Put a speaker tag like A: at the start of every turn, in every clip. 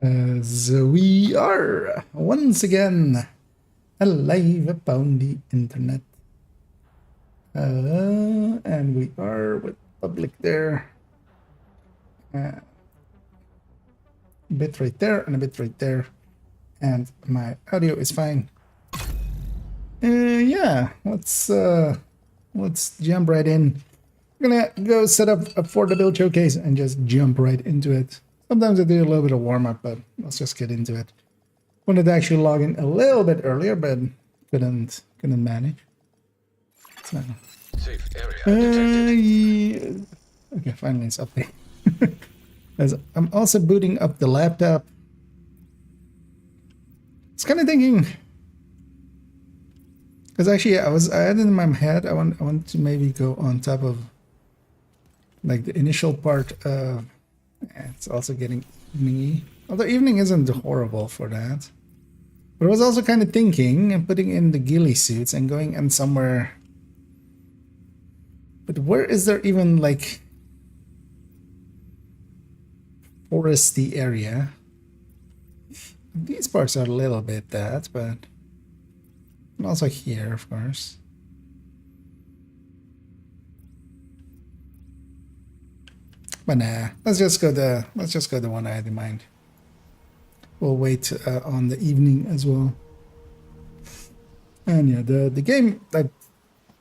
A: So we are once again alive upon the internet. And we are with public there. A bit right there and a bit right there. And my audio is fine. Yeah, let's jump right in. I'm gonna go set up for the build showcase and just jump right into it. Sometimes I do a little bit of warm-up, but let's just get into it. Wanted to actually log in a little bit earlier, but couldn't manage. So,
B: safe area
A: yeah. Okay, finally it's up there. As I'm also booting up the laptop. It's kind of thinking, because actually I had it in my head. I want to maybe go on top of like the initial part of. It's also getting evening-y. Although evening isn't horrible for that. But I was also kind of thinking and putting in the ghillie suits and going in somewhere. But where is there even like foresty area? These parts are a little bit that, but and also here, of course. But nah, let's just go the one I had in mind. We'll wait on the evening as well. And yeah, the game I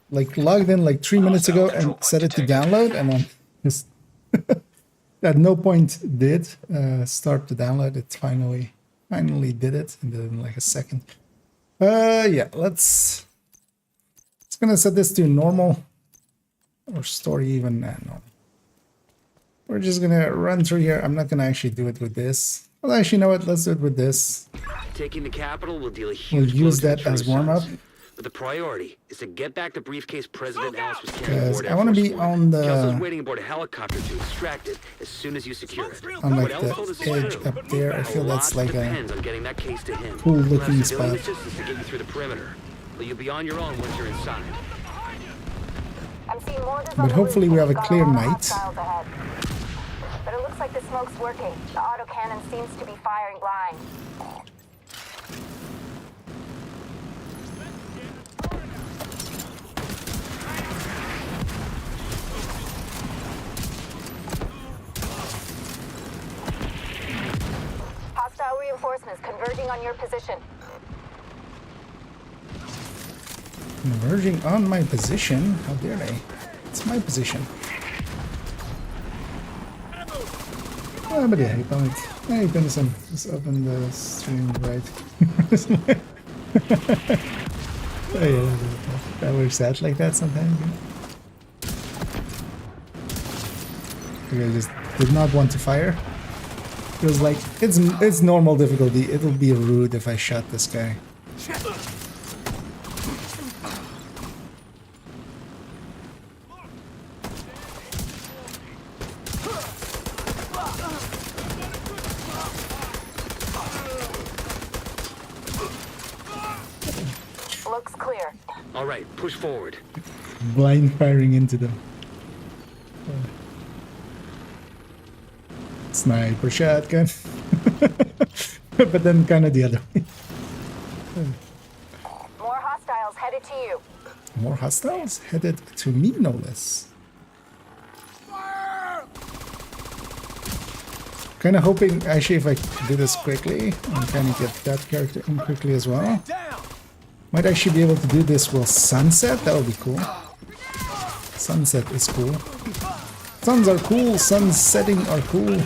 A: like logged in like 3 minutes ago and set it to download, and then just at no point did start to download. It finally did it in like a second. Yeah, it's gonna set this to normal or story even. No. We're just gonna run through here. I'm not gonna actually do it with this. Well, actually, you know what? Let's do it with this.
C: Taking the capital will deal a huge
A: We'll use that as warm-up.
C: But the priority is to get back the briefcase President Alice was carrying
A: Because
C: aboard.
A: I want to be on
C: Kelso's
A: the
C: waiting aboard a helicopter to extract it as soon as you secure it.
A: on like
C: What else told us
A: the
C: to
A: edge
C: do?
A: up there. I feel that's like
C: depends
A: a
C: on getting that case to him.
A: cool looking
C: We'll have
A: spot.
C: civilian assistance to get you through the perimeter. But you'll be on your own once you're inside.
A: But hopefully we have a clear night.
D: But it looks like the smoke's working. The autocannon seems to be firing blind. Hostile reinforcements converging on your position.
A: Converging on my position? How dare they? It's my position. Oh, but yeah, hey, Benison, just open the stream, right? Oh, yeah, that works out like that sometimes. Yeah. I just did not want to fire. It was like, it's normal difficulty. It'll be rude if I shot this guy.
D: Looks clear.
C: All right, push forward.
A: Blind firing into them. Sniper shotgun. But then kind of the other way.
D: More hostiles headed to you.
A: More hostiles headed to me, no less. Kind of hoping, actually, if I do this quickly, I'm kind of get that character in quickly as well. Might actually be able to do this while sunset. That would be cool. Sunset is cool. Suns are cool. Suns setting are cool.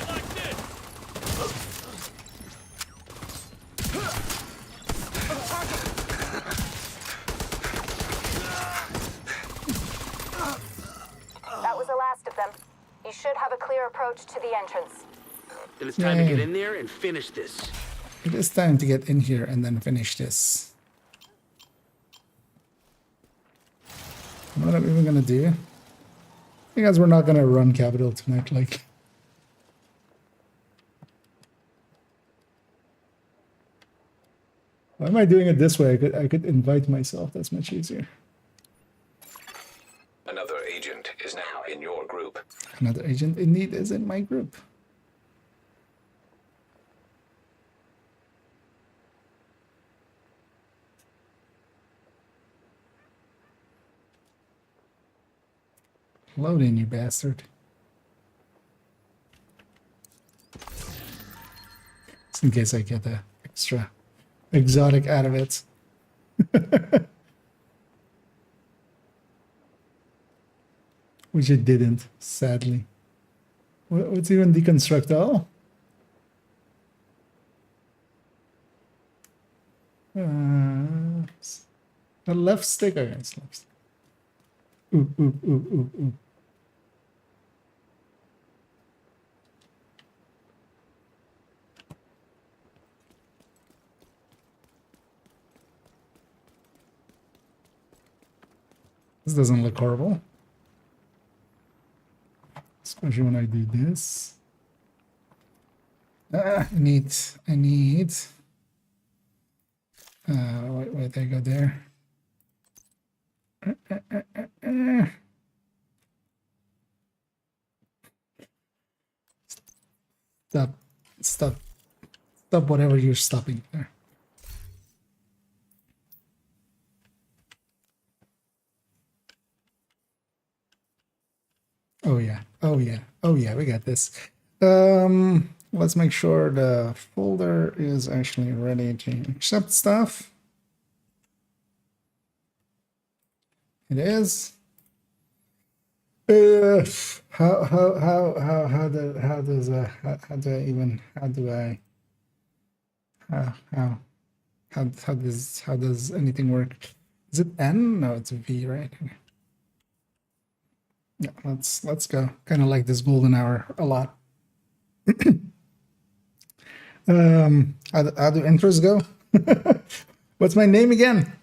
D: That was the last of them. You should have a clear approach to the entrance.
C: Then it's time to get in there and finish this.
A: It is time to get in here and then finish this. What am I even gonna do? Because we're not gonna run capital tonight, like. Why am I doing it this way? I could invite myself. That's much easier.
B: Another agent is now in your group.
A: Another agent indeed is in my group. Load in, you bastard. Just in case I get the extra exotic out of it. Which it didn't, sadly. What's even deconstruct? Oh. The left stick, okay, it's left stick. Ooh. This doesn't look horrible. Especially when I do this. I need. Wait, I go there. Stop whatever you're stopping there. Oh yeah, we got this. Let's make sure the folder is actually ready to accept stuff. It is. How does anything work? Is it N? No, it's V, right? Yeah, let's go. Kind of like this golden hour a lot. How do intros go? What's my name again?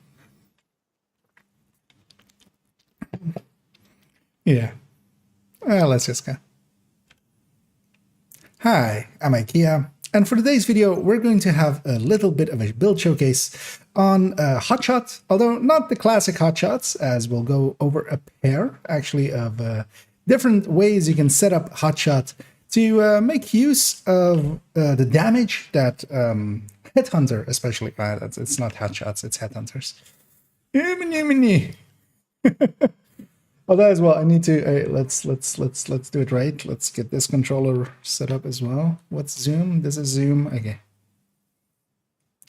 A: Yeah. Let's just go. Hi, I'm IKEA, and for today's video, we're going to have a little bit of a build showcase on Hotshot, although not the classic Hotshots, as we'll go over a pair, actually, of different ways you can set up Hotshot to make use of the damage that Headhunter, especially, it's not Hotshots, it's Headhunters. Although as well, I need to let's do it right. Let's get this controller set up as well. What's zoom? This is zoom. Okay.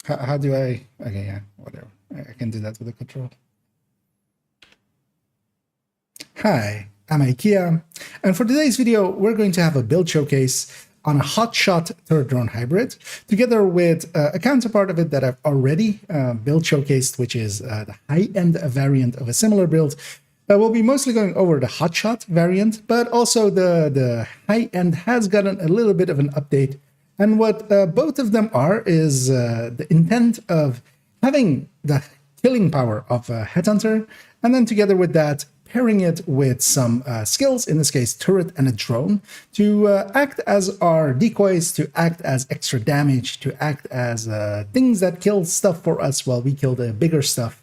A: How do I? Okay, yeah, whatever. I can do that with the control. Hi, I'm IKEA, and for today's video, we're going to have a build showcase on a Hotshot third drone hybrid, together with a counterpart of it that I've already build showcased, which is the high-end variant of a similar build. We'll be mostly going over the Hotshot variant, but also the high-end has gotten a little bit of an update. And what both of them are is the intent of having the killing power of a Headhunter, and then together with that, pairing it with some skills, in this case, turret and a drone, to act as our decoys, to act as extra damage, to act as things that kill stuff for us while we kill the bigger stuff.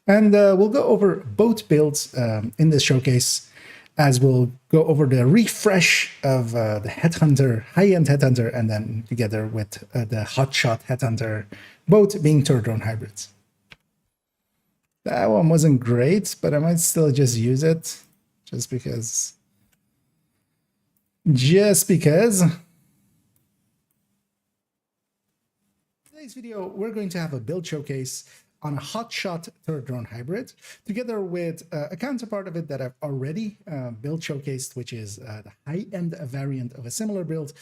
A: And we'll go over both builds in this showcase, as we'll go over the refresh of the Headhunter, high-end Headhunter, and then together with the Hotshot Headhunter, both being third drone hybrids. That one wasn't great, but I might still just use it, just because. Today's video, we're going to have a build showcase on a Hotshot third drone hybrid, together with a counterpart of it that I've already build showcased, which is the high-end variant of a similar build.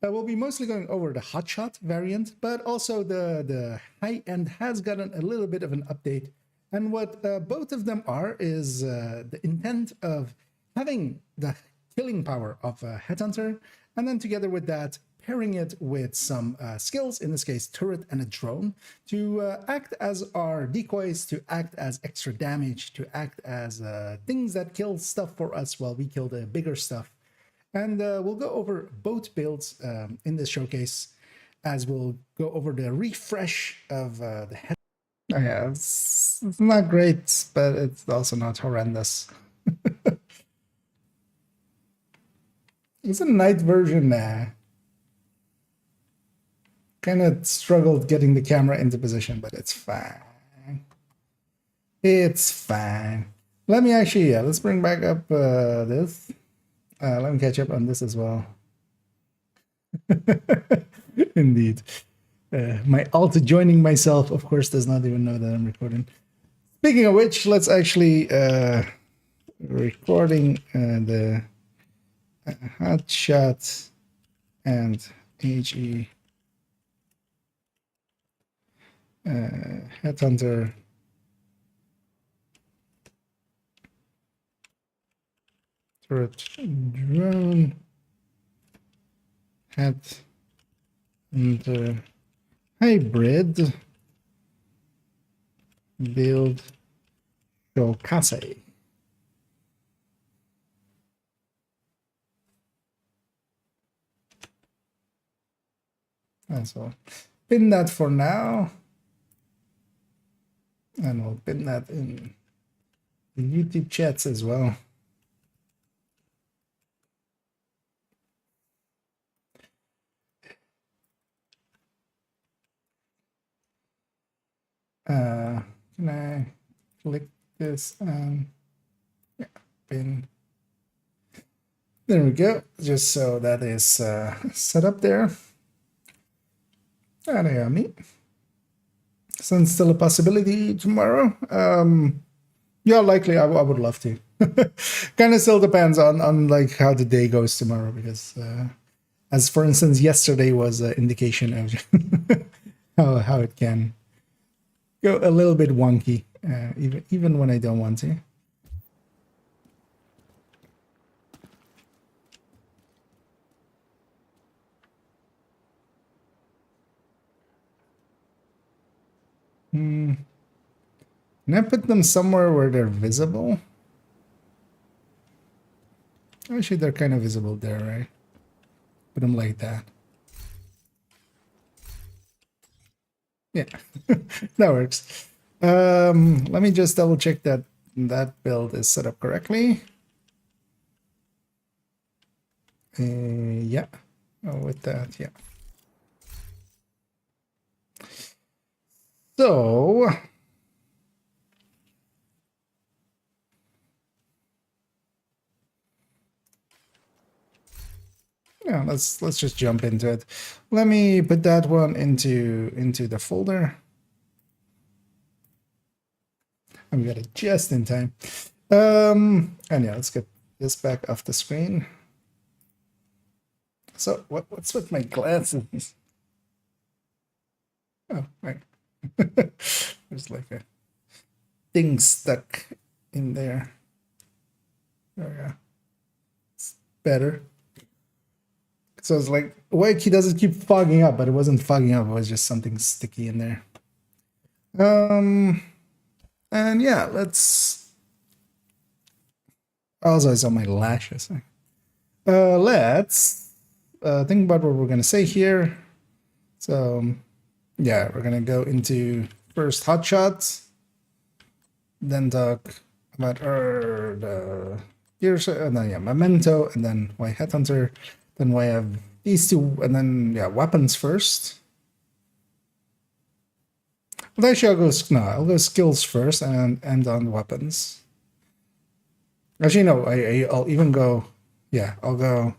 A: We'll be mostly going over the Hotshot variant, but also the high-end has gotten a little bit of an update. And what both of them are is the intent of having the killing power of a Headhunter, and then together with that, pairing it with some skills, in this case, turret and a drone, to act as our decoys, to act as extra damage, to act as things that kill stuff for us while we kill the bigger stuff. And we'll go over both builds in this showcase, as we'll go over the refresh of the head. Oh, yeah, it's not great, but it's also not horrendous. It's a night version now. Kind of struggled getting the camera into position, but it's fine. It's fine. Let me actually, yeah, let's bring back up this. Let me catch up on this as well. Indeed. My alt joining myself, of course, does not even know that I'm recording. Speaking of which, let's actually recording the hot shot and HE headhunter turret drone headhunter hybrid build showcase. And so pin that for now, and we'll pin that in the YouTube chats as well. Can I click this and yeah, pin? There we go. Just so that is set up there. And yeah, me. Since still a possibility tomorrow. Yeah, likely I would love to. Kind of still depends on like how the day goes tomorrow, because as for instance yesterday was an indication of how it can go a little bit wonky, even when I don't want to. Can I put them somewhere where they're visible? Actually, they're kind of visible there, right? Put them like that. Yeah, that works. Let me just double check that that build is set up correctly. Yeah, with that, yeah. So yeah, let's just jump into it. Let me put that one into the folder. I'm gonna just in time. And yeah, let's get this back off the screen. So what's with my glasses? Oh, right. There's like a thing stuck in there. There we go. It's better. So it's like, wait, he doesn't keep fogging up, but it wasn't fogging up, it was just something sticky in there. And yeah, let's also I saw my lashes. Let's think about what we're gonna say here. So yeah, we're gonna go into first hotshots, then talk about the gears, and then yeah, memento, and then why headhunter, then why I have these two, and then yeah, weapons first. Well, actually, I'll go skills first and end on weapons. Actually, no, I'll even go, yeah, I'll go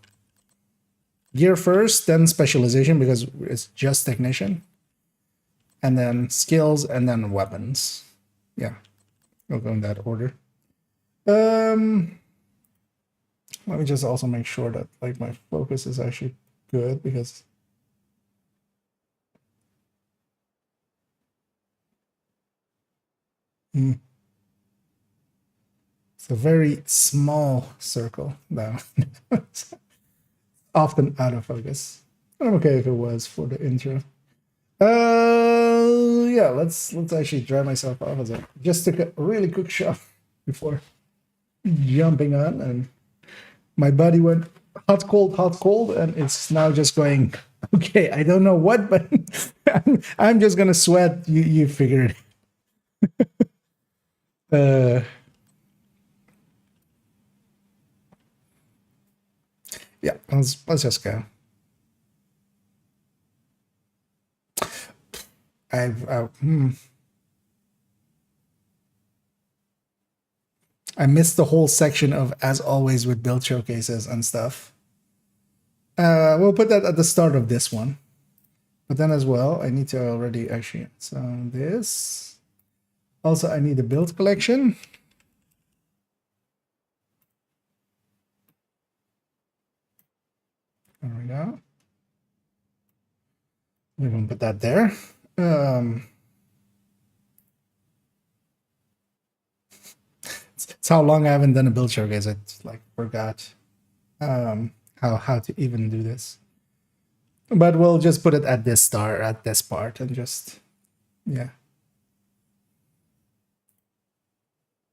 A: gear first, then specialization because it's just technician, and then skills, and then weapons. Yeah, I'll go in that order. Let me just also make sure that like my focus is actually good, because it's a very small circle now. It's often out of focus. I'm okay if it was for the intro. Yeah, let's actually dry myself off as I just took a really quick shower before jumping on, and my body went hot, cold, and it's now just going, okay, I don't know what, but I'm just gonna sweat. You figured. Yeah, let's just go. I missed the whole section of as always with build showcases and stuff. We'll put that at the start of this one. But then as well, I need to already actually, so this. Also, I need a build collection. There we go. We're going to put that there. It's how long I haven't done a build showcase. I just, like, forgot how to even do this. But we'll just put it at this at this part, and just, yeah.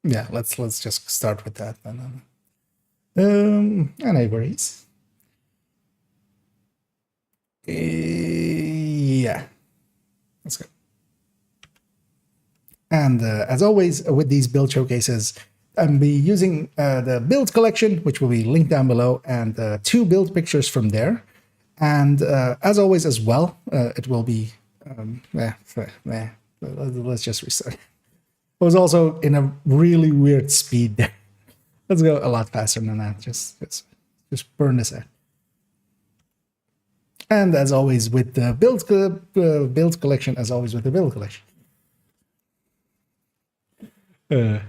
A: Yeah, let's just start with that then. Anyways. Yeah. Let's go. And as always, with these build showcases, I'll be using the build collection, which will be linked down below, and 2 build pictures from there. And as always as well, it will be, let's just restart. It was also in a really weird speed there. Let's go a lot faster than that. Just burn this out. And as always with the build collection, as always with the build collection. And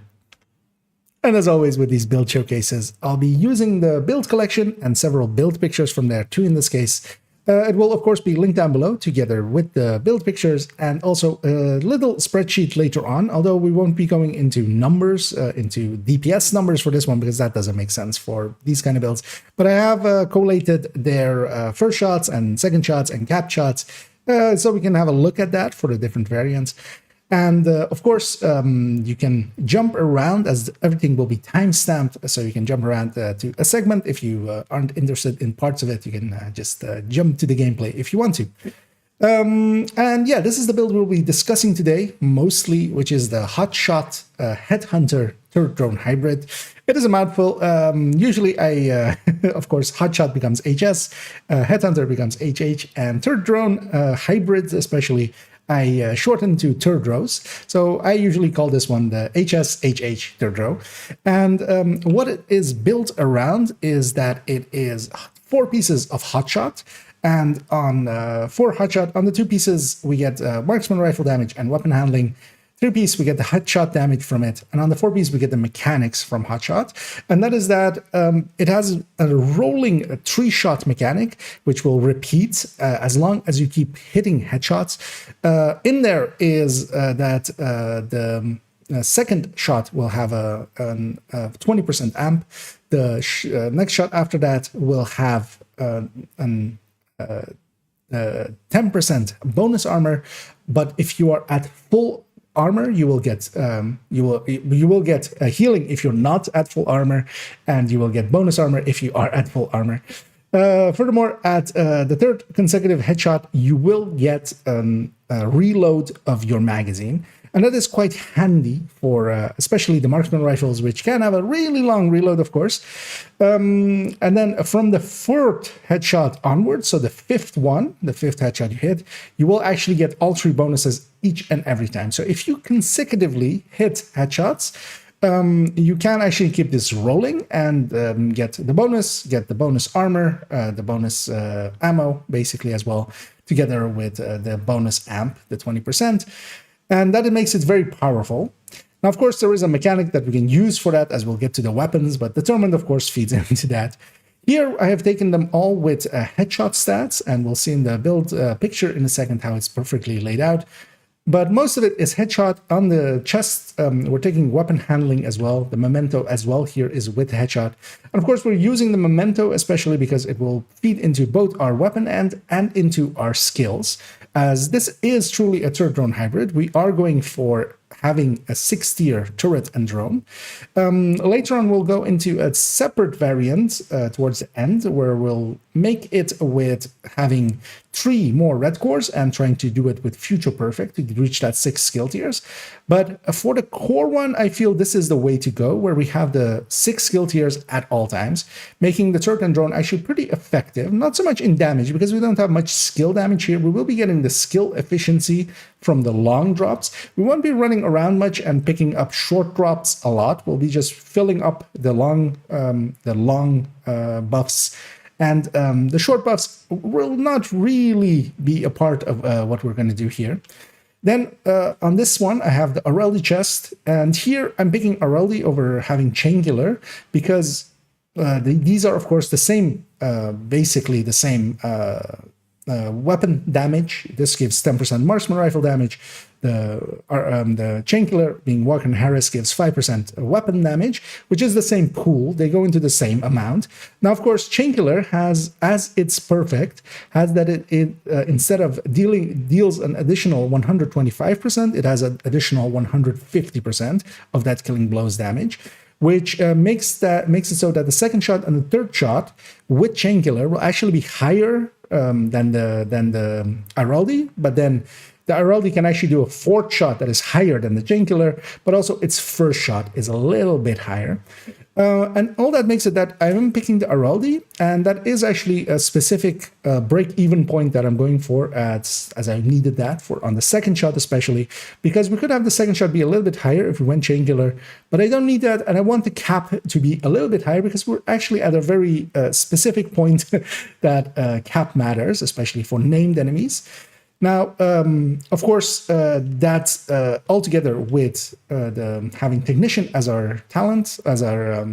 A: as always with these build showcases, I'll be using the build collection and several build pictures from there too in this case. It will of course be linked down below together with the build pictures, and also a little spreadsheet later on, although we won't be going into numbers, into DPS numbers for this one, because that doesn't make sense for these kind of builds. But I have collated their first shots and second shots and cap shots, so we can have a look at that for the different variants. And of course, you can jump around, as everything will be timestamped, so you can jump around to a segment. If you aren't interested in parts of it, you can just jump to the gameplay if you want to. And yeah, this is the build we'll be discussing today, mostly, which is the Hotshot Headhunter Turret Drone Hybrid. It is a mouthful. Usually I, of course, Hotshot becomes HS, Headhunter becomes HH, and Turret Drone Hybrid especially, I shorten to Turdros. So I usually call this one the HSHH Turdro. And what it is built around is that it is 4 pieces of Hotshot. And on 4 Hotshot, on the 2 pieces, we get marksman rifle damage and weapon handling. 3 piece, we get the headshot damage from it. And on the 4 piece, we get the mechanics from Hotshot. And that is that it has a rolling 3-shot mechanic, which will repeat as long as you keep hitting headshots. In there is that the second shot will have a 20% amp. The next shot after that will have an 10% bonus armor. But if you are at full armor, you will get a healing if you're not at full armor, and you will get bonus armor if you are at full armor. Furthermore, at the 3rd consecutive headshot, you will get a reload of your magazine, and that is quite handy for especially the marksman rifles, which can have a really long reload, of course. And then from the 4th headshot onwards, so the 5th one, the 5th headshot you hit, you will actually get all 3 bonuses each and every time. So if you consecutively hit headshots, you can actually keep this rolling and get the bonus armor, the bonus ammo, basically, as well, together with the bonus amp, the 20%. And that makes it very powerful. Now, of course, there is a mechanic that we can use for that, as we'll get to the weapons, but Determined, of course, feeds into that. Here, I have taken them all with headshot stats, and we'll see in the build picture in a second how it's perfectly laid out. But most of it is headshot. On the chest, we're taking weapon handling as well. The memento as well here is with headshot. And of course, we're using the memento especially because it will feed into both our weapon and into our skills. As this is truly a turret drone hybrid, we are going for having a 6-tier turret and drone. Later on, we'll go into a separate variant towards the end, where we'll make it with having 3 more red cores and trying to do it with Future Perfect to reach that 6 skill tiers. But for the core one, I feel this is the way to go, where we have the 6 skill tiers at all times, making the turret and drone actually pretty effective. Not so much in damage, because we don't have much skill damage here. We will be getting the skill efficiency from the long drops. We won't be running around much and picking up short drops a lot. We'll be just filling up the long buffs. And the short buffs will not really be a part of what we're going to do here. Then on this one, I have the Areldi chest. And here I'm picking Areldi over having Chainkiller because these are, of course, the same, basically the same weapon damage. This gives 10% marksman rifle damage. The Chainkiller, being Walker and Harris, gives 5% weapon damage, which is the same pool. They go into the same amount. Now, of course, Chainkiller has, as it's perfect, has that it instead of deals an additional 125%, it has an additional 150% of that killing blows damage, which makes it so that the second shot and the third shot with Chainkiller will actually be higher than the Araldi, but then the Araldi can actually do a fourth shot that is higher than the Chainkiller, but also its first shot is a little bit higher. And all that makes it that I'm picking the Araldi, and that is actually a specific break-even point that I'm going for as I needed that for on the second shot especially, because we could have the second shot be a little bit higher if we went Chainkiller, but I don't need that, and I want the cap to be a little bit higher because we're actually at a very specific point that cap matters, especially for named enemies. Now, of course, that altogether with having Technician as our talent, as our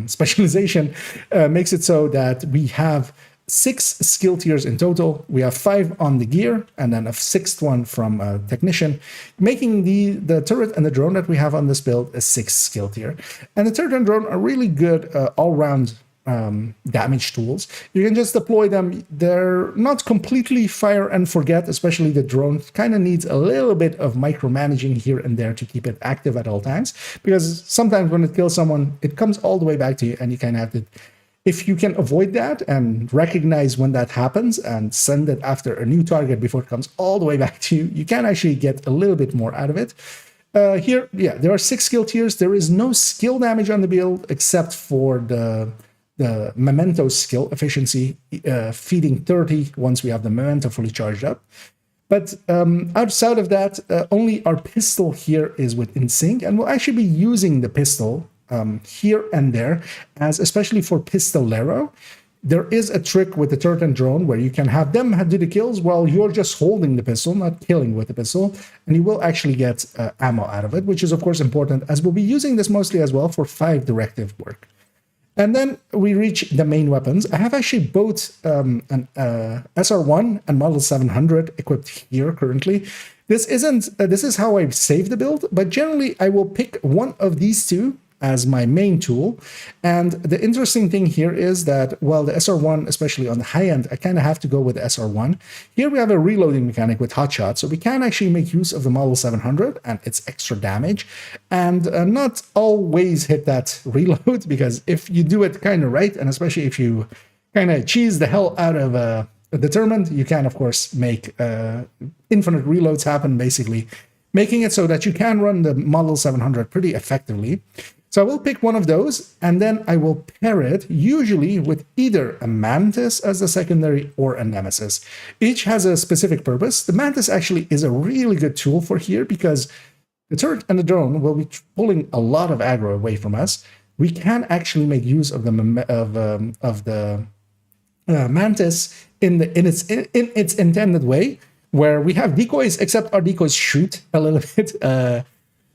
A: specialization, makes it so that we have 6 skill tiers in total. We have 5 on the gear, and then a 6th one from Technician, making the turret and the drone that we have on this build a 6th skill tier. And the turret and drone are really good all-round damage tools. You can just deploy them. They're not completely fire and forget, especially the drone kind of needs a little bit of micromanaging here and there to keep it active at all times, because sometimes when it kills someone, it comes all the way back to you, and you kind of have to, if you can avoid that and recognize when that happens and send it after a new target before it comes all the way back to you, you can actually get a little bit more out of it. Here, yeah, there are 6 skill tiers. There is no skill damage on the build except for the memento skill efficiency, feeding 30 once we have the memento fully charged up. But outside of that, only our pistol here is with in sync, and we'll actually be using the pistol here and there, as especially for Pistolero. There is a trick with the turret and drone where you can have them do the kills while you're just holding the pistol, not killing with the pistol, and you will actually get ammo out of it, which is of course important, as we'll be using this mostly as well for 5 directive work. And then we reach the main weapons. I have actually both an SR1 and Model 700 equipped here currently. This is how I save the build, but generally I will pick one of these two as my main tool. And the interesting thing here is that, well, the SR1, especially on the high end, I kind of have to go with the SR1. Here we have a reloading mechanic with hotshot, so we can actually make use of the Model 700 and its extra damage, and not always hit that reload, because if you do it kind of right, and especially if you kind of cheese the hell out of a Determined, you can, of course, make infinite reloads happen, basically, making it so that you can run the Model 700 pretty effectively. So I will pick one of those, and then I will pair it usually with either a Mantis as the secondary or a Nemesis. Each has a specific purpose. The Mantis actually is a really good tool for here because the turret and the drone will be pulling a lot of aggro away from us. We can actually make use of the Mantis in its intended way, where we have decoys, except our decoys shoot a little bit.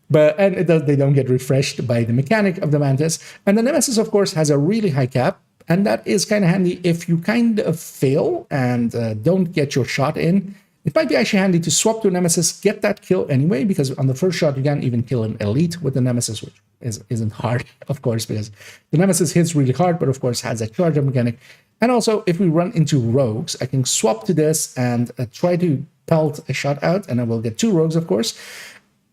A: They don't get refreshed by the mechanic of the Mantis. And the Nemesis, of course, has a really high cap, and that is kind of handy if you kind of fail and don't get your shot in. It might be actually handy to swap to a Nemesis, get that kill anyway, because on the first shot you can't even kill an elite with the Nemesis, which isn't hard, of course, because the Nemesis hits really hard, but of course has a charge-up mechanic. And also, if we run into rogues, I can swap to this and try to pelt a shot out, and I will get 2 rogues, of course.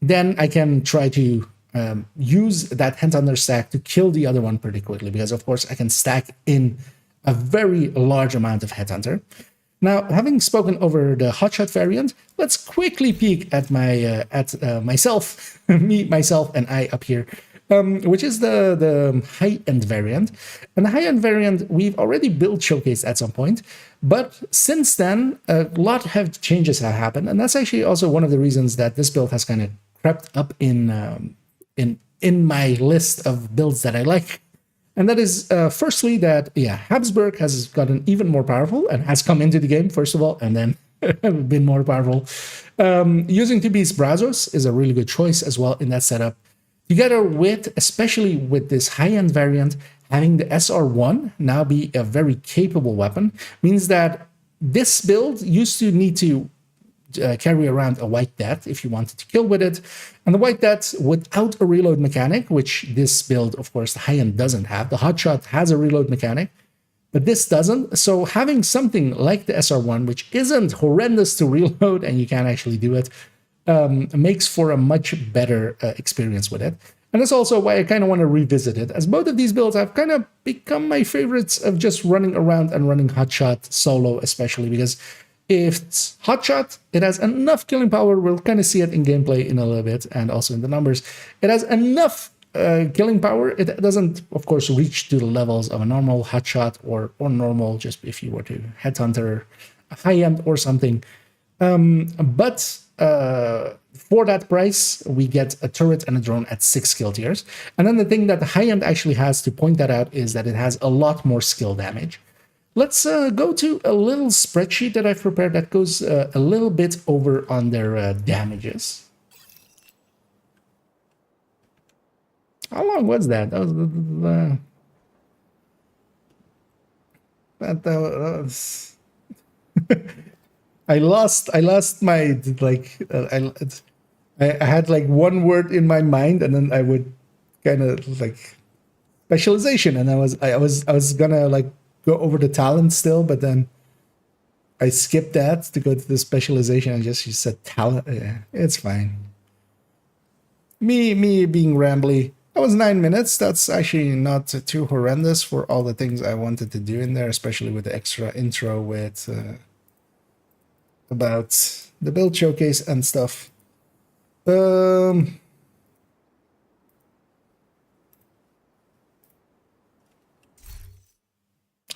A: Then I can try to use that Headhunter stack to kill the other one pretty quickly, because of course I can stack in a very large amount of Headhunter. Now, having spoken over the hotshot variant, let's quickly peek at my myself, myself, and I up here which is the high-end variant. And the high-end variant, we've already built showcased at some point, but since then, a lot of changes have happened, and that's actually also one of the reasons that this build has kind of crept up in my list of builds that I like. And that is, firstly, that, yeah, Habsburg has gotten even more powerful and has come into the game, first of all, and then been more powerful. Using Tibi's Brazos is a really good choice as well in that setup. Together with, especially with this high-end variant, having the SR1 now be a very capable weapon means that this build used to need to carry around a White Death if you wanted to kill with it. And the White Death without a reload mechanic, which this build, of course, the high-end doesn't have. The Hotshot has a reload mechanic, but this doesn't. So having something like the SR1, which isn't horrendous to reload and you can actually do it, makes for a much better experience with it. And that's also why I kind of want to revisit it, as both of these builds have kind of become my favorites of just running around and running Hotshot solo, especially because if it's Hotshot, it has enough killing power. We'll kind of see it in gameplay in a little bit and also in the numbers. It has enough killing power. It doesn't, of course, reach to the levels of a normal Hotshot or normal, just if you were to Headhunter, high-end or something. But for that price, we get a turret and a drone at 6 skill tiers. And then the thing that the high-end actually has to point that out is that it has a lot more skill damage. Let's go to a little spreadsheet that I've prepared that goes a little bit over on their damages. How long was that? That was I lost my I had like one word in my mind, and then I would kind of like specialization, and I was gonna like go over the talent still, but then I skipped that to go to the specialization and just you said talent. Yeah, it's fine. Me being rambly. That was 9 minutes. That's actually not too horrendous for all the things I wanted to do in there, especially with the extra intro with about the build showcase and stuff. I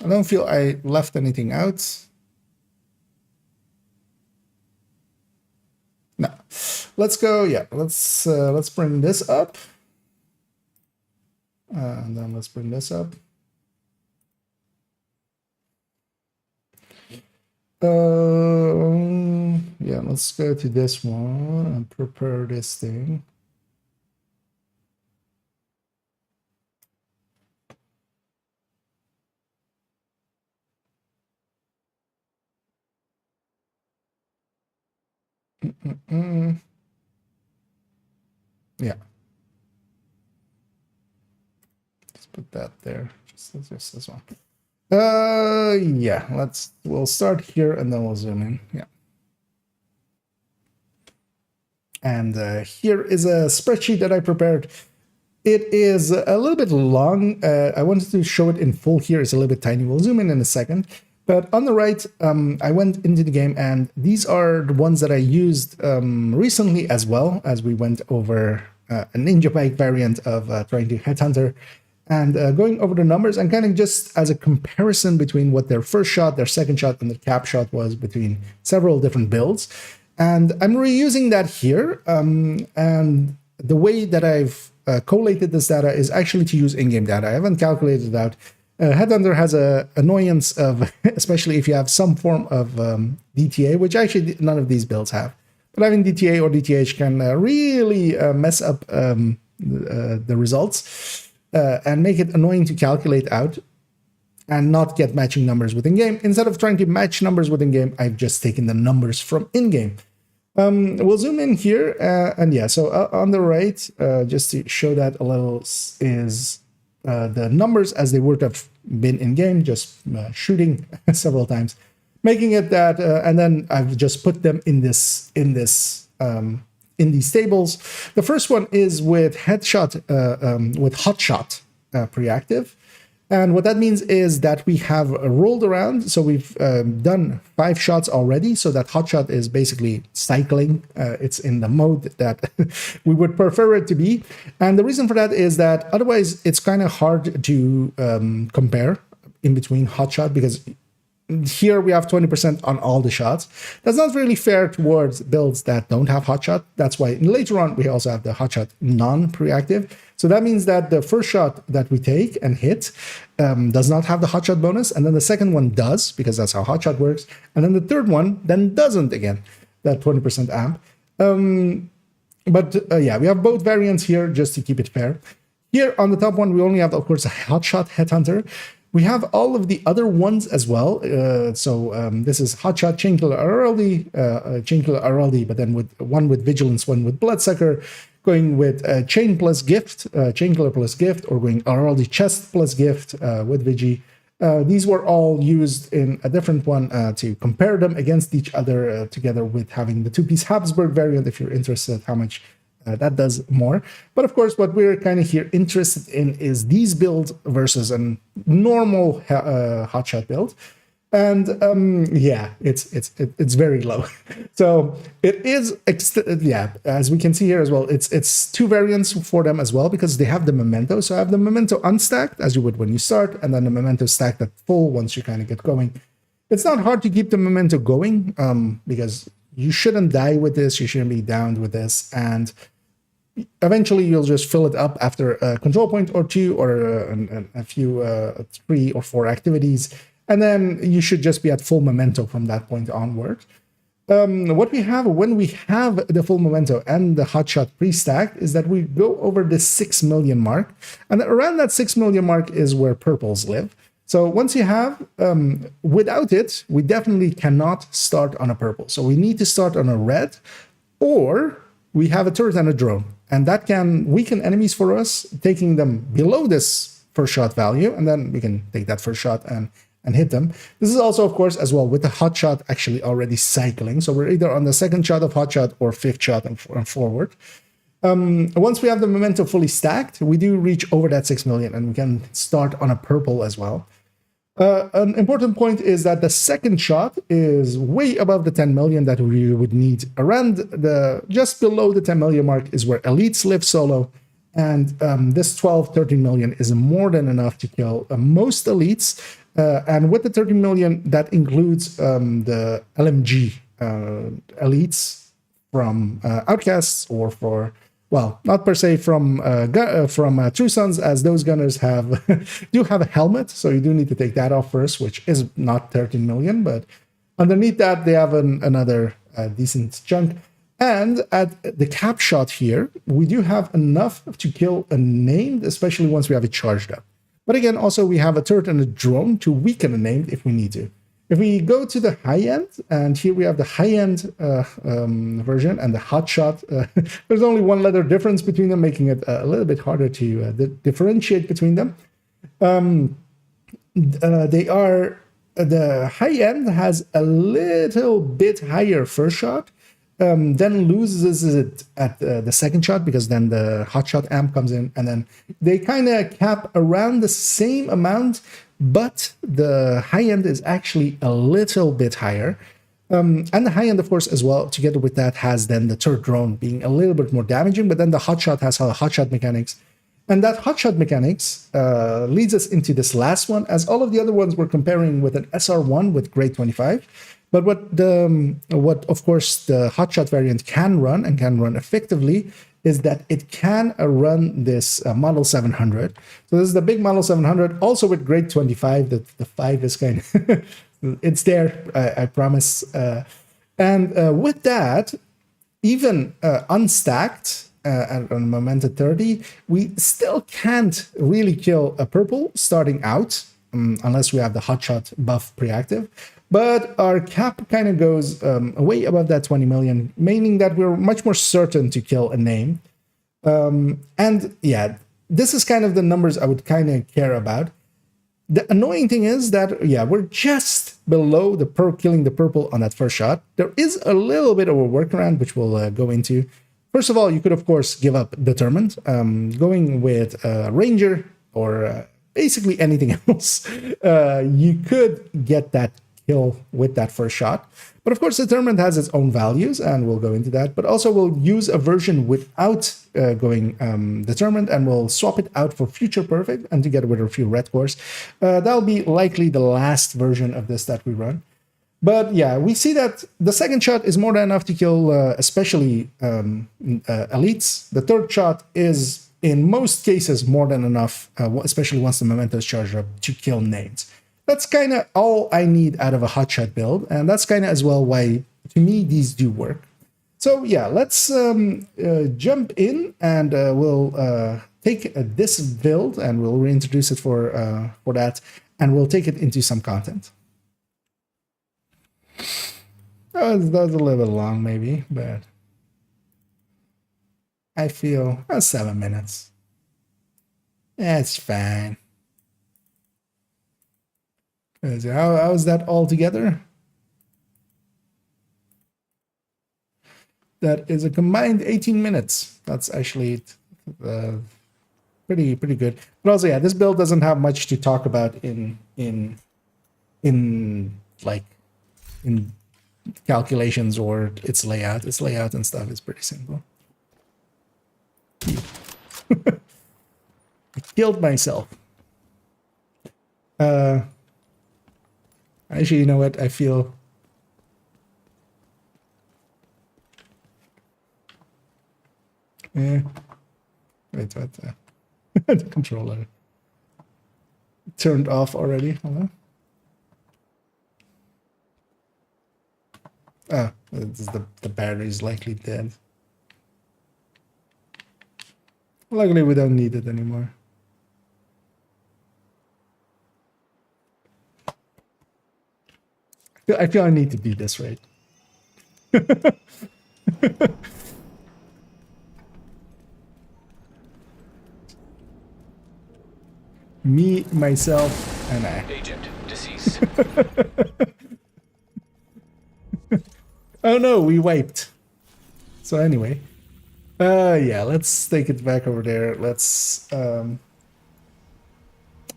A: don't feel I left anything out. No. Let's go. Yeah, let's bring this up. And then let's bring this up. Yeah, let's go to this one and prepare this thing. Yeah. Let's put that there. Just this one. Yeah, we'll start here and then we'll zoom in. Yeah. And here is a spreadsheet that I prepared. It is a little bit long. I wanted to show it in full here. It's a little bit tiny. We'll zoom in a second. But on the right, I went into the game, and these are the ones that I used recently as well, as we went over a Ninja Pike variant of trying to Headhunter, and going over the numbers and kind of just as a comparison between what their first shot, their second shot, and the cap shot was between several different builds. And I'm reusing that here. And the way that I've collated this data is actually to use in-game data. I haven't calculated it out. Headhunter has an annoyance of, especially if you have some form of DTA, which actually none of these builds have. But having DTA or DTH can really mess up the results and make it annoying to calculate out and not get matching numbers within game. Instead of trying to match numbers within game, I've just taken the numbers from in-game. We'll zoom in here, and yeah, so on the right, just to show that a little, is the numbers as they would have been in game, just shooting several times, making it that, and then I've just put them in these tables. The first one is with Hotshot pre-active, And what that means is that we have rolled around. So we've done 5 shots already. So that hotshot is basically cycling. It's in the mode that we would prefer it to be. And the reason for that is that otherwise it's kind of hard to compare in between hotshot, because here we have 20% on all the shots. That's not really fair towards builds that don't have hotshot. That's why later on we also have the hotshot non-preactive. So that means that the first shot that we take and hit does not have the hotshot bonus, and then the second one does, because that's how hotshot works, and then the third one then doesn't again, that 20% amp. Yeah, we have both variants here just to keep it fair. Here on the top one, we only have, of course, a hotshot headhunter. We have all of the other ones as well. This is hotshot, chainkiller, Araldi, but then with one with vigilance, one with bloodsucker, going with chain plus gift, chainkiller plus gift, or going Araldi chest plus gift with Vigi. These were all used in a different one to compare them against each other, together with having the 2-piece Habsburg variant, if you're interested how much that does more. But of course, what we're kind of here interested in is these builds versus a normal hotshot build. And yeah, it's very low. So it is, as we can see here as well, it's 2 variants for them as well, because they have the memento. So I have the memento unstacked, as you would when you start, and then the memento stacked at full once you kind of get going. It's not hard to keep the memento going, because you shouldn't die with this, you shouldn't be downed with this, and eventually you'll just fill it up after a control point or 2, or a few 3 or 4 activities, and then you should just be at full memento from that point onward. What we have when we have the full memento and the hotshot pre-stacked is that we go over the 6 million mark, and around that 6 million mark is where purples live. So once you have, without it, we definitely cannot start on a purple. So we need to start on a red, or we have a turret and a drone. And that can weaken enemies for us, taking them below this first shot value, and then we can take that first shot and hit them. This is also, of course, as well with the hotshot actually already cycling. So we're either on the second shot of hotshot or 5th shot and forward. Once we have the memento fully stacked, we do reach over that 6 million, and we can start on a purple as well. An important point is that the second shot is way above the 10 million that we would need. Around just below the 10 million mark is where elites live solo, and this 13 million is more than enough to kill most elites. And with the 13 million, that includes the LMG elites from Outcasts, or for, well, not per se from True Sons, as those gunners do have a helmet, so you do need to take that off first, which is not 13 million, but underneath that they have another decent chunk. And at the cap shot here, we do have enough to kill a named, especially once we have it charged up. But again, also we have a turret and a drone to weaken a named if we need to. If we go to the high end, and here we have the high end version and the hotshot, there's only 1 letter difference between them, making it a little bit harder to differentiate between them. The high end has a little bit higher first shot, then loses it at the second shot, because then the hotshot amp comes in, and then they kind of cap around the same amount, but the high end is actually a little bit higher. And the high end, of course, as well, together with that, has then the turret drone being a little bit more damaging, but then the hotshot has how hotshot mechanics. And that hotshot mechanics leads us into this last one, as all of the other ones we're comparing with an SR1 with grade 25. But what of course the hotshot variant can run, and can run effectively, is that it can run this Model 700. So this is the big Model 700, also with grade 25. The 5 is kind of it's there, I promise. And with that, even unstacked and on Memento 30, we still can't really kill a purple starting out, unless we have the hotshot buff preactive. But our cap kind of goes way above that 20 million, meaning that we're much more certain to kill a name. And yeah, this is kind of the numbers I would kind of care about. The annoying thing is that, yeah, we're just below the killing the purple on that first shot. There is a little bit of a workaround, which we'll go into. First of all, you could, of course, give up Determined. Going with Ranger or basically anything else, you could get that kill with that first shot. But of course, determined has its own values, and we'll go into that. But also, we'll use a version without going determined, and we'll swap it out for future perfect, and together with a few red cores. That'll be likely the last version of this that we run. But yeah, we see that the second shot is more than enough to kill, especially elites. The third shot is, in most cases, more than enough, especially once the memento is charged up, to kill nades. That's kind of all I need out of a hotshot build, and that's kind of as well why, to me, these do work. So yeah, let's jump in, and we'll take this build, and we'll reintroduce it for that, and we'll take it into some content. Oh, that was a little bit long, maybe, but I feel 7 minutes. That's fine. How's that all together? That is a combined 18 minutes. That's actually pretty good. But also, yeah, this build doesn't have much to talk about in calculations or its layout. Its layout and stuff is pretty simple. I killed myself. Actually, you know what? I feel... Wait, what? The controller turned off already. Hello? Ah, the battery's likely dead. Luckily, we don't need it anymore. I feel I need to beat this rate. Me, myself, and I.
B: Agent deceased.
A: Oh no, we wiped. So anyway. Yeah, let's take it back over there. Let's God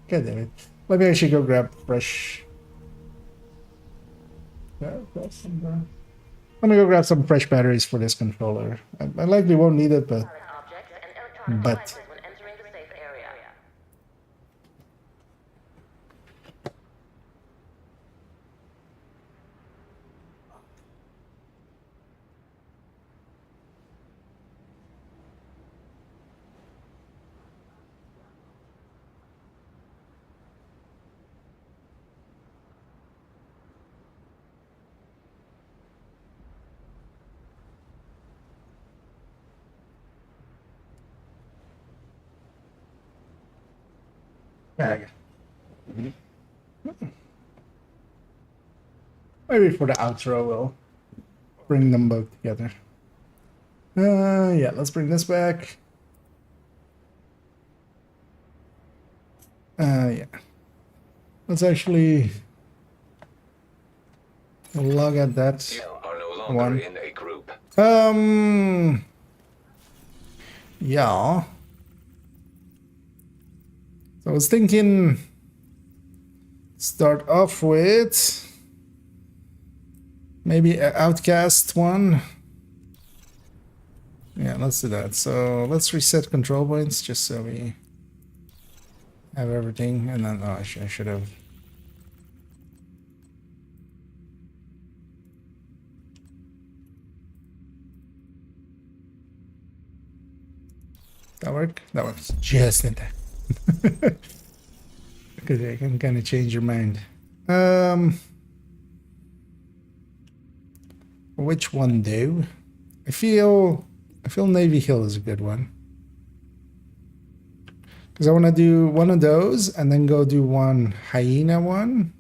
A: damn it. Let me actually go grab fresh. Let me go grab some fresh batteries for this controller. I likely won't need it, but maybe for the outro we'll bring them both together. Yeah, let's bring this back. Yeah. Let's actually log at that.
B: You are no longer
A: one.
B: in a group.
A: Yeah. So I was thinking start off with maybe an outcast one. Yeah, let's do that. So let's reset control points just so we have everything. And then, oh, I should have. That work? That works just in time. Because I can kind of change your mind. Which one do? I feel Navy Hill is a good one. Because I want to do one of those and then go do one hyena one.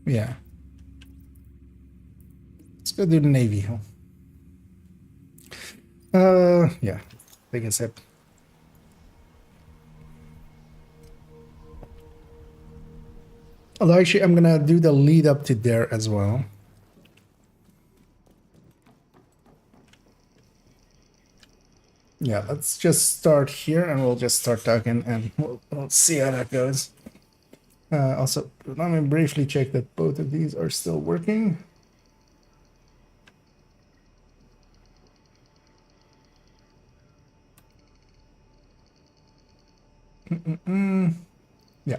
A: Yeah. Let's go do the Navy Hill. Yeah. Take a sip. Although actually I'm gonna do the lead up to there as well. Yeah, let's just start here and we'll just start talking and we'll see how that goes. Also, let me briefly check that both of these are still working. Yeah.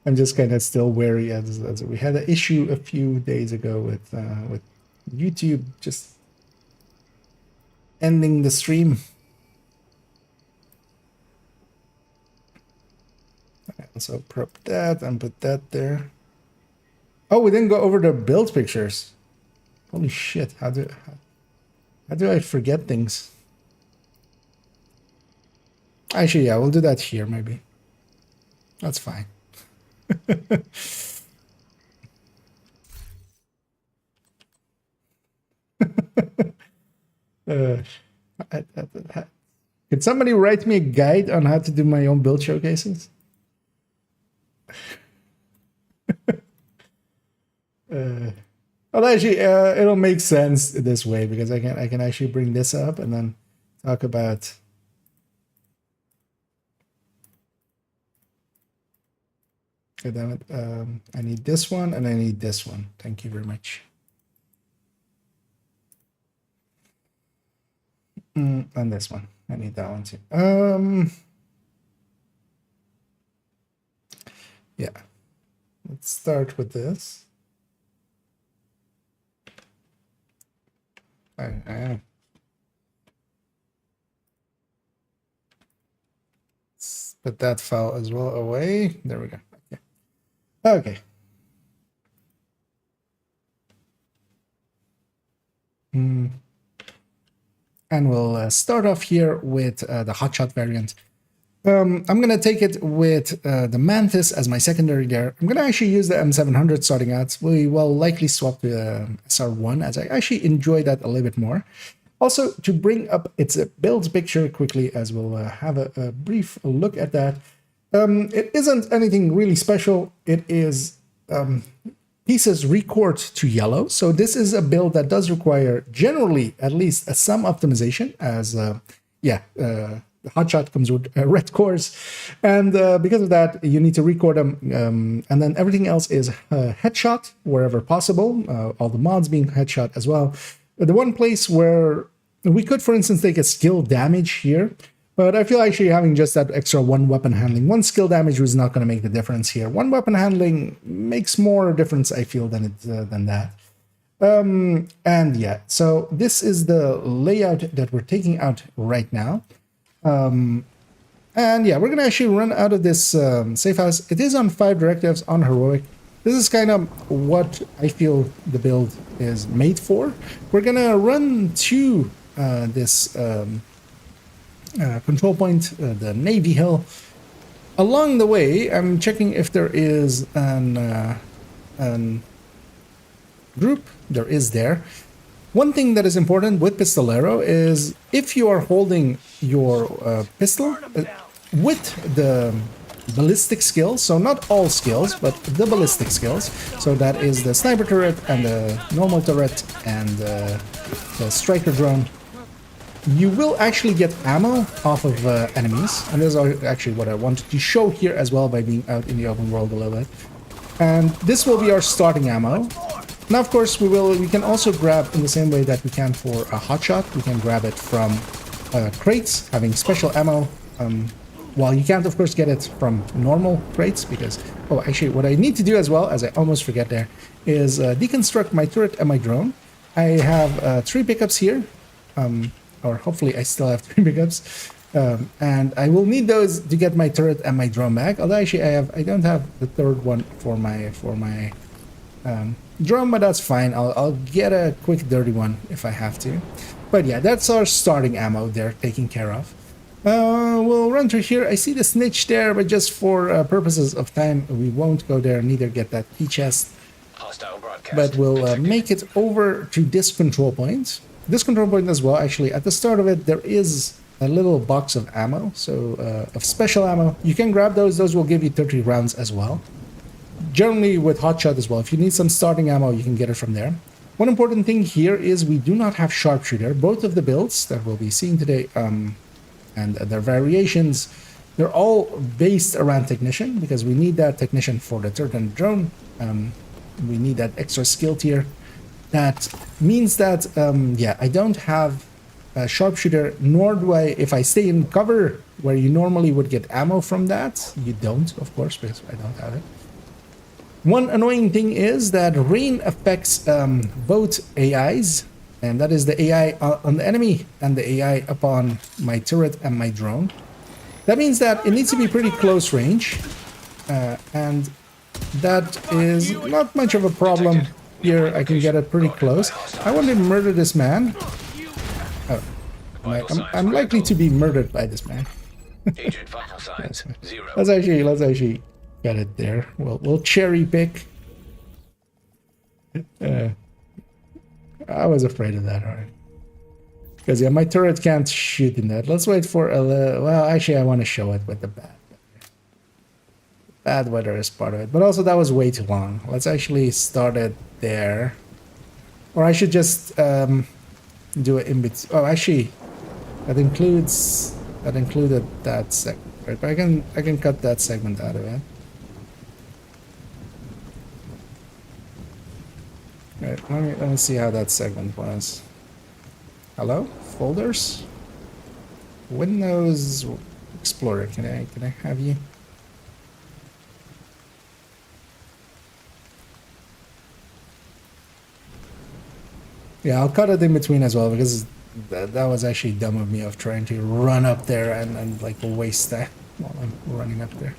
A: I'm just kind of still wary as we had an issue a few days ago with YouTube just ending the stream. So prep that and put that there. Oh, we didn't go over the build pictures. Holy shit! How do I forget things? Actually, yeah, we'll do that here maybe. That's fine. Could somebody write me a guide on how to do my own build showcases? Well, actually, it'll make sense this way because I can actually bring this up and then talk about. Okay, damn it. I need this one and I need this one. Thank you very much. And this one. I need that one too. Yeah. Let's start with this. Let's put that file as well away. There we go. Okay. And we'll start off here with the hotshot variant. I'm going to take it with the Mantis as my secondary there. I'm going to actually use the M700 starting out. We will likely swap to SR1 as I actually enjoy that a little bit more. Also, to bring up its build picture quickly as we'll have a brief look at that. It isn't anything really special. It is pieces record to yellow. So this is a build that does require generally at least some optimization as the hotshot comes with red cores. And because of that, you need to record them. And then everything else is headshot wherever possible. All the mods being headshot as well. The one place where we could, for instance, take a skill damage here. But I feel actually having just that extra one weapon handling, one skill damage was not going to make the difference here. One weapon handling makes more difference, I feel, than that. And yeah, so this is the layout that we're taking out right now. And yeah, we're going to actually run out of this safe house. It is on 5 directives on heroic. This is kind of what I feel the build is made for. We're going to run to this control point, the Navy Hill. Along the way, I'm checking if there is an group. There is there. One thing that is important with Pistolero is if you are holding your pistol with the ballistic skills, so not all skills, but the ballistic skills. So that is the sniper turret and the normal turret and the striker drone. You will actually get ammo off of enemies, and this is actually what I wanted to show here as well by being out in the open world a little bit. And this will be our starting ammo. Now, of course, we can also grab in the same way that we can for a hotshot. We can grab it from crates, having special ammo. While you can't, of course, get it from normal crates because... Oh, actually, what I need to do as well, as I almost forget there, is deconstruct my turret and my drone. I have 3 pickups here. Or hopefully I still have 3 pickups, and I will need those to get my turret and my drone back. Although actually I don't have the third one for my drone, but that's fine. I'll get a quick dirty one if I have to. But yeah, that's our starting ammo there taken care of. We'll run through here. I see the snitch there, but just for purposes of time, we won't go there. Neither get that key chest.
B: Hostile broadcast.
A: But we'll make it over to this control point. This control point as well, actually, at the start of it, there is a little box of ammo, so of special ammo. You can grab those. Those will give you 30 rounds as well. Generally with hotshot as well. If you need some starting ammo, you can get it from there. One important thing here is we do not have sharpshooter. Both of the builds that we'll be seeing today, and their variations, they're all based around technician, because we need that technician for the turret and drone. We need that extra skill tier. That means that, yeah, I don't have a sharpshooter, nor do I, if I stay in cover where you normally would get ammo from that, you don't, of course, because I don't have it. One annoying thing is that rain affects both AIs, and that is the AI on the enemy and the AI upon my turret and my drone. That means that it needs to be pretty close range, and that is not much of a problem. Here I can get it pretty close. I want to murder this man. Oh, I'm likely to be murdered by this man.
B: Agent vital signs 0.
A: Let's actually get it there. We'll cherry pick. I was afraid of that, alright. Because yeah, my turret can't shoot in that. Let's wait for a well, actually I want to show it with the bad weather. Bad weather is part of it, but also that was way too long. Let's actually start it there. Or I should just do it in between. Oh, actually, that included that segment, right? But I can cut that segment out of it. Right, let me see how that segment was. Hello? Folders? Windows Explorer, can I have you? Yeah, I'll cut it in between as well, because that was actually dumb of me of trying to run up there and like waste that while I'm running up there.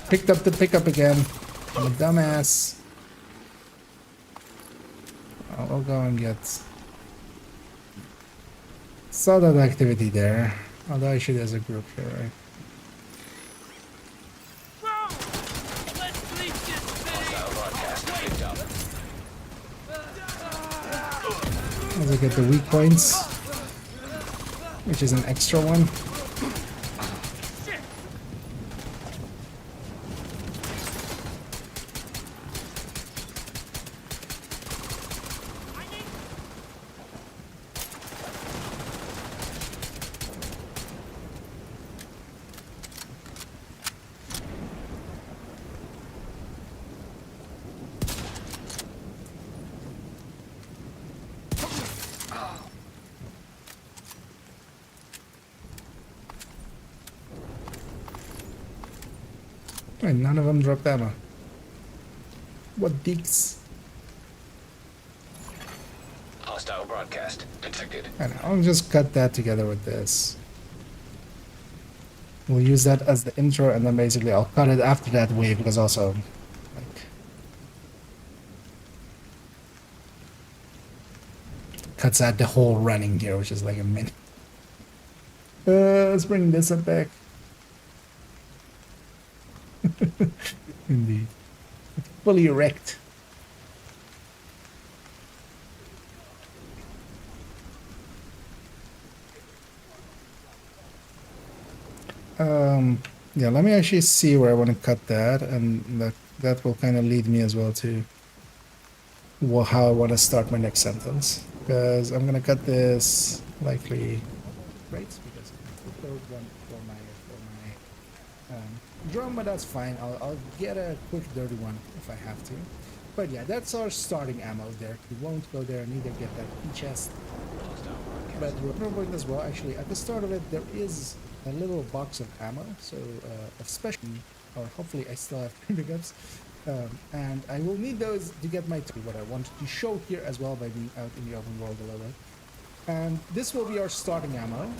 A: Picked up the pickup again. I'm a dumbass. I'll go and get... Saw that activity there. Although I should as a group here, right? As I get the weak points, which is an extra one. Wait, none of them dropped ammo. What dicks?
B: Hostile broadcast detected.
A: I know, I'll just cut that together with this. We'll use that as the intro, and then basically I'll cut it after that wave, because also, like, cuts out the whole running here, which is like a minute. Let's bring this up back. Indeed. It's fully erect. Yeah, let me actually see where I want to cut that, and that will kind of lead me as well to how I want to start my next sentence. Because I'm going to cut this likely right, because it's the third one for my drone, but that's fine. I'll get a quick dirty one if I have to. But yeah, that's our starting ammo there. We won't go there, neither get that chest. But remember as well, actually, at the start of it, there is a little box of ammo, so of special, or hopefully I still have pickups, and I will need those to get my what I wanted to show here as well by being out in the open world a little bit. And this will be our starting ammo.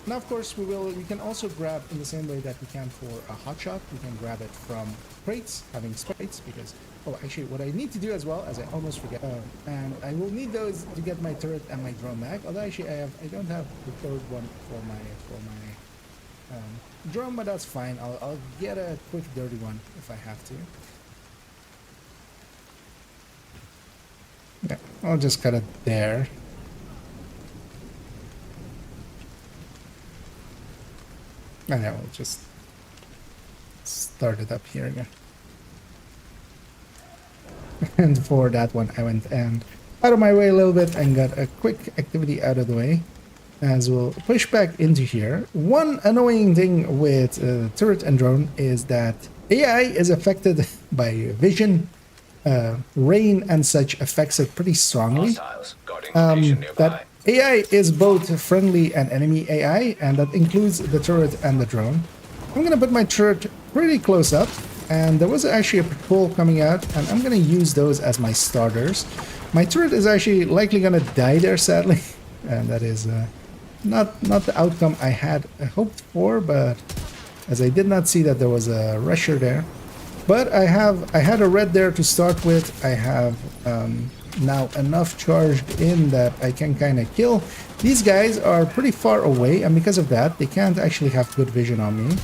A: Now, of course, we can also grab in the same way that we can for a hotshot. We can grab it from crates, having crates, because Oh, actually, what I need to do as well, as I almost forget, and I will need those to get my turret and my drone back. Although actually, I don't have the third one for my drone, but that's fine. I'll get a quick dirty one if I have to. Yeah, I'll just cut it there. And I will just start it up here again. And for that one, I went and out of my way a little bit and got a quick activity out of the way. As we'll push back into here. One annoying thing with turret and drone is that AI is affected by vision. Rain and such affects it pretty strongly.
B: Hostiles guarding location nearby.
A: That AI is both friendly and enemy AI, and that includes the turret and the drone. I'm gonna put my turret pretty close up, and there was actually a patrol coming out, and I'm gonna use those as my starters. My turret is actually likely gonna die there, sadly, and that is not the outcome I had hoped for, but as I did not see that there was a rusher there. But I had a red there to start with. I have now enough charged in that I can kind of kill. These guys are pretty far away, and because of that, they can't actually have good vision on me.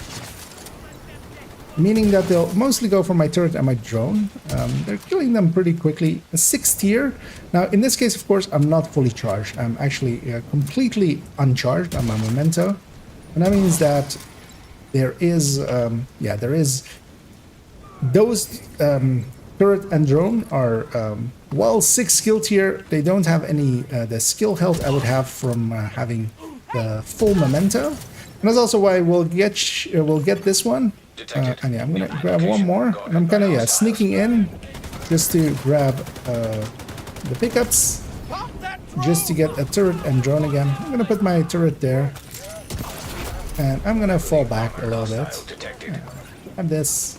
A: Meaning that they'll mostly go for my turret and my drone. They're killing them pretty quickly. A 6th tier. Now, in this case, of course, I'm not fully charged. I'm actually completely uncharged on my memento. And that means that there is, those turret and drone are, while 6 skill tier, they don't have any, the skill health I would have from having the full memento. And that's also why we'll get this one. And yeah, I'm gonna grab one more, and I'm kind of sneaking in just to grab the pickups, just to get a turret and drone again. I'm gonna put my turret there, and I'm gonna fall back a little bit. And this,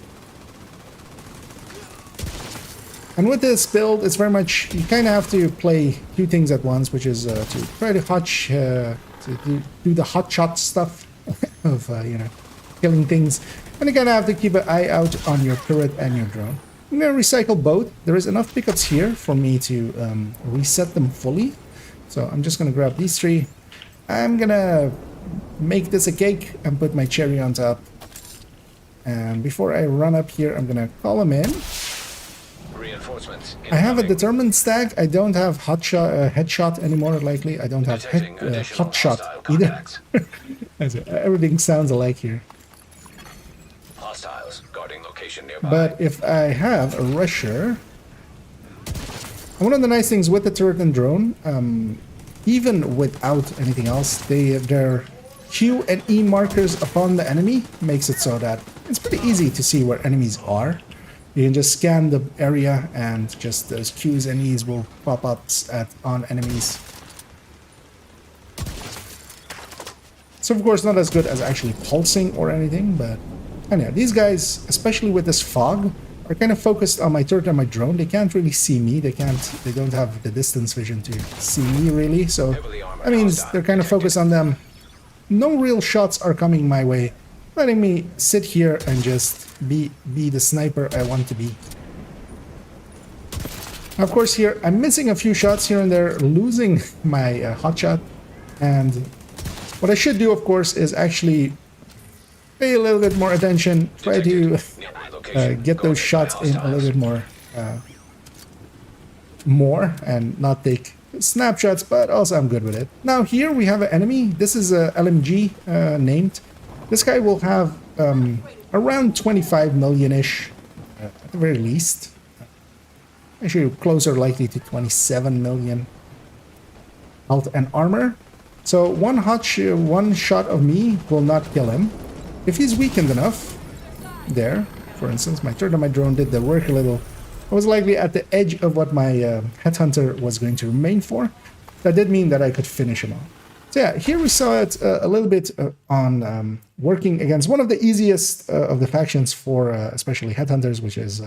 A: and with this build, it's very much you kind of have to play 2 things at once, which is to try to do the hot shot stuff of killing things. And you kind of have to keep an eye out on your turret and your drone. I'm going to recycle both. There is enough pickups here for me to reset them fully. So I'm just going to grab these 3. I'm going to make this a cake and put my cherry on top. And before I run up here, I'm going to call them in.
B: Reinforcements
A: I have a determined stack. I don't have headshot anymore, likely. I don't have hot shot either. Everything sounds alike here.
B: Hostiles guarding location nearby.
A: But if I have a rusher, and one of the nice things with the turret and drone, even without anything else, their Q and E markers upon the enemy makes it so that it's pretty easy to see where enemies are. You can just scan the area, and just those Qs and Es will pop up on enemies. So of course not as good as actually pulsing or anything, but anyhow, these guys, especially with this fog, are kind of focused on my turret and my drone. They can't really see me. They don't have the distance vision to see me really. So that means they're kind of focused on them. No real shots are coming my way, letting me sit here and just be the sniper I want to be. Of course, here I'm missing a few shots here and there, losing my hotshot. And what I should do, of course, is actually pay a little bit more attention, try to get those shots in a little bit more and not take snapshots, but also I'm good with it. Now here we have an enemy. This is a LMG named. This guy will have around 25 million-ish at the very least. Actually closer likely to 27 million health and armor. So one shot of me will not kill him. If he's weakened enough, there, for instance, my turret and my drone did the work a little. I was likely at the edge of what my headhunter was going to remain for. That did mean that I could finish him off. So yeah, here we saw it a little bit on working against one of the easiest of the factions for especially headhunters, which is,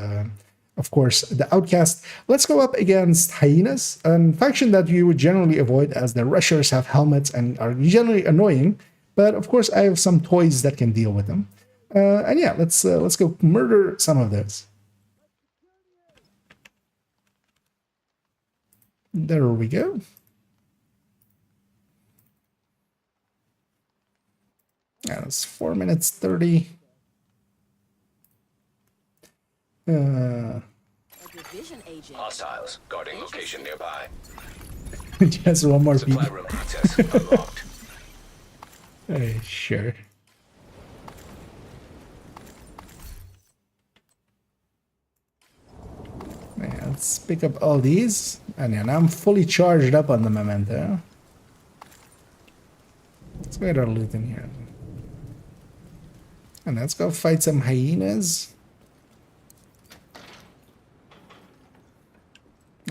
A: of course, the Outcast. Let's go up against Hyenas, a faction that you would generally avoid as the rushers have helmets and are generally annoying. But of course, I have some toys that can deal with them. And yeah, let's go murder some of those. There we go. Yeah, it's 4 minutes 30.
E: A division agent.
B: Hostiles guarding location nearby.
A: Just one more
B: Supply
A: beat.
B: room access unlocked.
A: Sure. Yeah, let's pick up all these. And yeah, now I'm fully charged up on the memento. Let's get our loot in here. And let's go fight some hyenas.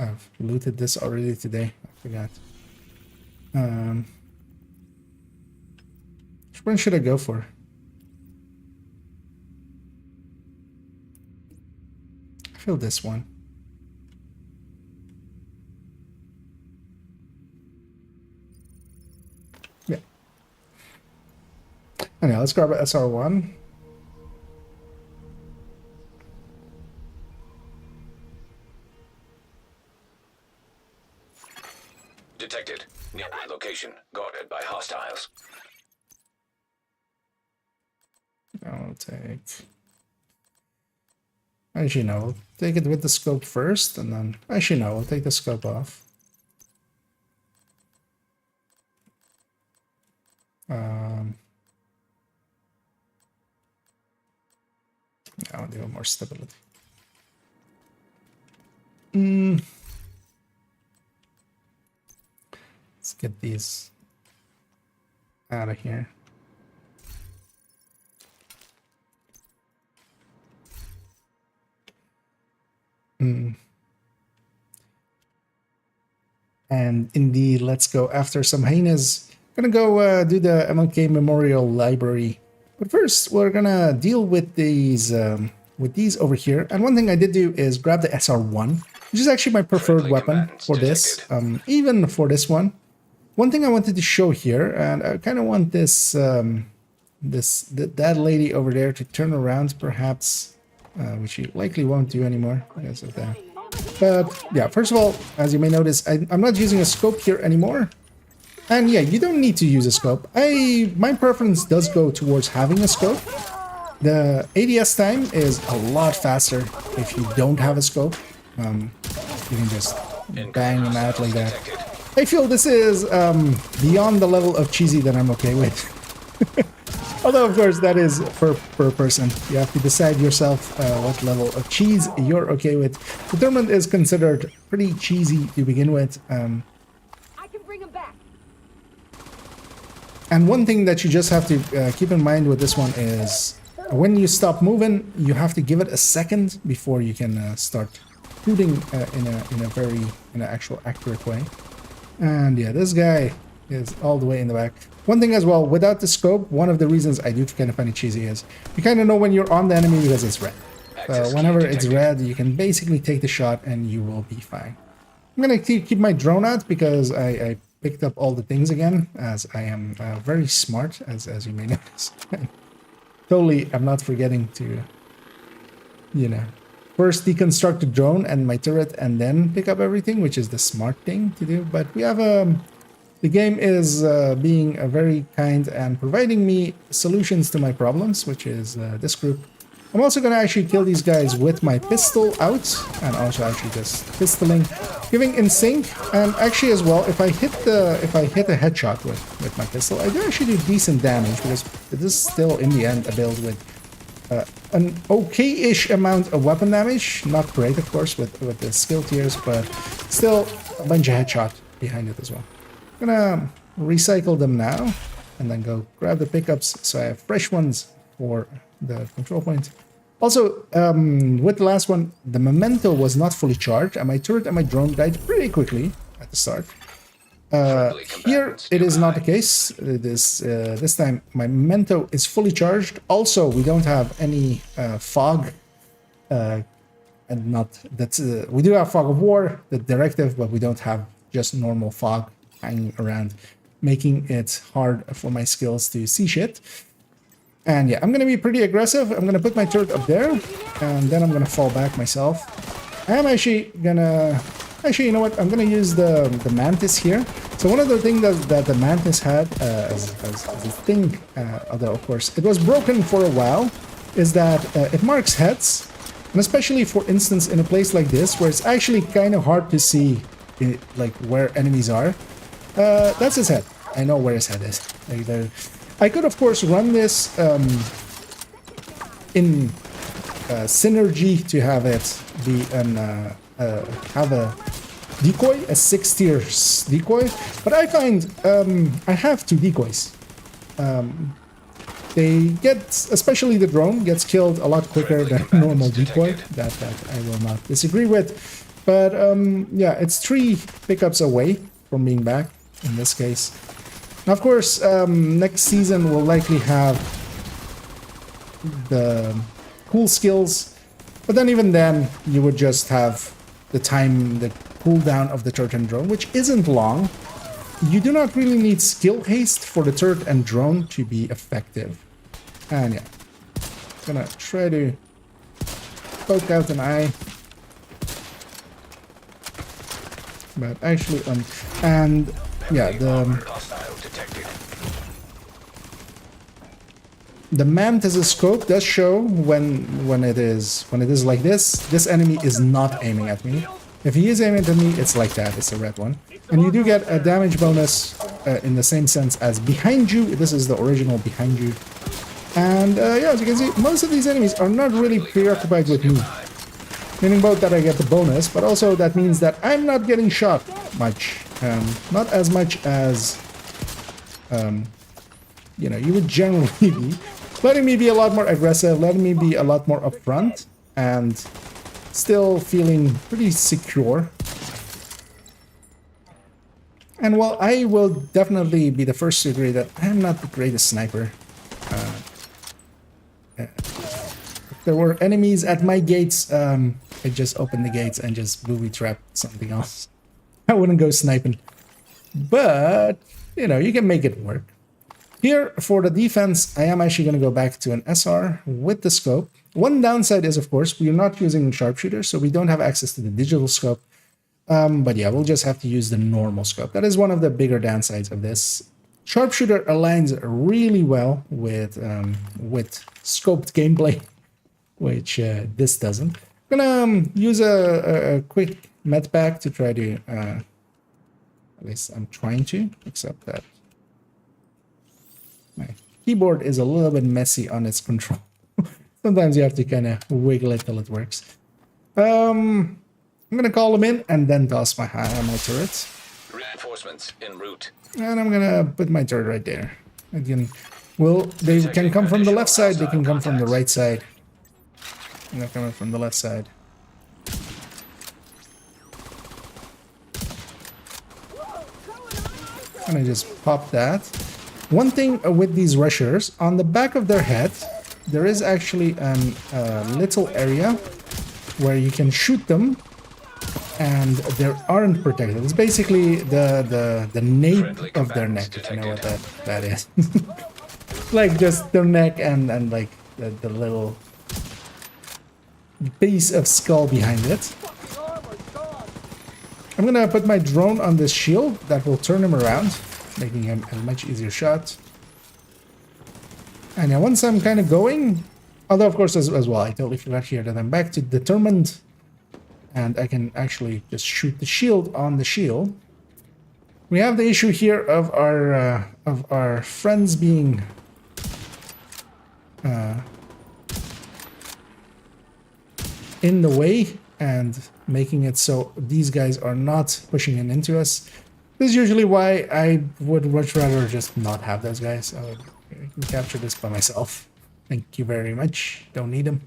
A: I've looted this already today. I forgot. Which one should I go for? I feel this one. Yeah. Anyway, let's grab SR1.
B: Detected. Nearby location guarded by hostiles.
A: I'll take... Actually, no. We'll take it with the scope first, and then... Actually, no. We'll take the scope off. Yeah, I'll do more stability. Let's get these out of here. And indeed, let's go after some hyenas. Gonna go do the MLK Memorial Library. But first, we're gonna deal with these over here. And one thing I did do is grab the SR1, which is actually my preferred
B: Friendly
A: weapon
B: combatants
A: for this.
B: detected.
A: Even for this one. One thing I wanted to show here, and I kind of want this that lady over there to turn around, perhaps, which she likely won't do anymore because of that. But yeah, first of all, as you may notice, I'm not using a scope here anymore. And yeah, you don't need to use a scope. My preference does go towards having a scope. The ADS time is a lot faster if you don't have a scope. You can just bang them out like that.
B: Detected.
A: I feel this is beyond the level of cheesy that I'm okay with. Although, of course, that is per person. You have to decide yourself what level of cheese you're okay with. The tournament is considered pretty cheesy to begin with.
E: I can bring him back.
A: And one thing that you just have to keep in mind with this one is when you stop moving, you have to give it a second before you can start shooting in an actual accurate way. And yeah, this guy is all the way in the back. One thing as well, without the scope, one of the reasons I do kind of find it cheesy is you kind of know when you're on the enemy because it's red. So whenever it's red, you can basically take the shot and you will be fine. I'm gonna keep my drone out because I picked up all the things again, as I am very smart, as you may notice. Totally, I'm not forgetting to, you know, first deconstruct the drone and my turret and then pick up everything, which is the smart thing to do. But we have the game is being very kind and providing me solutions to my problems, which is this group. I'm also going to actually kill these guys with my pistol out, and also actually just pistoling, giving in sync. And actually as well, if I hit a headshot with my pistol, I do actually do decent damage because it is still in the end a build with an okay-ish amount of weapon damage. Not great, of course, with the skill tiers, but still a bunch of headshot behind it as well. I'm gonna recycle them now and then go grab the pickups so I have fresh ones for the control point. Also, with the last one, the memento was not fully charged and my turret and my drone died pretty quickly at the start. Here it is not the case. This time my memento is fully charged. Also, we don't have any fog, and not that we do have fog of war, the directive, but we don't have just normal fog hanging around, making it hard for my skills to see shit. And yeah, I'm gonna be pretty aggressive. I'm gonna put my turret up there, and then I'm gonna fall back myself. I'm actually gonna Actually, you know what? I'm gonna use the mantis here. So one of the things that the mantis had as a thing, although of course it was broken for a while, is that it marks heads, and especially for instance in a place like this where it's actually kind of hard to see like where enemies are. That's his head. I know where his head is. I could of course run this in synergy to have it be an have a decoy, a 6-tier decoy, but I find I have 2 decoys. They get, especially the drone, gets killed a lot quicker than normal decoy. That I will not disagree with. But yeah, it's 3 pickups away from being back in this case. Now, of course, next season we'll likely have the cool skills, but then even then you would just have the cooldown of the turret and drone, which isn't long. You do not really need skill haste for the turret and drone to be effective. And yeah, gonna try to poke out an eye. But actually, and yeah, the mantis scope does show when it is like this. This enemy is not aiming at me. If he is aiming at me, it's like that. It's a red one, and you do get a damage bonus in the same sense as behind you. This is the original behind you, and yeah, as you can see, most of these enemies are not really preoccupied with me. Meaning both that I get the bonus, but also that means that I'm not getting shot much. Not as much as you know, you would generally be. Letting me be a lot more aggressive, letting me be a lot more upfront, and still feeling pretty secure. And while I will definitely be the first to agree that I'm not the greatest sniper, if there were enemies at my gates, I'd just open the gates and just booby trap something else. I wouldn't go sniping. But, you know, you can make it work. Here, for the defense, I am actually going to go back to an SR with the scope. One downside is, of course, we are not using sharpshooter, so we don't have access to the digital scope. But yeah, we'll just have to use the normal scope. That is one of the bigger downsides of this. Sharpshooter aligns really well with scoped gameplay, which this doesn't. I'm gonna use a quick med pack to try to, at least I'm trying to, except that my keyboard is a little bit messy on its control. Sometimes you have to kind of wiggle it till it works. I'm gonna call them in and then toss my turret.
B: Reinforcements en route.
A: And I'm gonna put my turret right there. Again, well, they can come from the left side, they can come from the right side. And they're coming from the left side. And I just pop that. One thing with these rushers, on the back of their head, there is actually a little area where you can shoot them, and they aren't protected. It's basically the nape of their neck, if you know what that is. Like just their neck and like the little piece of skull behind it. I'm gonna put my drone on this shield that will turn him around, making him a much easier shot. And now once I'm kind of going, although of course as well, I totally forgot here that I'm back to determined, and I can actually just shoot the shield on the shield. We have the issue here of our friends being in the way and making it so these guys are not pushing in into us. This is usually why I would much rather just not have those guys. I can capture this by myself. Thank you very much. Don't need them.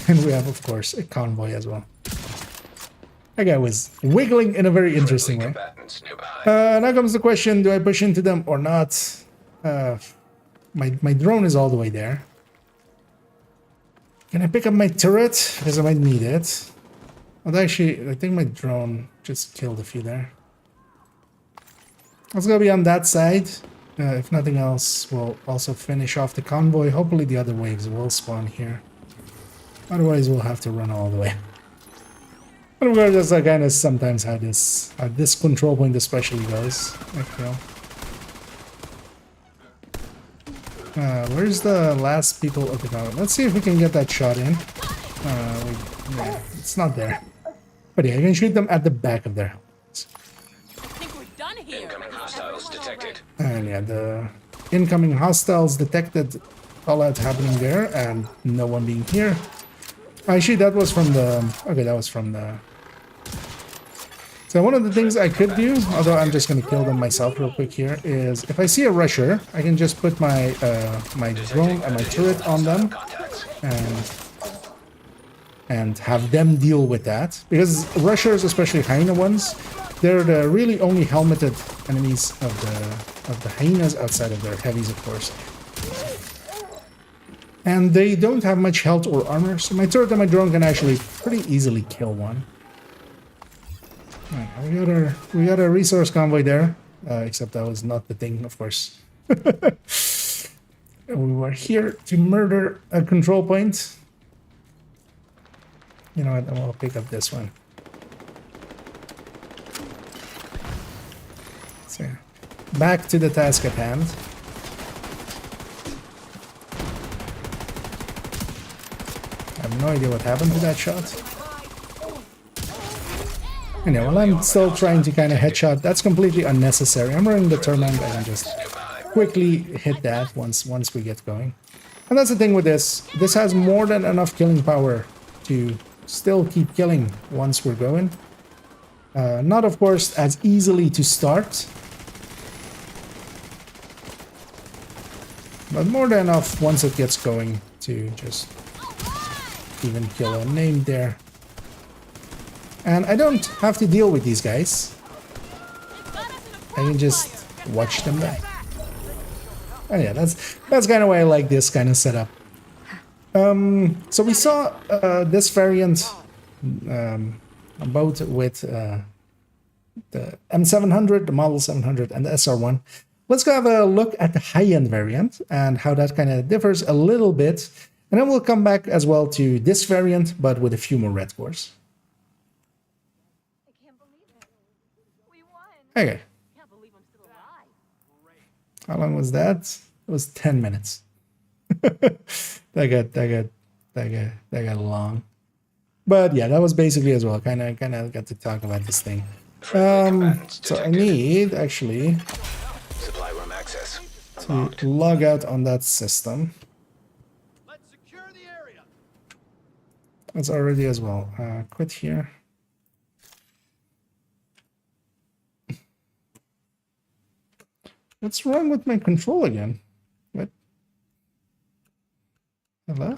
A: And we have, of course, a convoy as well. That guy was wiggling in a very interesting way. Now comes the question, do I push into them or not? My drone is all the way there. Can I pick up my turret? Because I might need it. Although actually, I think my drone just killed a few there. Let's go be on that side. If nothing else, we'll also finish off the convoy. Hopefully the other waves will spawn here. Otherwise, we'll have to run all the way. But of course, that's kind of sometimes how this control point especially goes. I feel. Where's the last people? Okay, now let's see if we can get that shot in. Yeah, it's not there. But yeah, you can shoot them at the back of their helmets.
E: I think we're done here.
B: Incoming hostiles detected.
A: And yeah, the incoming hostiles detected, all that happening there, and no one being here. Actually, that was from the... Okay, that was from the... So one of the things I could do, although I'm just going to kill them myself real quick here, is if I see a rusher, I can just put my my drone and my turret on them, and have them deal with that. Because rushers, especially hyena ones, they're the really only helmeted enemies of the hyenas outside of their heavies, of course. And they don't have much health or armor, so my turret and my drone can actually pretty easily kill one. Right, we got a resource convoy there, except that was not the thing, of course. We were here to murder a control point. You know what? I'll pick up this one. So, back to the task at hand. I have no idea what happened to that shot. Anyway, while I'm still trying to kind of headshot, that's completely unnecessary. I'm running the tournament, I can just quickly hit that once we get going. And that's the thing with this. This has more than enough killing power to still keep killing once we're going. Not, of course, as easily to start. But more than enough once it gets going to just even kill a name there. And I don't have to deal with these guys. I can just watch them die. And yeah, that's kind of why I like this kind of setup. So we saw this variant both with the M700, the Model 700, and the SR1. Let's go have a look at the high-end variant and how that kind of differs a little bit. And then we'll come back as well to this variant, but with a few more red cores.
D: I can't believe it. We won.
A: Okay.
E: Can't believe I'm still alive.
A: How long was that? It was 10 minutes. that got long. But yeah, that was basically as well. Kind of got to talk about this thing. So I need actually
B: Supply room access.
A: to log out on that system.
F: Let's secure the area.
A: That's already as well. Quit here. What's wrong with my control again? What? Hello?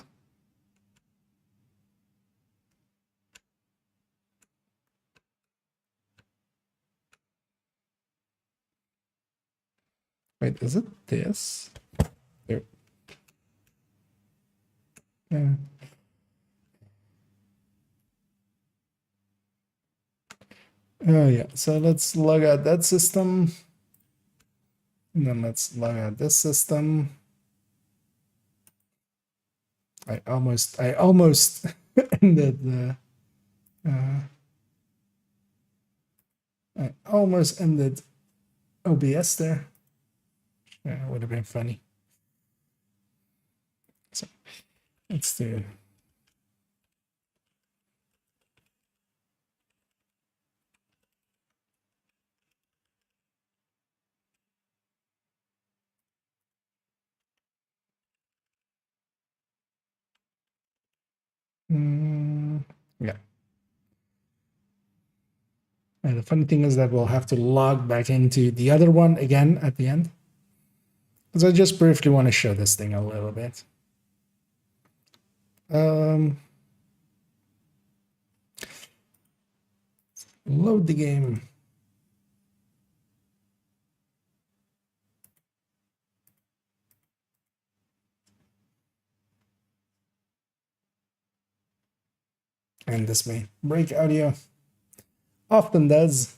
A: Wait, is it this? There. Yeah. Oh yeah, so let's log out that system. And then let's log out this system. I almost ended the I almost ended OBS there. Yeah, it would have been funny. So let's do yeah. And the funny thing is that we'll have to log back into the other one again at the end. Because I just briefly want to show this thing a little bit. Load the game. And this may break audio. Often does.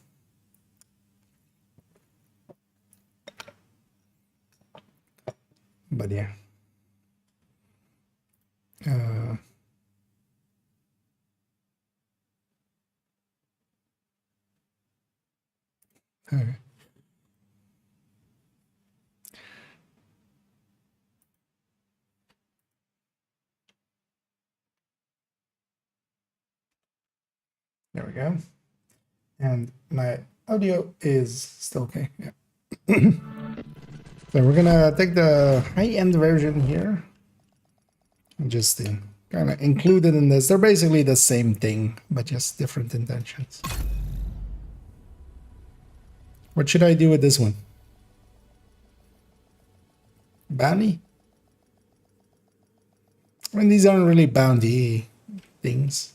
A: But yeah. Okay. There we go. And my audio is still okay. Yeah. So we're gonna take the high-end version here and just kind of include it in this. They're basically the same thing, but just different intentions. What should I do with this one? Bounty? I mean, these aren't really bounty things.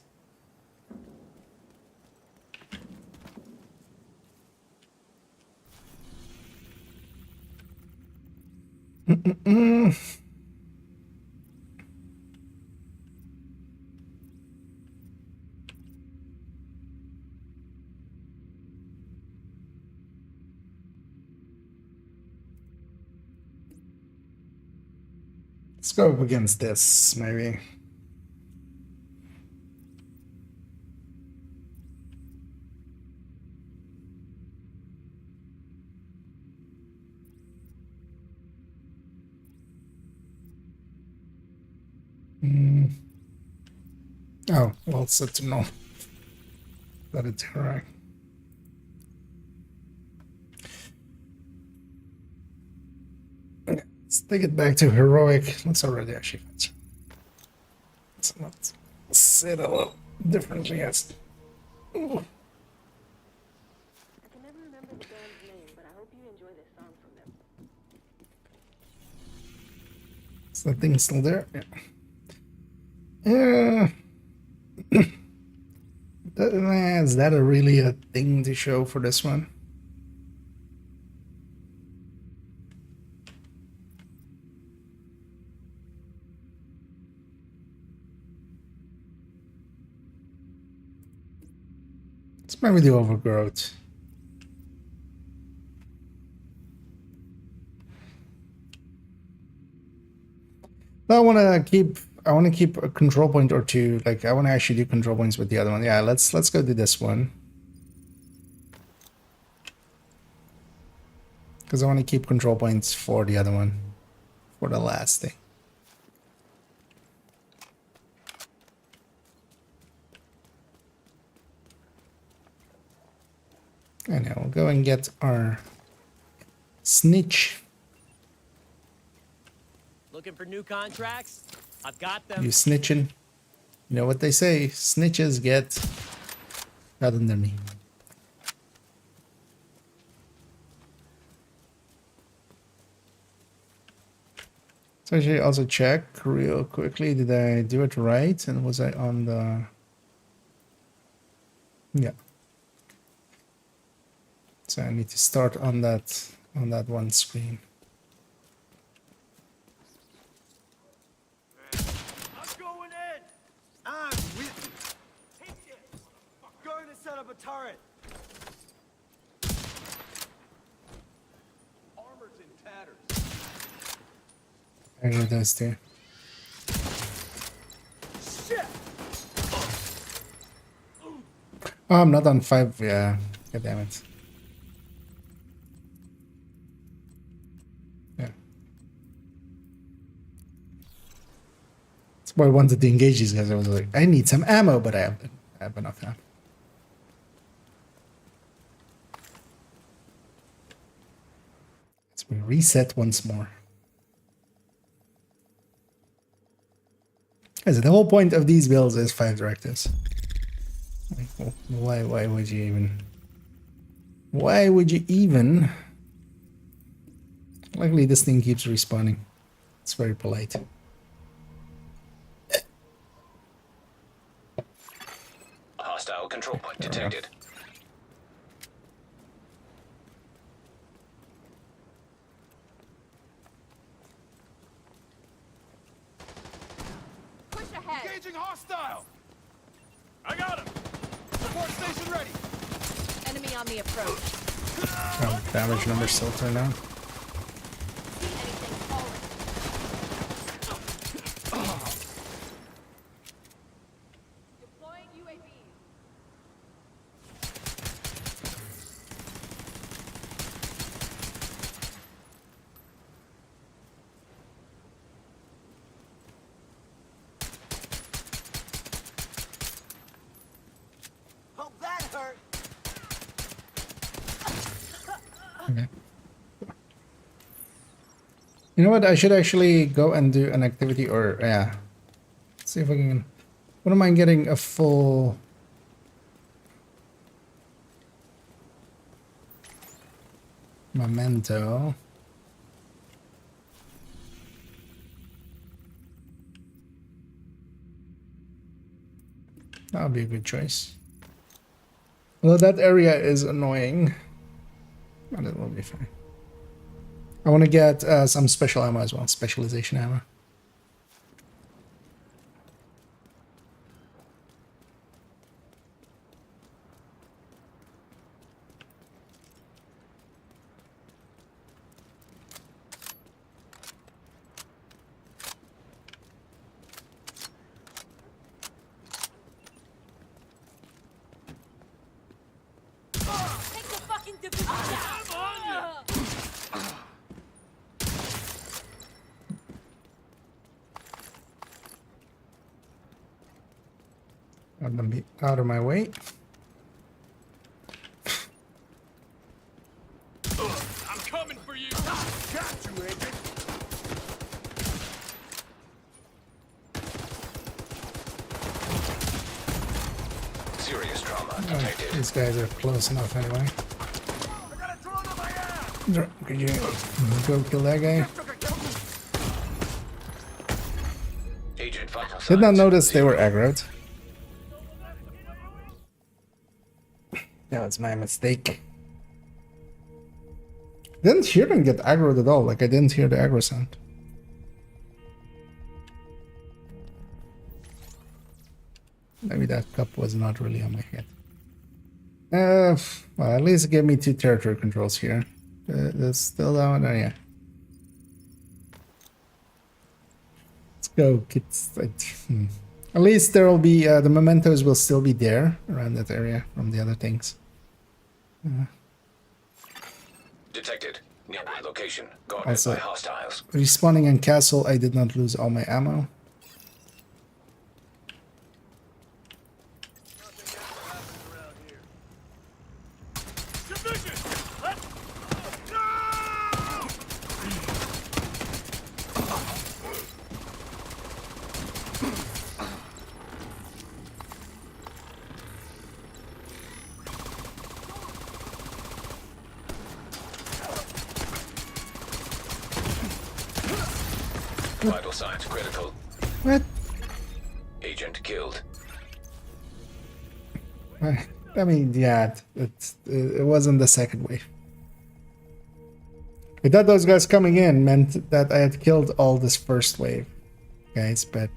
A: Let's go up against this, maybe. Oh, well, it's set to no. Let it interact. Okay, let's take it back to heroic. Let's already actually fetch. Let's not sit a little differently as. Ooh.
G: I can never remember the band's name, but I hope you enjoy this song from them.
A: Is that thing still there? Yeah. Is that really a thing to show for this one? Let's maybe do overgrowth. I want to keep a control point or two. Like I want to actually do control points with the other one. Yeah, let's go do this one. Because I want to keep control points for the other one. For the last thing. And now we'll go and get our snitch.
H: Looking for new contracts? I've got them.
A: You snitching. You know what they say, snitches get got under me. So I should also check real quickly, did I do it right? And was I on the... Yeah. So I need to start on that one screen.
F: I'm going in! I'm with you. Take it! Going to set up a turret. Armor's in tatters.
A: I got those two.
F: Shit!
A: Oh, I'm not on 5. Yeah. God damn it. Yeah. That's why I wanted to engage these guys. I was like, I need some ammo, but I have enough now. Let's reset once more. Guys, the whole point of these builds is 5 directives. Like, why would you even? Why would you even? Luckily, this thing keeps respawning. It's very polite.
B: Hostile control point detected.
E: Push ahead.
F: Engaging hostile! I got him! Support station ready!
E: Enemy on the approach.
A: Oh, damage numbers still turned on.
E: See anything falling. Deploying UAV.
A: Okay. You know what? I should actually go and do an activity, or yeah. Let's see if I can. Wouldn't mind getting a full. Memento. That would be a good choice. Well, that area is annoying, but it will be fine. I want to get some special ammo as well, specialization ammo.
E: Take the fucking division down!
A: Let them be out of my way.
F: I'm coming for you. Got you, Agent.
B: Serious trauma
A: Oh,
B: detected.
A: these guys are close enough anyway.
F: I got a drone on my ass.
A: Could you go kill that guy?
B: Agent vital
A: Did not
B: signs
A: notice they were
B: 0.
A: aggroed. That was my mistake. Didn't hear them get aggroed at all. Like I didn't hear the aggro sound. Maybe that cup was not really on my head. Well, at least give me 2 territory controls here. There's still that one. Oh, yeah. Let's go, kids. At least there will be the mementos will still be there around that area from the other things.
B: Detected. Nearby location. Guarded
A: Also-
B: by hostiles.
A: Respawning in castle, I did not lose all my ammo.
F: Division. Let's. No!
B: Vital signs critical.
A: What?
B: Agent killed.
A: I mean, yeah, it wasn't the second wave. I thought those guys coming in meant that I had killed all this first wave, guys, but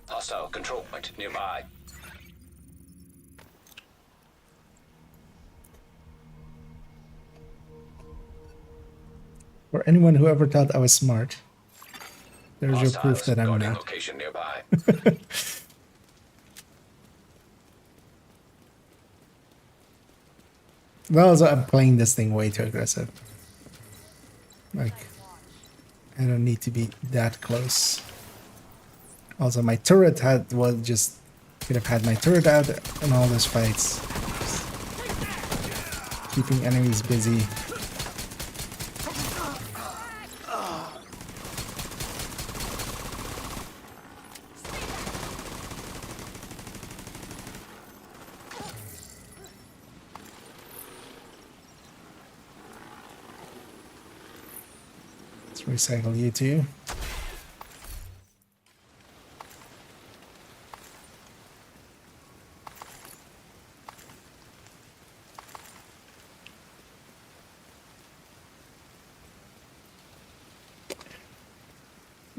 B: Hostile control point nearby.
A: for anyone who ever thought I was smart, there's your
B: Hostiles
A: proof that I'm
B: guarding
A: not.
B: location nearby.
A: Well, also, I'm playing this thing way too aggressive. Like, I don't need to be that close. Also, my turret could have had my turret out in all those fights. Keeping enemies busy. Let's recycle you too.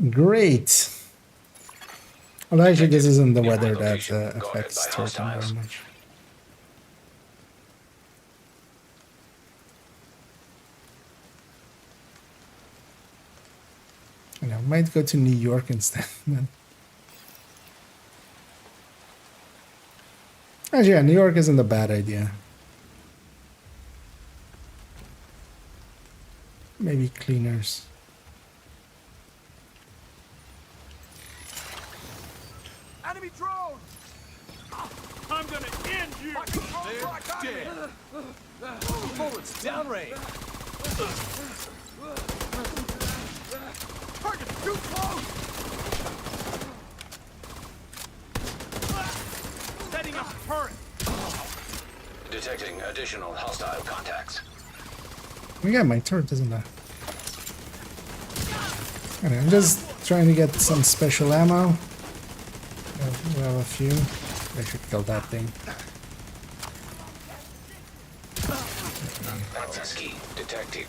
A: Great. Well, actually, this isn't the weather that affects turtle very much. And I might go to New York instead. Then. Actually, yeah, New York isn't a bad idea. Maybe cleaners.
F: Enemy drone. I'm gonna end you. They're dead. Forward. It's downrange. Target's too close. Setting up turret.
B: Detecting additional hostile contacts.
A: Yeah, my turret doesn't die. Okay, I'm just trying to get some special ammo. We have a few. I should kill that thing.
B: Access key detected.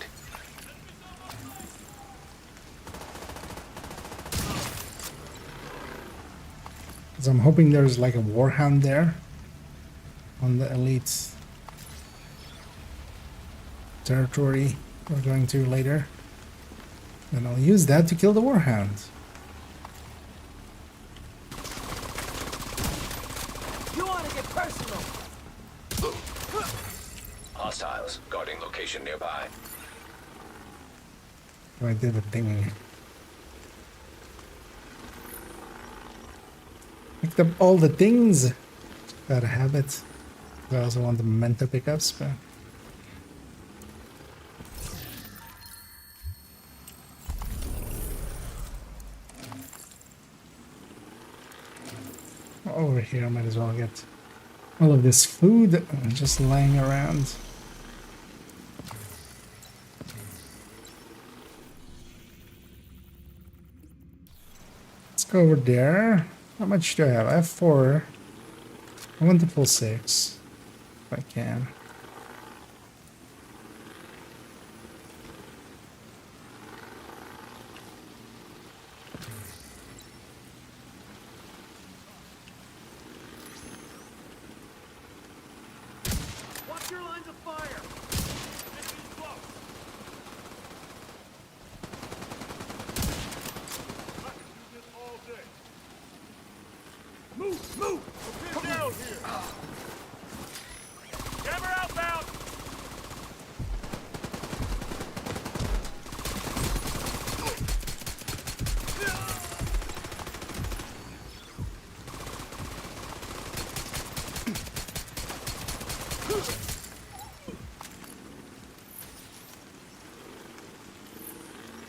A: So I'm hoping there's like a warhound there on the elite territory we're going to later. And I'll use that to kill the warhound.
F: You want to get personal?
B: Hostiles guarding location nearby.
A: I did a thing. Picked up all the things. Gotta have it. I also want the memento pickups, but over here I might as well get all of this food just lying around. Let's go over there. How much do I have? I have 4. I want the full 6 if I can.
F: Watch your lines of fire. Mission close. I can do this all day. Move, move! Come down here! Jammer outbound!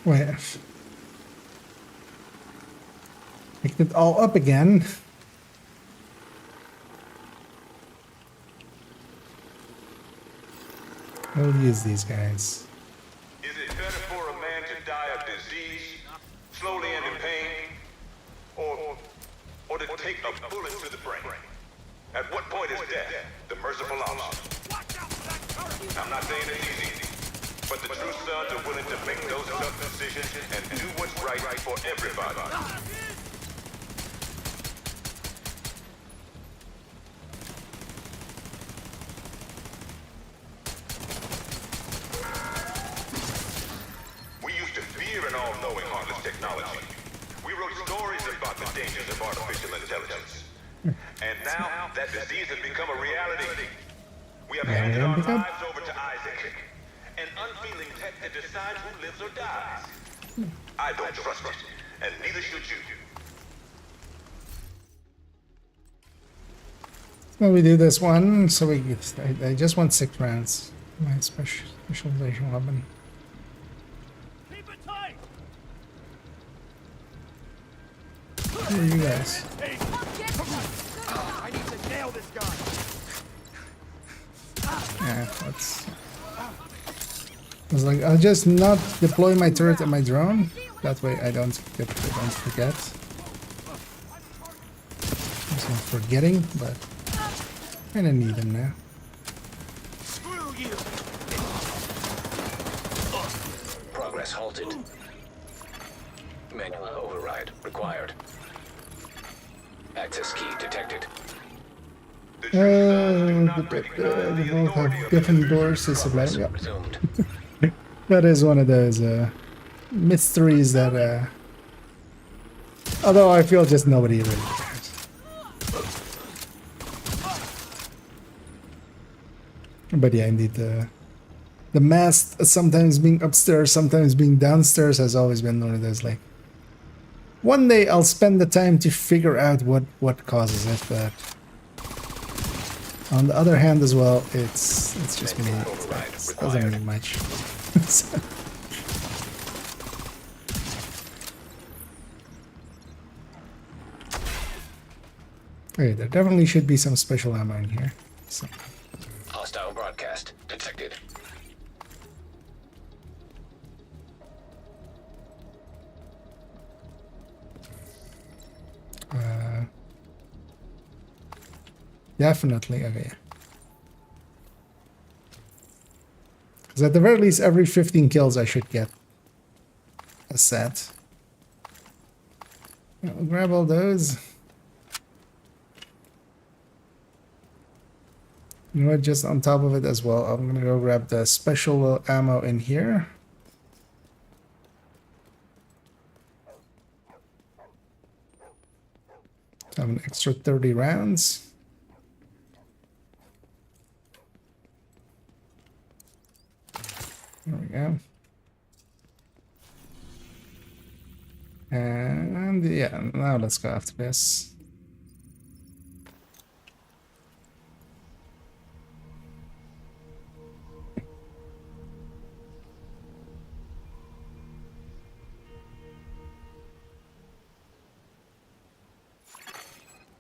A: Wait. Picked it all up again. I'll use these guys.
I: Is it better for a man to die of disease, slowly and in pain, or to take a bullet to the brain? At what point is death the merciful option? I'm not saying it's easy, but the true sons are willing to make those tough decisions and do what's right for everybody. We used to fear an all-knowing heartless technology. We wrote stories about the dangers of artificial intelligence. And now, that disease has become a reality. We have handed our lives over to Isaac, an unfeeling tech that decides who lives or dies. I don't trust it, and neither should you.
A: Well, we do this one, so we get, I just want 6 rounds. My specialization weapon.
F: Keep it tight!
A: Who are you guys?
F: I need to nail this guy!
A: Yeah, let's. I was like, I'll just not deploy my turret and my drone. That way I don't forget. I'm not forgetting, but I don't need them now.
F: Screw you!
B: Progress halted. Manual override required. Access key detected.
A: They both have different doors to submit. Yep.
B: Resumed.
A: That is one of those mysteries that, although I feel just nobody really cares. But yeah, indeed, the mast sometimes being upstairs, sometimes being downstairs has always been one of those, like, one day I'll spend the time to figure out what causes it, but On the other hand as well, it's just me.
B: Override
A: It doesn't
B: required.
A: mean much. So- Okay, there definitely should be some special ammo in here. So,
B: Hostile broadcast detected.
A: definitely, okay. Because at the very least, every 15 kills I should get a set. I'll grab all those. You know what, just on top of it as well, I'm gonna go grab the special ammo in here. I have an extra 30 rounds. There we go. And yeah, now let's go after this.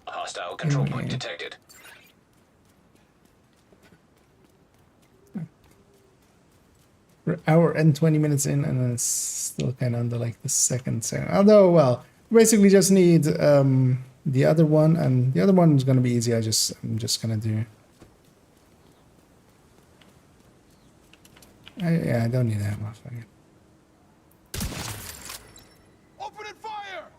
B: Hostile control point detected.
A: We're an hour and 20 minutes in, and it's still kind of under like the second. Although, well, basically just need the other one, and the other one is gonna be easy. I'm just gonna do. Yeah, I don't need ammo. Fuck it.
F: Open and fire!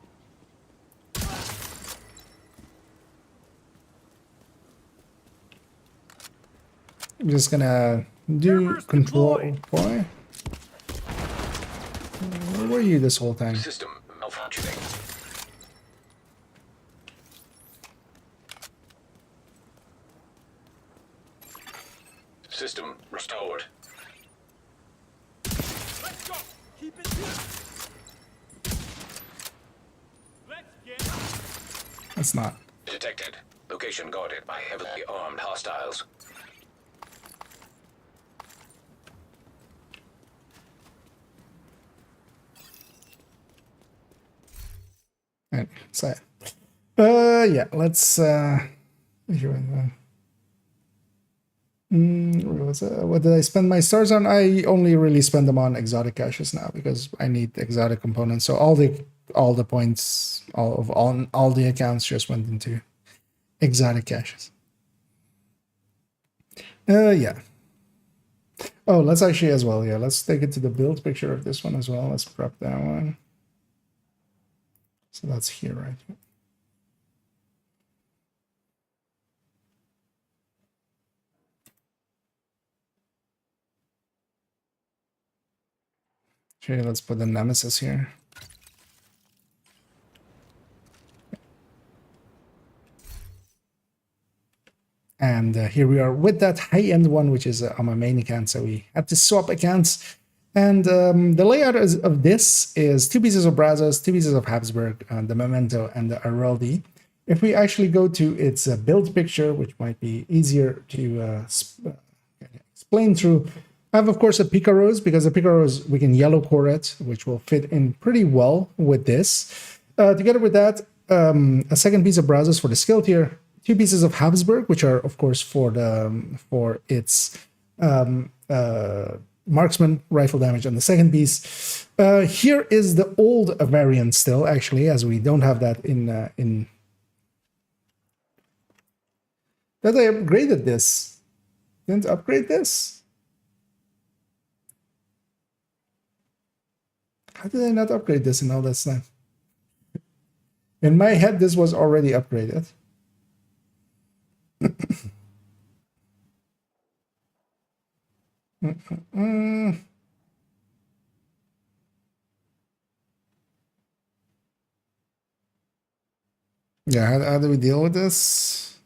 A: I'm just gonna do control point. Where were you this whole time?
B: System malfunctioning. System restored.
F: Let's go! Keep it here! Let's get
A: That's not.
B: Detected. Location guarded by heavily armed hostiles.
A: Right, so, yeah, let's, what did I spend my stars on? I only really spend them on exotic caches now because I need exotic components. So all the points, all the accounts just went into exotic caches. Yeah. Oh, let's actually as well, yeah, let's take it to the build picture of this one as well. Let's prep that one. So that's here, right? Okay, let's put the Nemesis here. And here we are with that high-end one, which is on my main account. So we had to swap accounts. And the layout of this is 2 pieces of Brazos, 2 pieces of Habsburg, the Memento, and the Araldi. If we actually go to its build picture, which might be easier to explain through, I have, of course, a Picaros, because the Picaros, we can yellow core it, which will fit in pretty well with this. Together with that, a second piece of Brazos for the skill tier, 2 pieces of Habsburg, which are, of course, for its marksman rifle damage on the second piece. Here is the old variant still, actually, as we don't have that in that I upgraded this. Didn't upgrade this? How did I not upgrade this in all that time? In my head, this was already upgraded. Yeah, how do we deal with this?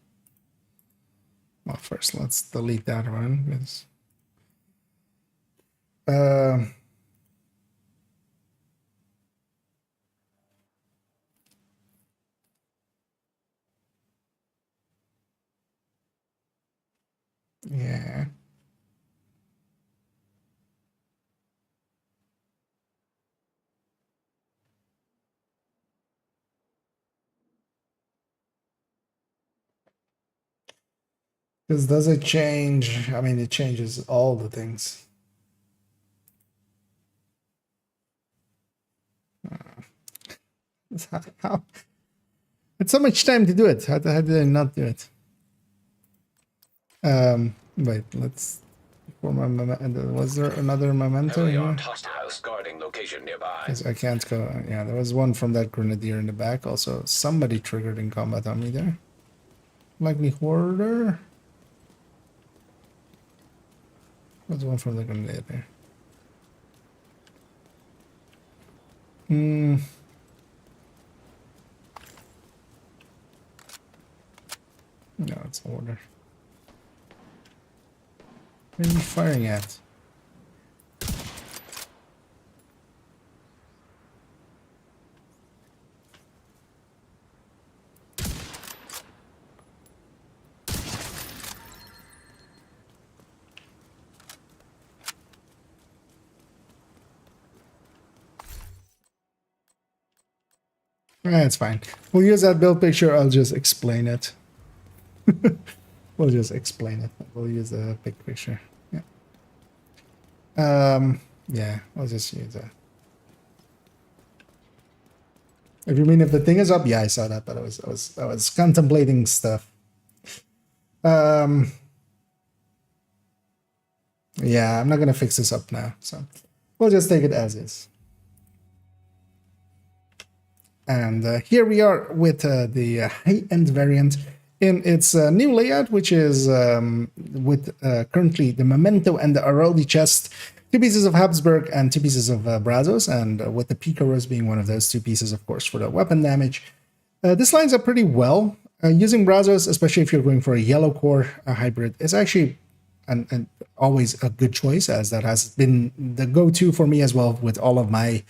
A: Well, first let's delete that one. Because, Yeah. Because does it change? I mean, it changes all the things. How? It's so much time to do it. How did I not do it? Wait, let's. Was there another memento
B: Heavily
A: here?
B: armed hostiles guarding location nearby.
A: Because I can't go. Yeah, there was one from that grenadier in the back. Also, somebody triggered in combat on me there. Likely hoarder. What's one from the grenadier? Hmm. No, it's order. Where are you firing at? It's fine. We'll use that build picture. I'll just explain it. We'll just explain it. We'll use the big picture. Yeah. Yeah, I'll just use that. If you mean if the thing is up, yeah, I saw that, but I was contemplating stuff. Yeah, I'm not gonna fix this up now, so we'll just take it as is. And here we are with the high-end variant in its new layout, which is with currently the Memento and the Araldi chest, 2 pieces of Habsburg and 2 pieces of Brazos, and with the Picaros being one of those 2 pieces, of course, for the weapon damage. This lines up pretty well. Using Brazos, especially if you're going for a yellow core hybrid, is actually and always a good choice, as that has been the go-to for me as well with all of my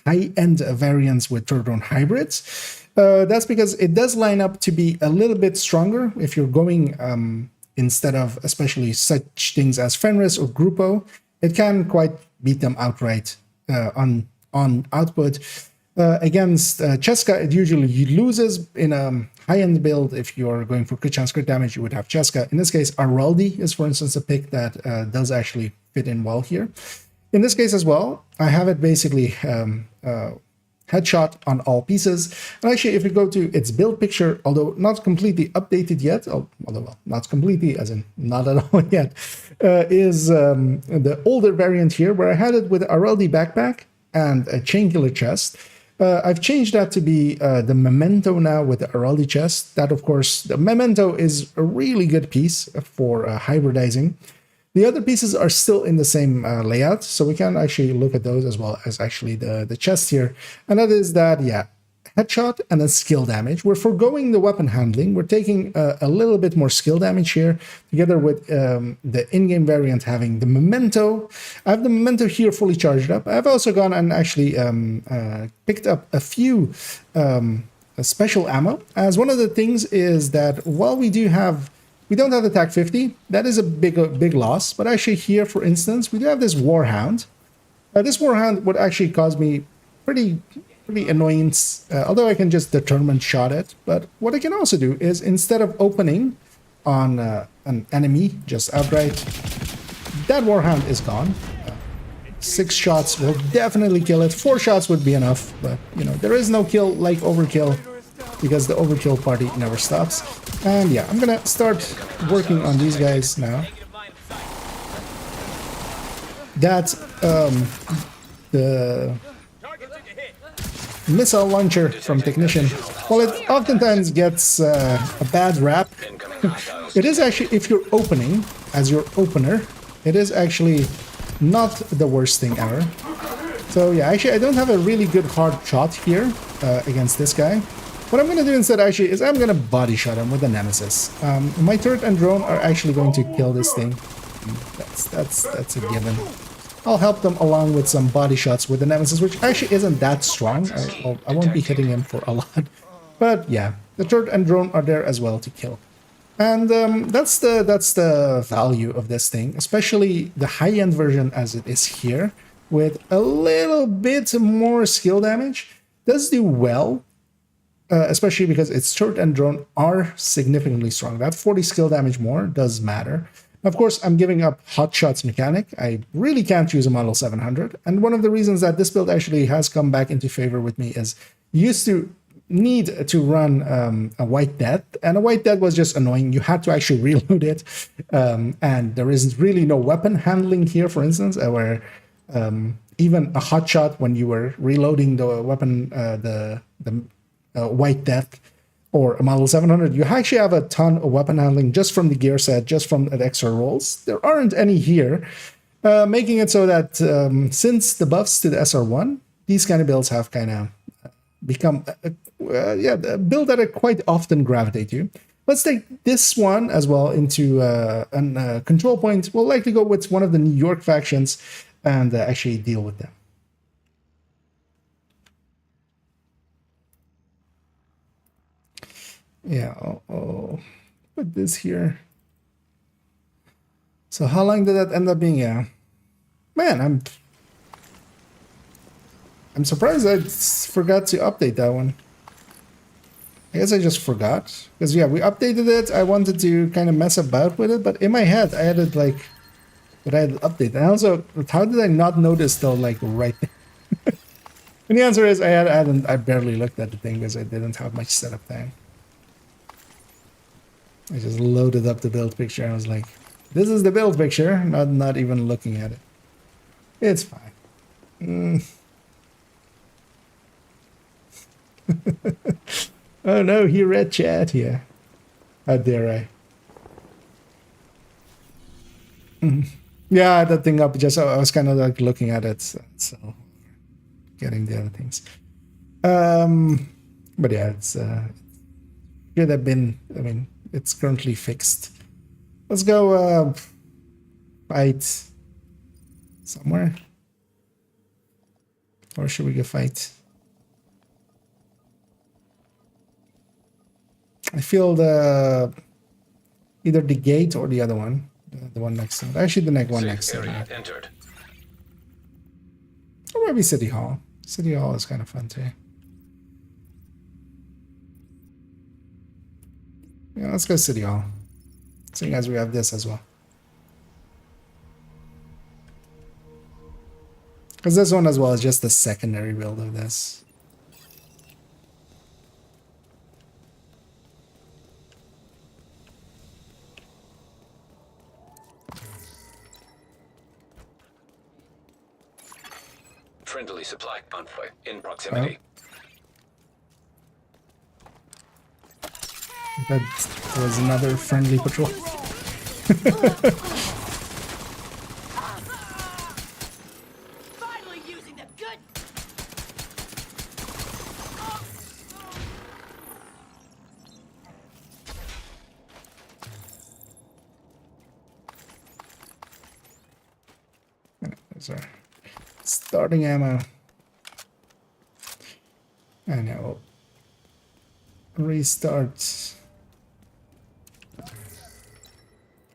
A: high-end variants with third drone hybrids. That's because it does line up to be a little bit stronger if you're going instead of especially such things as Fenris or Grupo. It can quite beat them outright on output. Against Cheska, it usually loses in a high-end build. If you're going for crit chance crit damage, you would have Cheska. In this case, Araldi is, for instance, a pick that does actually fit in well here. In this case as well, I have it basically headshot on all pieces. And actually, if you go to its build picture, although not completely updated yet, although well, not completely, as in not at all yet, is the older variant here, where I had it with Araldi backpack and a chain killer chest. I've changed that to be the Memento now with the Araldi chest. That, of course, the Memento is a really good piece for hybridizing. The other pieces are still in the same layout, so we can actually look at those as well as actually the chest here. And that is that, yeah, headshot and then skill damage. We're foregoing the weapon handling. We're taking a little bit more skill damage here, together with the in-game variant having the Memento. I have the Memento here fully charged up. I've also gone and actually picked up a few special ammo, as one of the things is that while we don't have the TAC 50, that is a big loss. But actually here, for instance, we do have this Warhound. This Warhound would actually cause me pretty annoyance, although I can just determine shot it. But what I can also do is, instead of opening on an enemy just outright, that Warhound is gone. 6 shots will definitely kill it. 4 shots would be enough, but you know, there is no kill like overkill, because the overkill party never stops. And yeah, I'm gonna start working on these guys now. That's the missile launcher from Technician. While it oftentimes gets a bad rap, it is actually, if you're opening as your opener, it is actually not the worst thing ever. So yeah, actually I don't have a really good hard shot here against this guy. What I'm going to do instead actually is I'm going to body shot him with the Nemesis. My turret and drone are actually going to kill this thing. That's a given. I'll help them along with some body shots with the Nemesis, which actually isn't that strong. I won't be hitting him for a lot. But yeah, the turret and drone are there as well to kill. And that's the value of this thing, especially the high-end version as it is here, with a little bit more skill damage. Does do well, especially because its turret and drone are significantly strong. That 40 skill damage more does matter. Of course, I'm giving up Hot Shots mechanic. I really can't use a Model 700. And one of the reasons that this build actually has come back into favor with me is used to need to run a White Death, and a White Death was just annoying. You had to actually reload it, and there is really no weapon handling here, for instance, where even a Hot Shot, when you were reloading the weapon, the White Death, or a Model 700, you actually have a ton of weapon handling just from the gear set, just from the extra rolls. There aren't any here, making it so that since the buffs to the SR1, these kind of builds have kind of become a build that I quite often gravitate to. Let's take this one as well into a control point. We'll likely go with one of the New York factions and actually deal with them. Yeah, I'll put this here. So how long did that end up being? Yeah, man, I'm surprised I forgot to update that one. I guess I just forgot. Because, yeah, we updated it. I wanted to kind of mess about with it. But in my head, I added, like, what I had updated. And also, how did I not notice, though, like, right there? And the answer is I barely looked at the thing because I didn't have much setup time. I just loaded up the build picture. And I was like, this is the build picture. Not even looking at it. It's fine. Oh no, he read chat here. How dare I? Yeah, that thing up. Just I was kind of like looking at it, so getting the other things. But yeah, it's should have been. I mean, it's currently fixed. Let's go fight somewhere, or should we go fight? I feel either the gate or the other one, the one next to it. Actually, the next one next to it.
B: Entered.
A: Or maybe City Hall. City Hall is kind of fun too. Yeah, let's go City Hall. Seeing as we have this as well. Because this one as well is just the secondary build of this.
B: Friendly supply convoy in proximity.
A: That was another friendly patrol.
E: Finally using the good.
A: Sorry. Starting ammo. And now restart.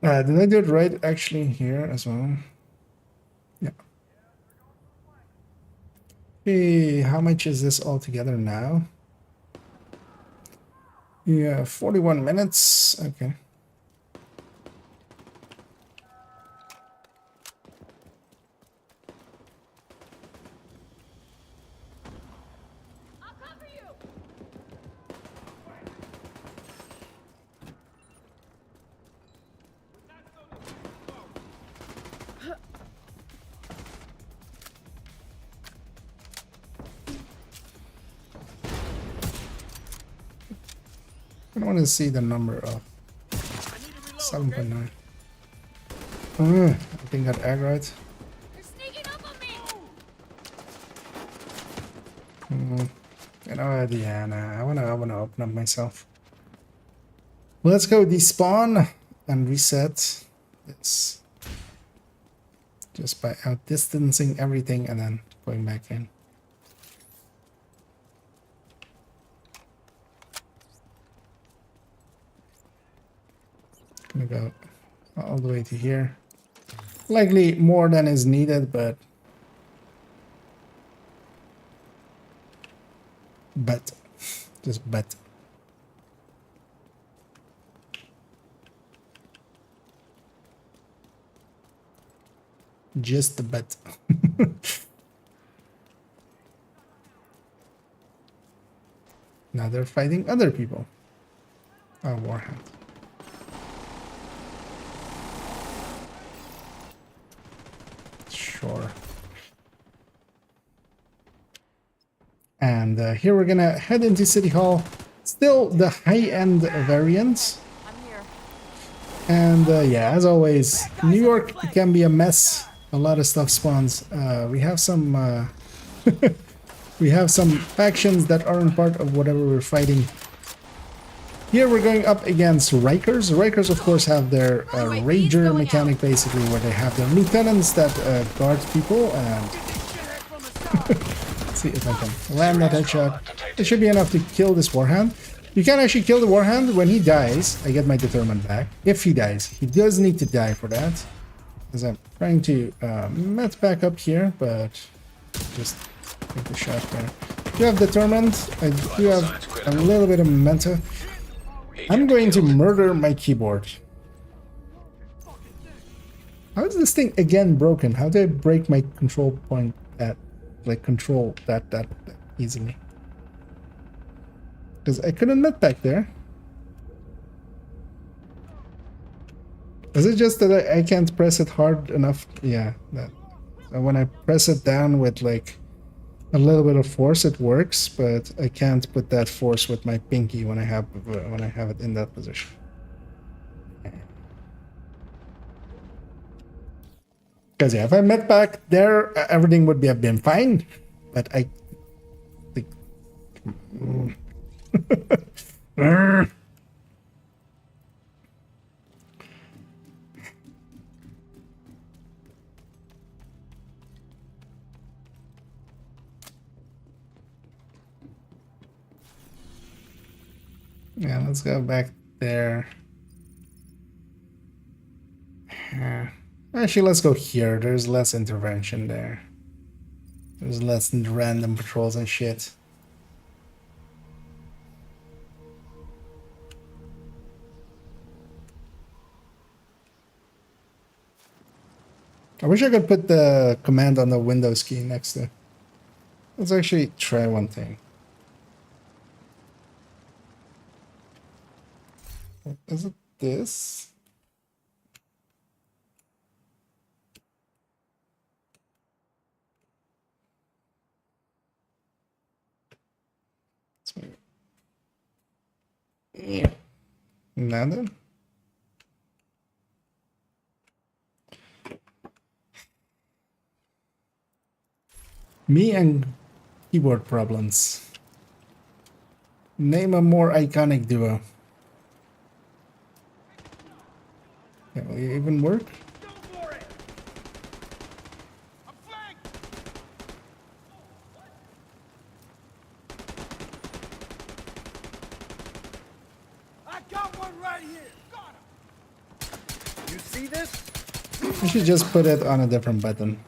A: Did I do it right actually here as well? Yeah. Hey, how much is this all together now? Yeah, 41 minutes. Okay. I want to see the number of 7.9. I think that ag right.
E: They're sneaking up on me.
A: You know, yeah, nah, I wanna open up myself. Let's go despawn and reset this. Just by outdistancing everything and then going back in. Gonna go all the way to here. Likely more than is needed, but just bet. Just a bet. Now they're fighting other people. Oh, Warhound. Sure. And here we're gonna head into City Hall. Still the high-end variant.
E: I'm here.
A: And yeah, as always, New York can be a mess. A lot of stuff spawns. We have some we have some factions that aren't part of whatever we're fighting. Here we're going up against Rikers. Rikers, of course, have their Rager mechanic, basically, where they have their lieutenants that guard people. And let's see if I can land that headshot. It should be enough to kill this Warhound. You can actually kill the Warhound when he dies. I get my determined back. If he dies, he does need to die for that. As I'm trying to met back up here, but just take the shot there. You have determined. I do have a little bit of memento. I'm going to murder my keyboard. How is this thing again broken? How did I break my control point at, like, control that easily? Because I couldn't met back there. Is it just that I can't press it hard enough? Yeah, that. When I press it down with like a little bit of force, it works, but I can't put that force with my pinky when I have it in that position. Because yeah, if I met back there, everything would have been fine. But I think. Yeah, let's go back there. Actually, let's go here. There's less intervention there. There's less random patrols and shit. I wish I could put the command on the Windows key next to. Let's actually try one thing. Is it this? Yeah. Now then. Me and keyboard problems. Name a more iconic duo. Yeah, will it even work?
F: Go for it! I'm flanked! I got one right here! Got him! You see this?
A: I should just put it on a different button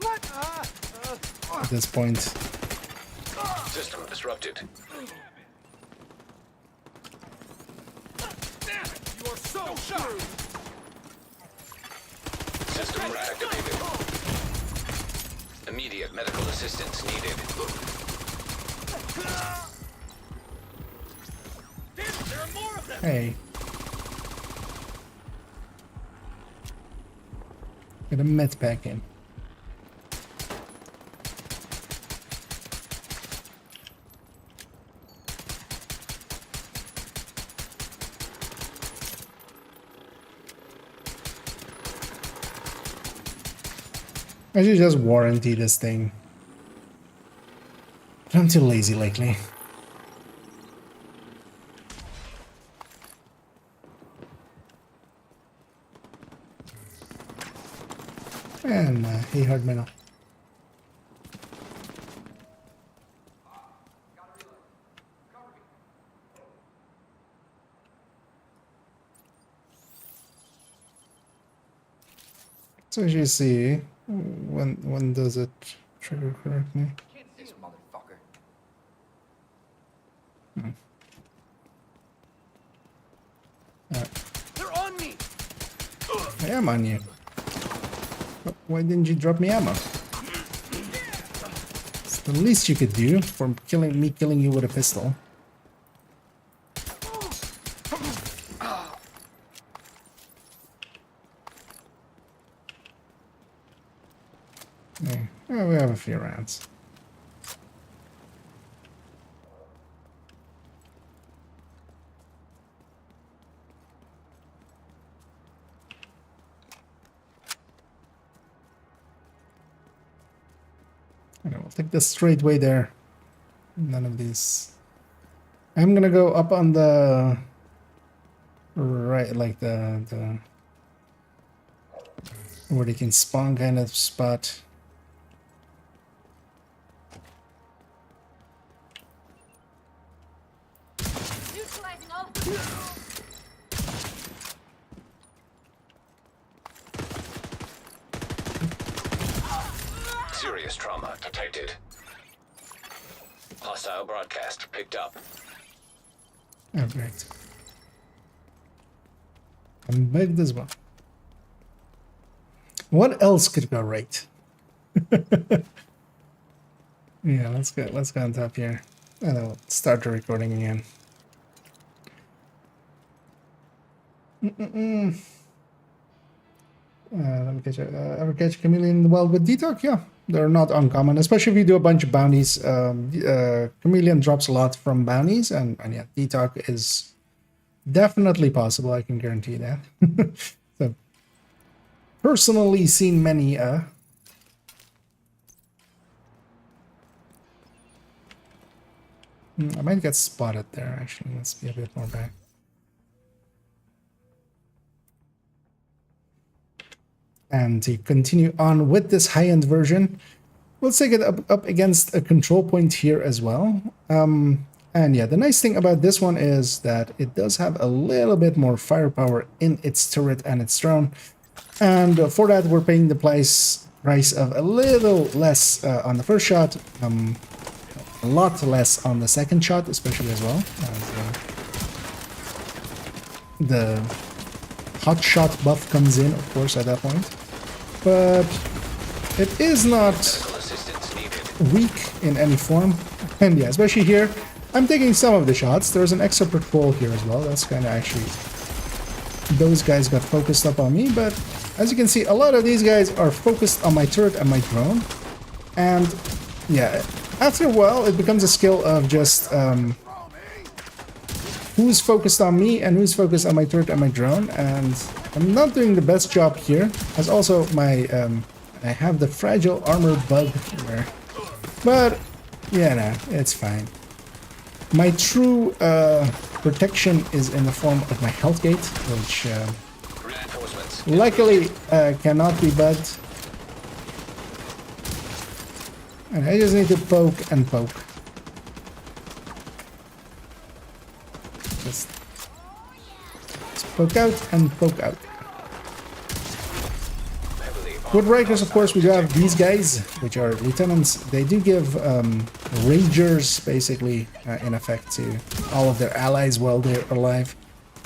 F: What?
A: at this point.
B: System disrupted.
F: You are so sharp!
B: System reactivated. Immediate medical assistance needed.
F: There are more of them!
A: Hey. Get a met back in. I should just warranty this thing. But I'm too lazy lately. And hey, hard metal. So as you see, when does it trigger correctly?
F: This motherfucker. They're on me.
A: I am on you. But why didn't you drop me ammo? It's the least you could do for killing you with a pistol. Yeah, well, we have a few rounds. Okay, we'll take the straight way there. None of these. I'm gonna go up on the right, like the where they can spawn kind of spot.
E: Neutralizing all of them.
B: Serious trauma detected. Hostile broadcast picked up.
A: Oh, great. I'm bugged as well. What else could go right? Yeah, let's go on top here. And I'll start the recording again. Let me catch ever catch a chameleon in the wild with detox? Yeah, they're not uncommon, especially if you do a bunch of bounties. Chameleon drops a lot from bounties, and yeah, detox is definitely possible. I can guarantee that. So, personally seen many. I might get spotted there. Actually, let's be a bit more back. And to continue on with this high-end version, let's take it up against a control point here as well. And yeah, the nice thing about this one is that it does have a little bit more firepower in its turret and its drone. And for that, we're paying the price of a little less on the first shot, a lot less on the second shot, especially as well. The hot shot buff comes in, of course, at that point. But it is not weak in any form. And yeah, especially here, I'm taking some of the shots. There's an extra patrol here as well. That's kind of actually... Those guys got focused up on me, but as you can see, a lot of these guys are focused on my turret and my drone. And yeah, after a while, it becomes a skill of just... who's focused on me and who's focused on my turret and my drone, and I'm not doing the best job here, as also my I have the fragile armor bug here, but yeah, no, it's fine. My true protection is in the form of my health gate, which luckily cannot be bugged, and I just need to poke and poke. Just poke out and poke out. With Rikers, of course, we do have these guys, which are lieutenants. They do give ragers, basically, in effect, to all of their allies while they're alive.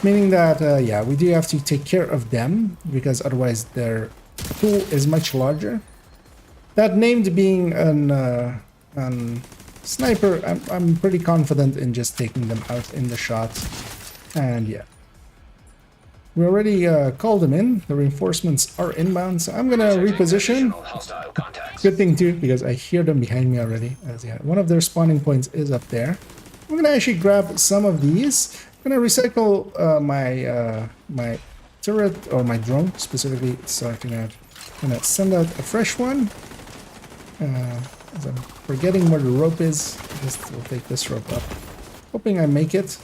A: Meaning that, yeah, we do have to take care of them, because otherwise their pool is much larger. That named being an sniper, I'm pretty confident in just taking them out in the shot. And yeah. We already called them in. The reinforcements are inbound, so I'm gonna reposition. Good thing too, because I hear them behind me already. As yeah, one of their spawning points is up there. I'm gonna actually grab some of these. I'm gonna recycle my turret, or my drone specifically, starting out. I'm gonna send out a fresh one. As I'm forgetting where the rope is, we'll take this rope up. Hoping I make it.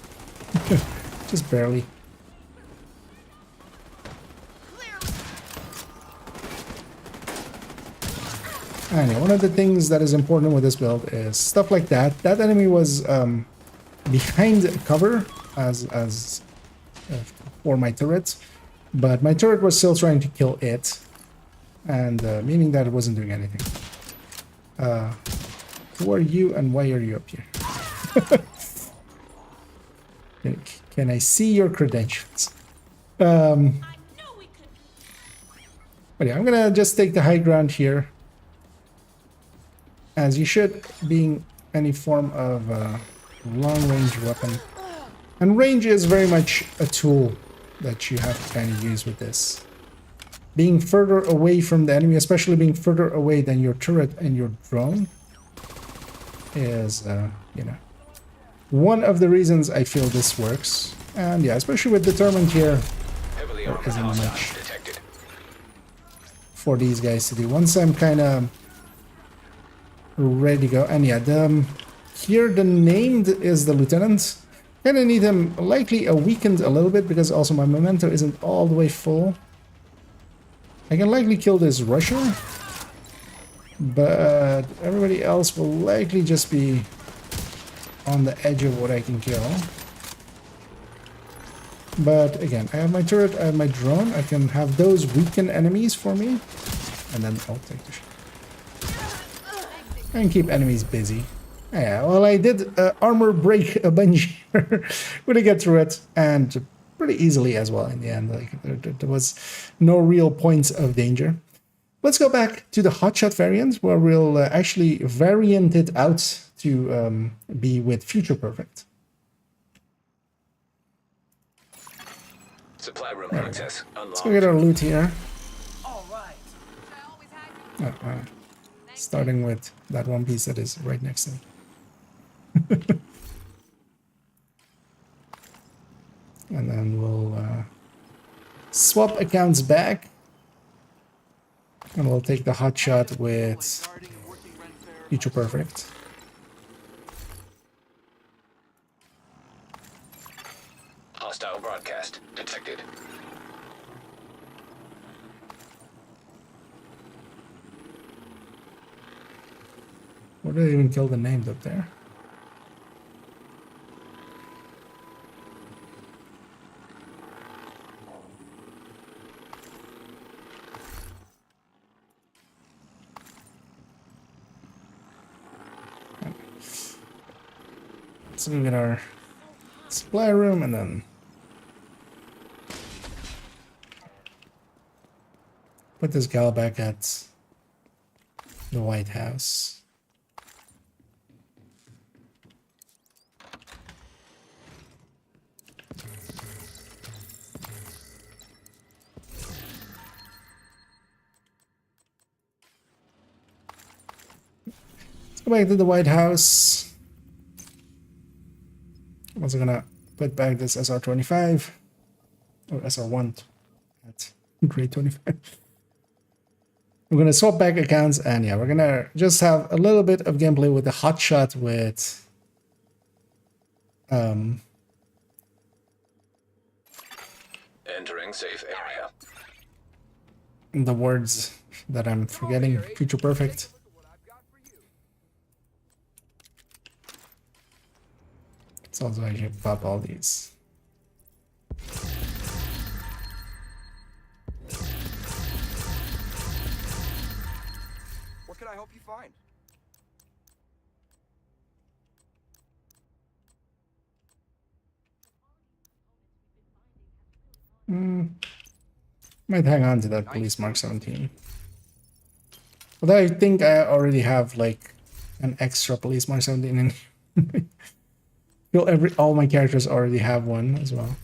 A: Just barely. Anyway, one of the things that is important with this build is stuff like that. That enemy was behind cover as for my turret, but my turret was still trying to kill it. and meaning that it wasn't doing anything. Who are you and why are you up here? Can I see your credentials? But yeah, I'm gonna just take the high ground here, as you should, being any form of long-range weapon. And range is very much a tool that you have to kind of use with this. Being further away from the enemy, especially being further away than your turret and your drone, is, you know, one of the reasons I feel this works. And yeah, especially with Determined here,
B: Heavily
A: there
B: armored
A: isn't
B: hostiles
A: much
B: detected.
A: for these guys to do. Once I'm kind of ready to go, and yeah, here the named is the lieutenant. Kind of need him likely weakened a little bit because also my memento isn't all the way full. I can likely kill this Rusher, but everybody else will likely just be on the edge of what I can kill. But again, I have my turret, I have my drone, I can have those weaken enemies for me, and then I'll take the shot. And keep enemies busy. Yeah, well, I did armor break a bunch here. But I get through it, and pretty easily as well in the end. Like there was no real points of danger. Let's go back to the hotshot variant, where we'll actually variant it out to be with Future Perfect.
B: Supply room access unlocked.
A: Let's go get our loot here.
F: All right.
A: Starting with that one piece that is right next to me. And then we'll swap accounts back. And we'll take the hotshot with Future Perfect.
B: Hostile broadcast detected.
A: Or did I even kill the names up there? Let's look at our supply room and then put this gal back at the White House. Let's go back to the White House. I'm also gonna put back this SR25 or SR1 at grade 25. We're gonna swap back accounts, and yeah, we're gonna just have a little bit of gameplay with the hotshot with
B: Entering safe area.
A: the words that I'm forgetting. Future Perfect. It's also I should pop all these.
F: What can I help you find?
A: Might hang on to that police Mark 17. Although I think I already have like an extra police Mark 17 in. Feel all my characters already have one as well.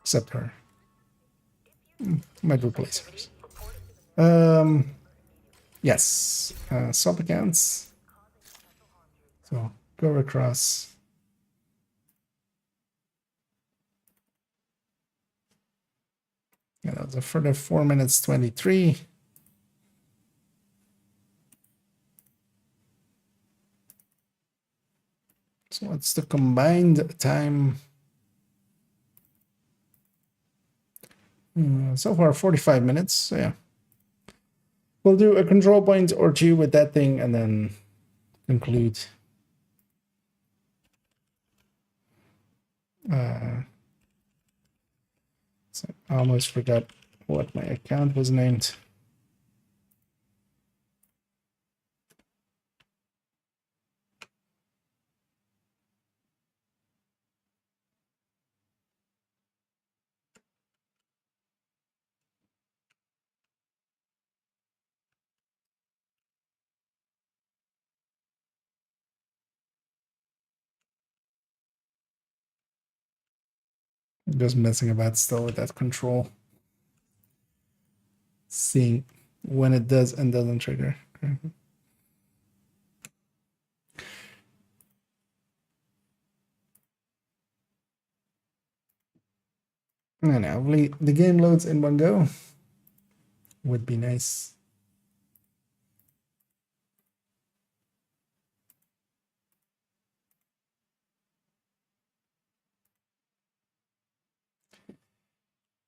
A: Except her. Might replace hers. Yes. Swap accounts. So go across. Yeah, that was a further 4 minutes 23. So what's the combined time? So far 45 minutes. So yeah. We'll do a control point or two with that thing and then conclude. So I almost forgot what my account was named. Just messing about still with that control. Seeing when it does and doesn't trigger. Okay. I know, hopefully the game loads in one go. Would be nice.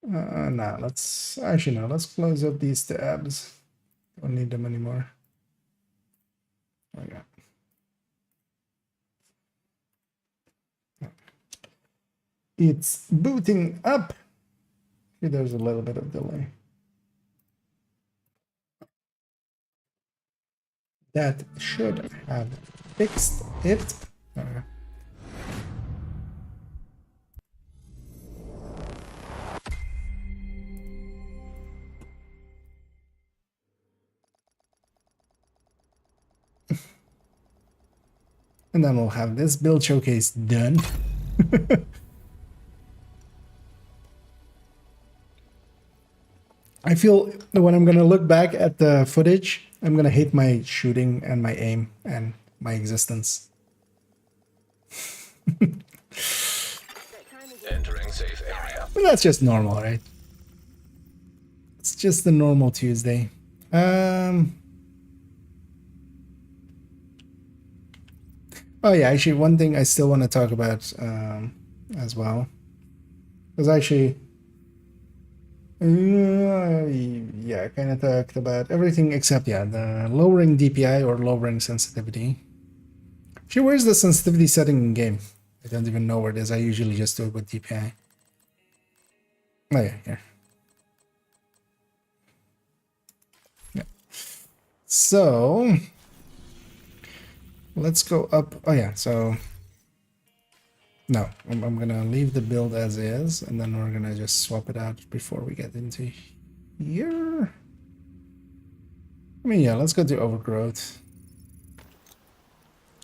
A: No, let's actually no, let's close up these tabs. Don't need them anymore. Okay. It's booting up. See, there's a little bit of delay. That should have fixed it. And then we'll have this build showcase done. I feel that when I'm going to look back at the footage, I'm going to hate my shooting and my aim and my existence.
B: Entering safe area.
A: But that's just normal, right? It's just a normal Tuesday. Oh yeah, actually one thing I still want to talk about as well. Because actually, yeah, I kind of talked about everything except, yeah, the lowering DPI or lowering sensitivity. Actually, where's the sensitivity setting in game? I don't even know where it is. I usually just do it with DPI. Oh yeah, here. Yeah. So let's go up. Oh yeah, so no, I'm gonna leave the build as is, and then we're gonna just swap it out before we get into here. I mean, yeah, let's go to overgrowth.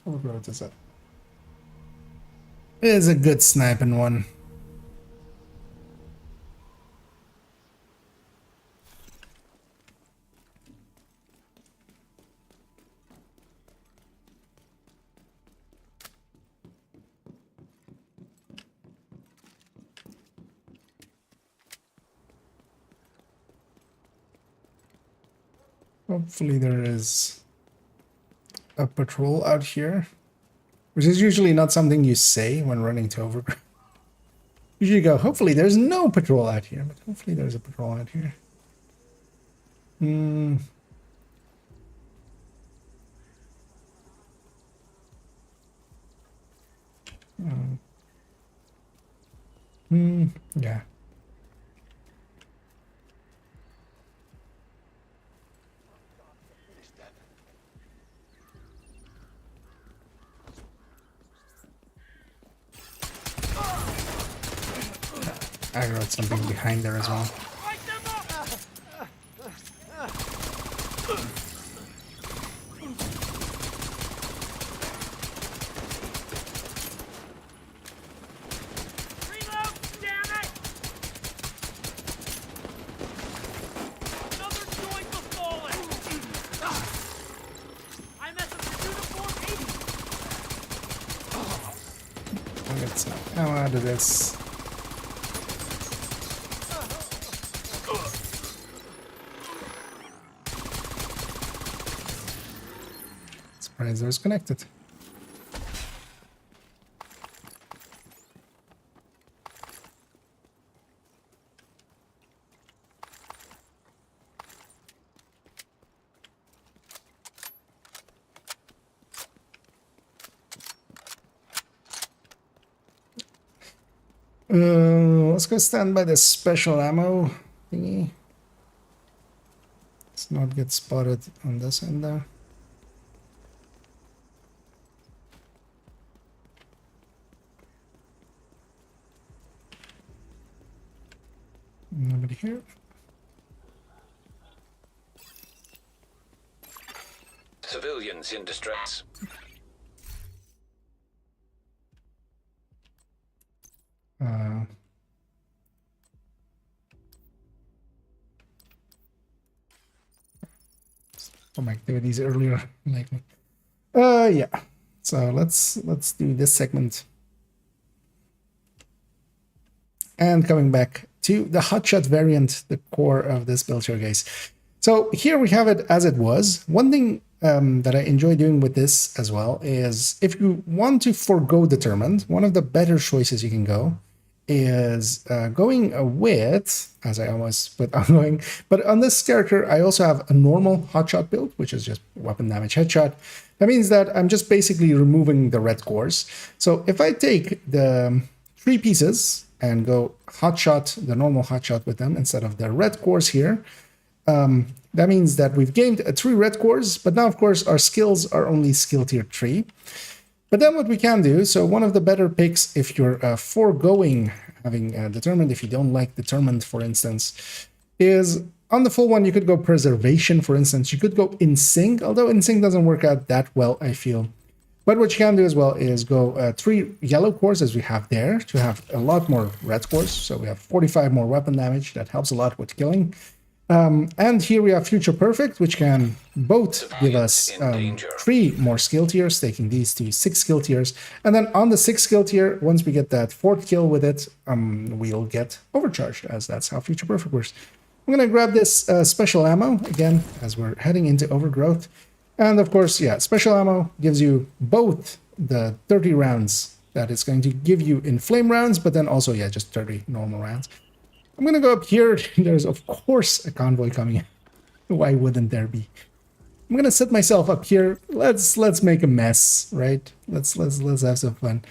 A: Overgrowth is a good sniping one. Hopefully there is a patrol out here, which is usually not something you say when running to overgrowth. Usually go, hopefully there's no patrol out here, but hopefully there's a patrol out here. Yeah. I wrote something behind there as well. I'll get some ammo out of this. Surprised it was connected. Let's go stand by the special ammo thingy. Let's not get spotted on this end there. Nobody here.
B: Civilians in distress.
A: Some activities earlier, likely. Yeah. So let's do this segment. And coming back to the hotshot variant, the core of this build here, guys. So here we have it as it was. One thing that I enjoy doing with this as well is if you want to forgo determined, one of the better choices you can go is going with, as I almost put ongoing, but on this character, I also have a normal hotshot build, which is just weapon damage headshot. That means that I'm just basically removing the red cores. So if I take the 3 pieces and go hotshot, the normal hotshot with them instead of the red cores here, that means that we've gained 3 red cores, but now of course our skills are only skill tier 3. But then what we can do, so one of the better picks if you're foregoing having determined, if you don't like determined, for instance, is on the full one, you could go preservation, for instance. You could go in sync, although in sync doesn't work out that well, I feel. But what you can do as well is go 3 yellow cores as we have there to have a lot more red cores. So we have 45 more weapon damage. That helps a lot with killing. And here we have Future Perfect, which can both give us 3 more skill tiers, taking these to 6 skill tiers. And then on the 6 skill tier, once we get that 4th kill with it, we'll get overcharged, as that's how Future Perfect works. I'm going to grab this special ammo, again, as we're heading into Overgrowth. And of course, yeah, special ammo gives you both the 30 rounds that it's going to give you in flame rounds, but then also, yeah, just 30 normal rounds. I'm gonna go up here. There's of course a convoy coming in. Why wouldn't there be? I'm gonna set myself up here. Let's make a mess, right? Let's have some fun.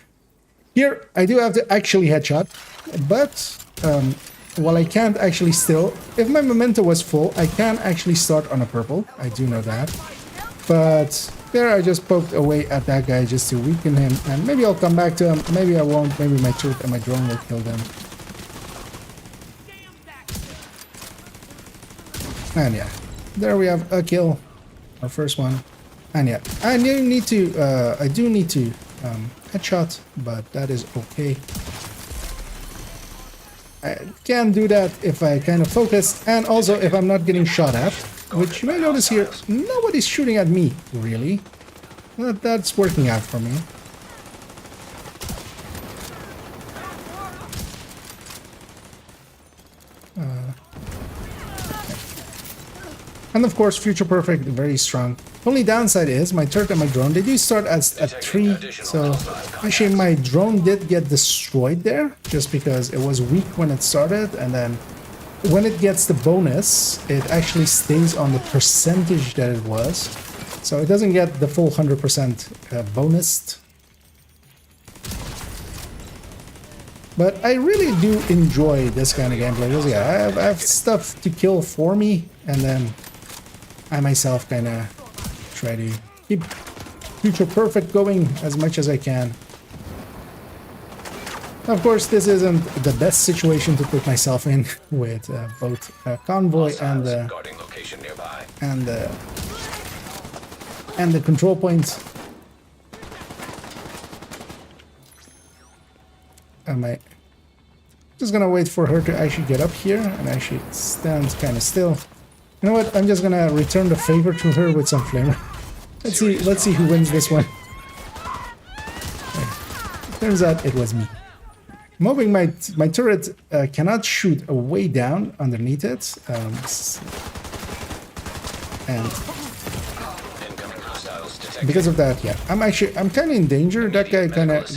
A: Here I do have to actually headshot, but while I can't actually still, if my memento was full, I can actually start on a purple. I do know that. But there I just poked away at that guy just to weaken him, and maybe I'll come back to him. Maybe I won't. Maybe my turret and my drone will kill them. And yeah, there we have a kill, our first one. And yeah, I do need to headshot, but that is okay. I can do that if I kind of focus, and also if I'm not getting shot at, which you may notice here, nobody's shooting at me, really. That's working out for me. And of course, Future Perfect, very strong. Only downside is my turret and my drone, they do start at 3, so actually my drone did get destroyed there, just because it was weak when it started, and then when it gets the bonus, it actually stays on the percentage that it was, so it doesn't get the full 100% bonus. But I really do enjoy this kind of gameplay, because yeah, I have stuff to kill for me, and then I myself kind of try to keep Future Perfect going as much as I can. Of course, this isn't the best situation to put myself in with both convoy and the control point. Am I just gonna wait for her to actually get up here and actually stand kind of still? You know what? I'm just gonna return the favor to her with some flamer. Let's see who wins this one. Okay. Turns out it was me. I'm hoping my turret cannot shoot way down underneath it, and because of that, yeah, I'm kind of in danger. That guy kind of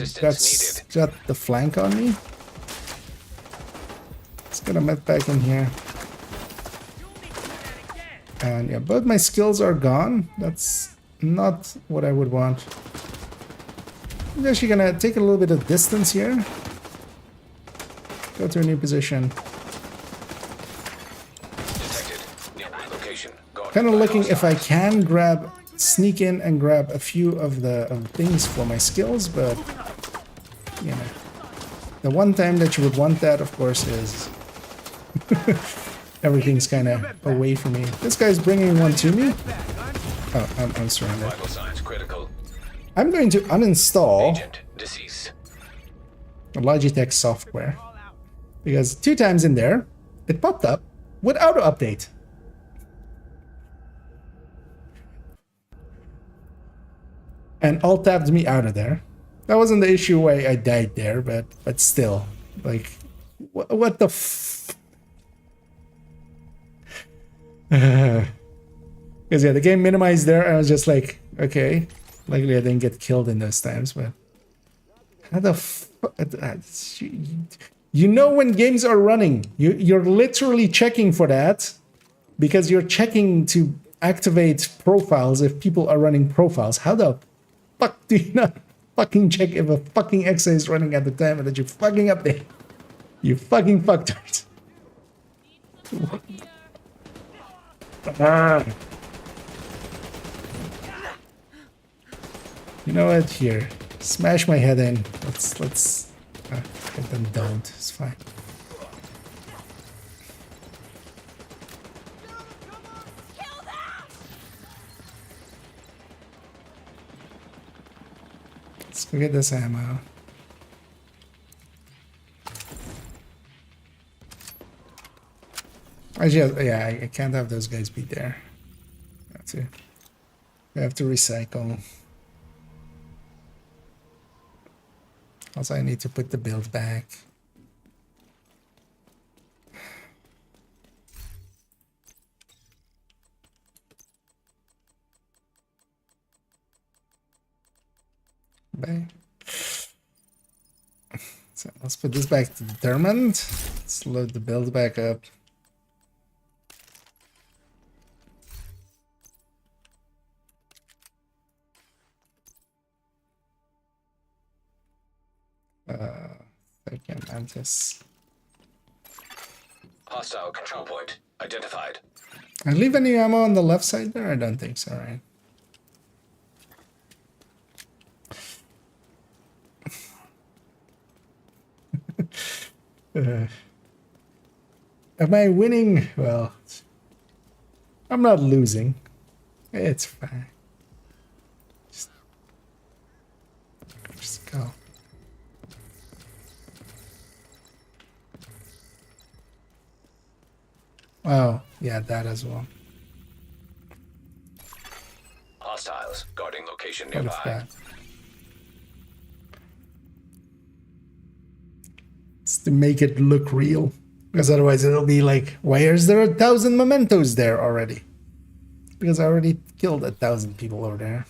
A: got the flank on me. Let's get a med pack in here. And yeah, both my skills are gone. That's not what I would want. I'm actually gonna take a little bit of distance here. Go to a new position.
B: Nearby location. Guarded
A: Kind of
B: by
A: looking if I
B: hostiles.
A: can sneak in and grab a few of the things for my skills, but you know, the one time that you would want that, of course, is everything's kind of away from me. This guy's bringing one to me. Oh, I'm surrounded.
B: Vital signs critical.
A: I'm going to uninstall
B: Agent deceased.
A: Logitech software because 2 times in there it popped up with auto update. And alt tabbed me out of there. That wasn't the issue why I died there, but still, like, what the f? Because yeah, the game minimized there. I was just like, okay, luckily I didn't get killed in those times, but how the f? You know when games are running, you're literally checking for that because you're checking to activate profiles if people are running profiles. How the fuck do you not fucking check if a fucking exa is running at the time that you fucking update? You fucking fucktards. You know what? Here, smash my head in. Let's. Then don't. It's fine. Let's go get this ammo. Actually, yeah, I can't have those guys be there. I have to recycle. Also, I need to put the build back. Bang. So let's put this back to determined. Let's load the build back up. Second mantis.
B: Hostile control point identified.
A: I leave any ammo on the left side there? I don't think so, right? Am I winning? Well, I'm not losing. It's fine. Just go. Oh, yeah, that as well.
B: Hostiles guarding location
A: What is
B: nearby.
A: that? It's to make it look real. Because otherwise it'll be like, why is there 1,000 mementos there already? Because I already killed 1,000 people over there.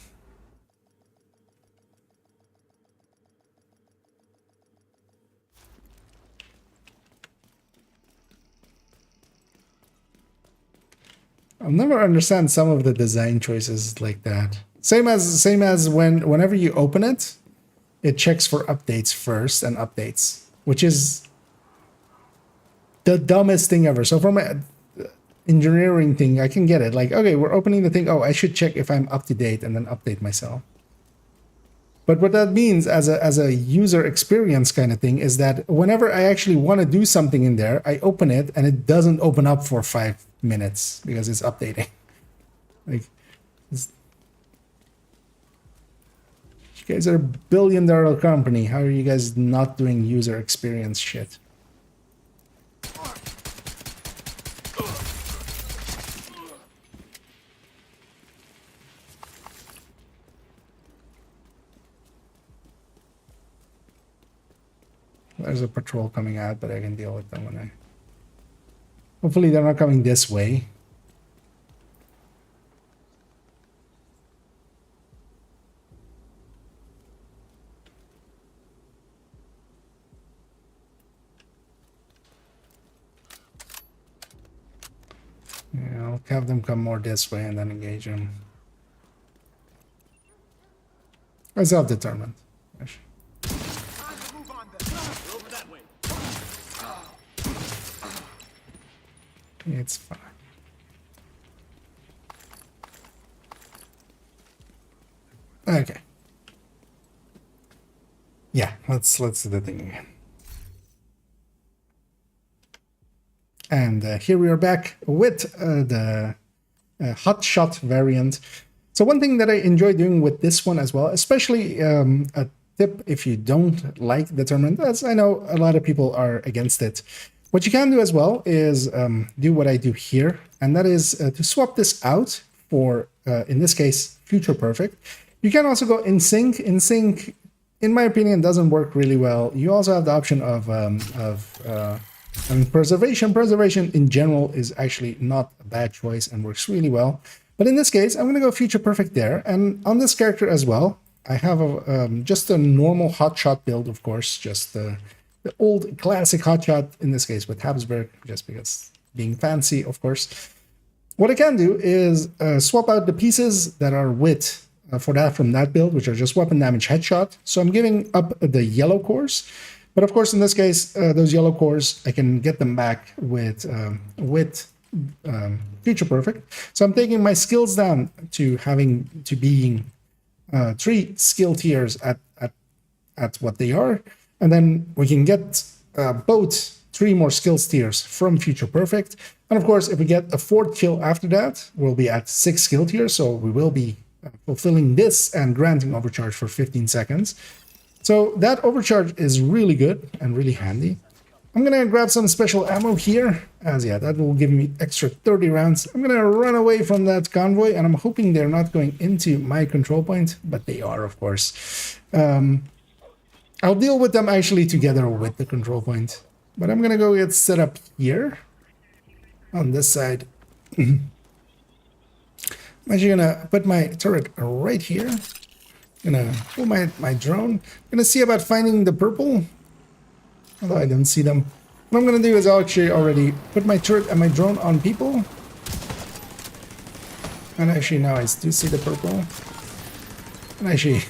A: I'll never understand some of the design choices like that. Same as whenever you open it, it checks for updates first and updates, which is the dumbest thing ever. So from an engineering thing, I can get it. Like, okay, we're opening the thing. Oh, I should check if I'm up to date and then update myself. But what that means as a user experience kind of thing is that whenever I actually want to do something in there, I open it and it doesn't open up for 5 minutes because it's updating. Like, you guys are a billion-dollar company. How are you guys not doing user experience shit? There's a patrol coming out, but I can deal with them when I... Hopefully they're not coming this way. Yeah, I'll have them come more this way and then engage them. I'm self-determined. It's fine. let's do the thing again. And here we are back with the hot shot variant. So one thing that I enjoy doing with this one as well, especially a tip if you don't like the tournament, as I know a lot of people are against it. What you can do as well is do what I do here, and that is to swap this out for, in this case, Future Perfect. You can also go in sync. In sync, in my opinion, doesn't work really well. You also have the option of preservation. Preservation in general is actually not a bad choice and works really well. But in this case, I'm going to go Future Perfect there. And on this character as well, I have just a normal hotshot build, of course, just the old classic hotshot, in this case with Habsburg, just because being fancy, of course. What I can do is swap out the pieces that are with from that build, which are just weapon damage headshot. So I'm giving up the yellow cores. But of course, in this case, those yellow cores, I can get them back with Future Perfect. So I'm taking my skills down to being 3 skill tiers at what they are. And then we can get both 3 more skills tiers from Future Perfect. And of course, if we get a 4th kill after that, we'll be at 6 skill tiers. So we will be fulfilling this and granting overcharge for 15 seconds. So that overcharge is really good and really handy. I'm going to grab some special ammo here, as yeah, that will give me extra 30 rounds. I'm going to run away from that convoy, and I'm hoping they're not going into my control point, but they are, of course. I'll deal with them actually together with the control point. But I'm going to go get set up here on this side. I'm actually going to put my turret right here. I'm going to pull my drone. I'm going to see about finding the purple. Although I don't see them. What I'm going to do is I'll actually already put my turret and my drone on people. And actually now I do see the purple. And actually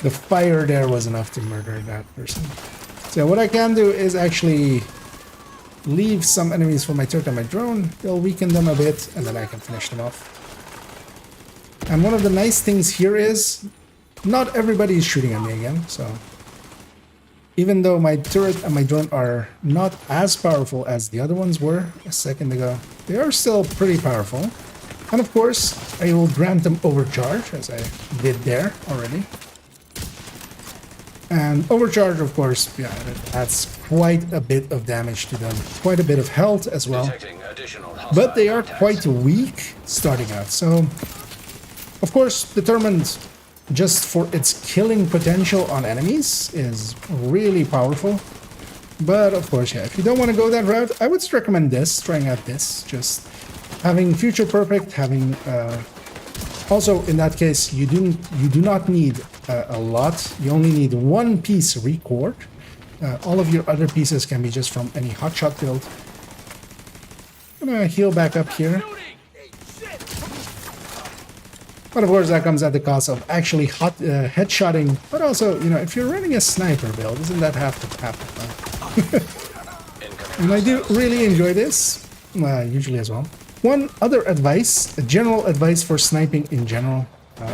A: the fire there was enough to murder that person. So what I can do is actually leave some enemies for my turret and my drone. They'll weaken them a bit and then I can finish them off. And one of the nice things here is not everybody is shooting at me again, so even though my turret and my drone are not as powerful as the other ones were a second ago, they are still pretty powerful. And of course, I will grant them overcharge, as I did there already. And overcharge, of course, yeah, it adds quite a bit of damage to them, quite a bit of health as well. But they are quite weak starting out, so of course, determined just for its killing potential on enemies is really powerful. But of course, yeah, if you don't want to go that route, I would recommend this, trying out this, just having Future Perfect, having also in that case you do not need a lot. You only need 1 piece record. All of your other pieces can be just from any hotshot build. I'm gonna heal back up here. But of course, that comes at the cost of actually headshotting. But also, you know, if you're running a sniper build, isn't that half the fun? And I do really enjoy this, usually as well. One other advice, a general advice for sniping in general,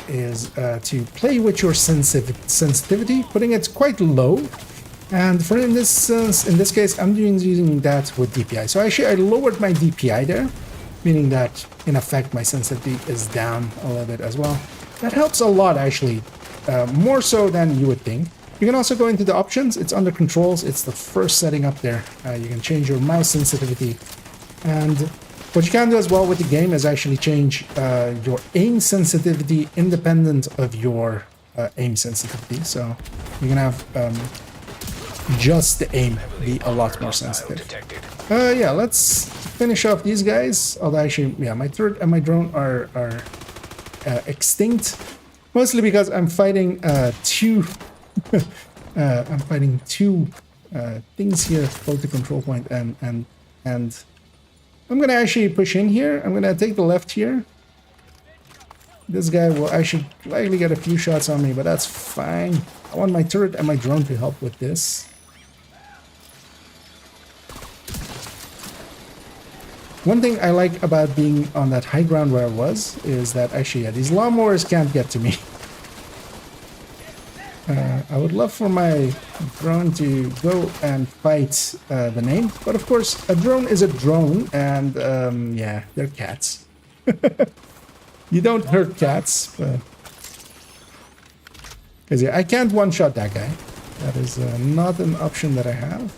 A: is to play with your sensitivity, putting it quite low. And for in this case, I'm using that with DPI. So actually, I lowered my DPI there, meaning that in effect my sensitivity is down a little bit as well. That helps a lot actually, more so than you would think. You can also go into the options. It's under controls. It's the first setting up there. You can change your mouse sensitivity, and what you can do as well with the game is actually change your aim sensitivity independent of your aim sensitivity. So you can have just the aim be a lot more sensitive. Yeah, let's finish off these guys. Although actually, yeah, my turret and my drone are extinct, mostly because I'm fighting two things here, both the control point and I'm gonna actually push in here. I'm gonna take the left here. This guy will actually likely get a few shots on me, but that's fine. I want my turret and my drone to help with this. One thing I like about being on that high ground where I was is that actually, yeah, these lawnmowers can't get to me. I would love for my drone to go and fight the name, but of course a drone is a drone, and yeah, they're cats. You don't hurt cats, but because yeah, I can't one-shot that guy. That is not an option that I have.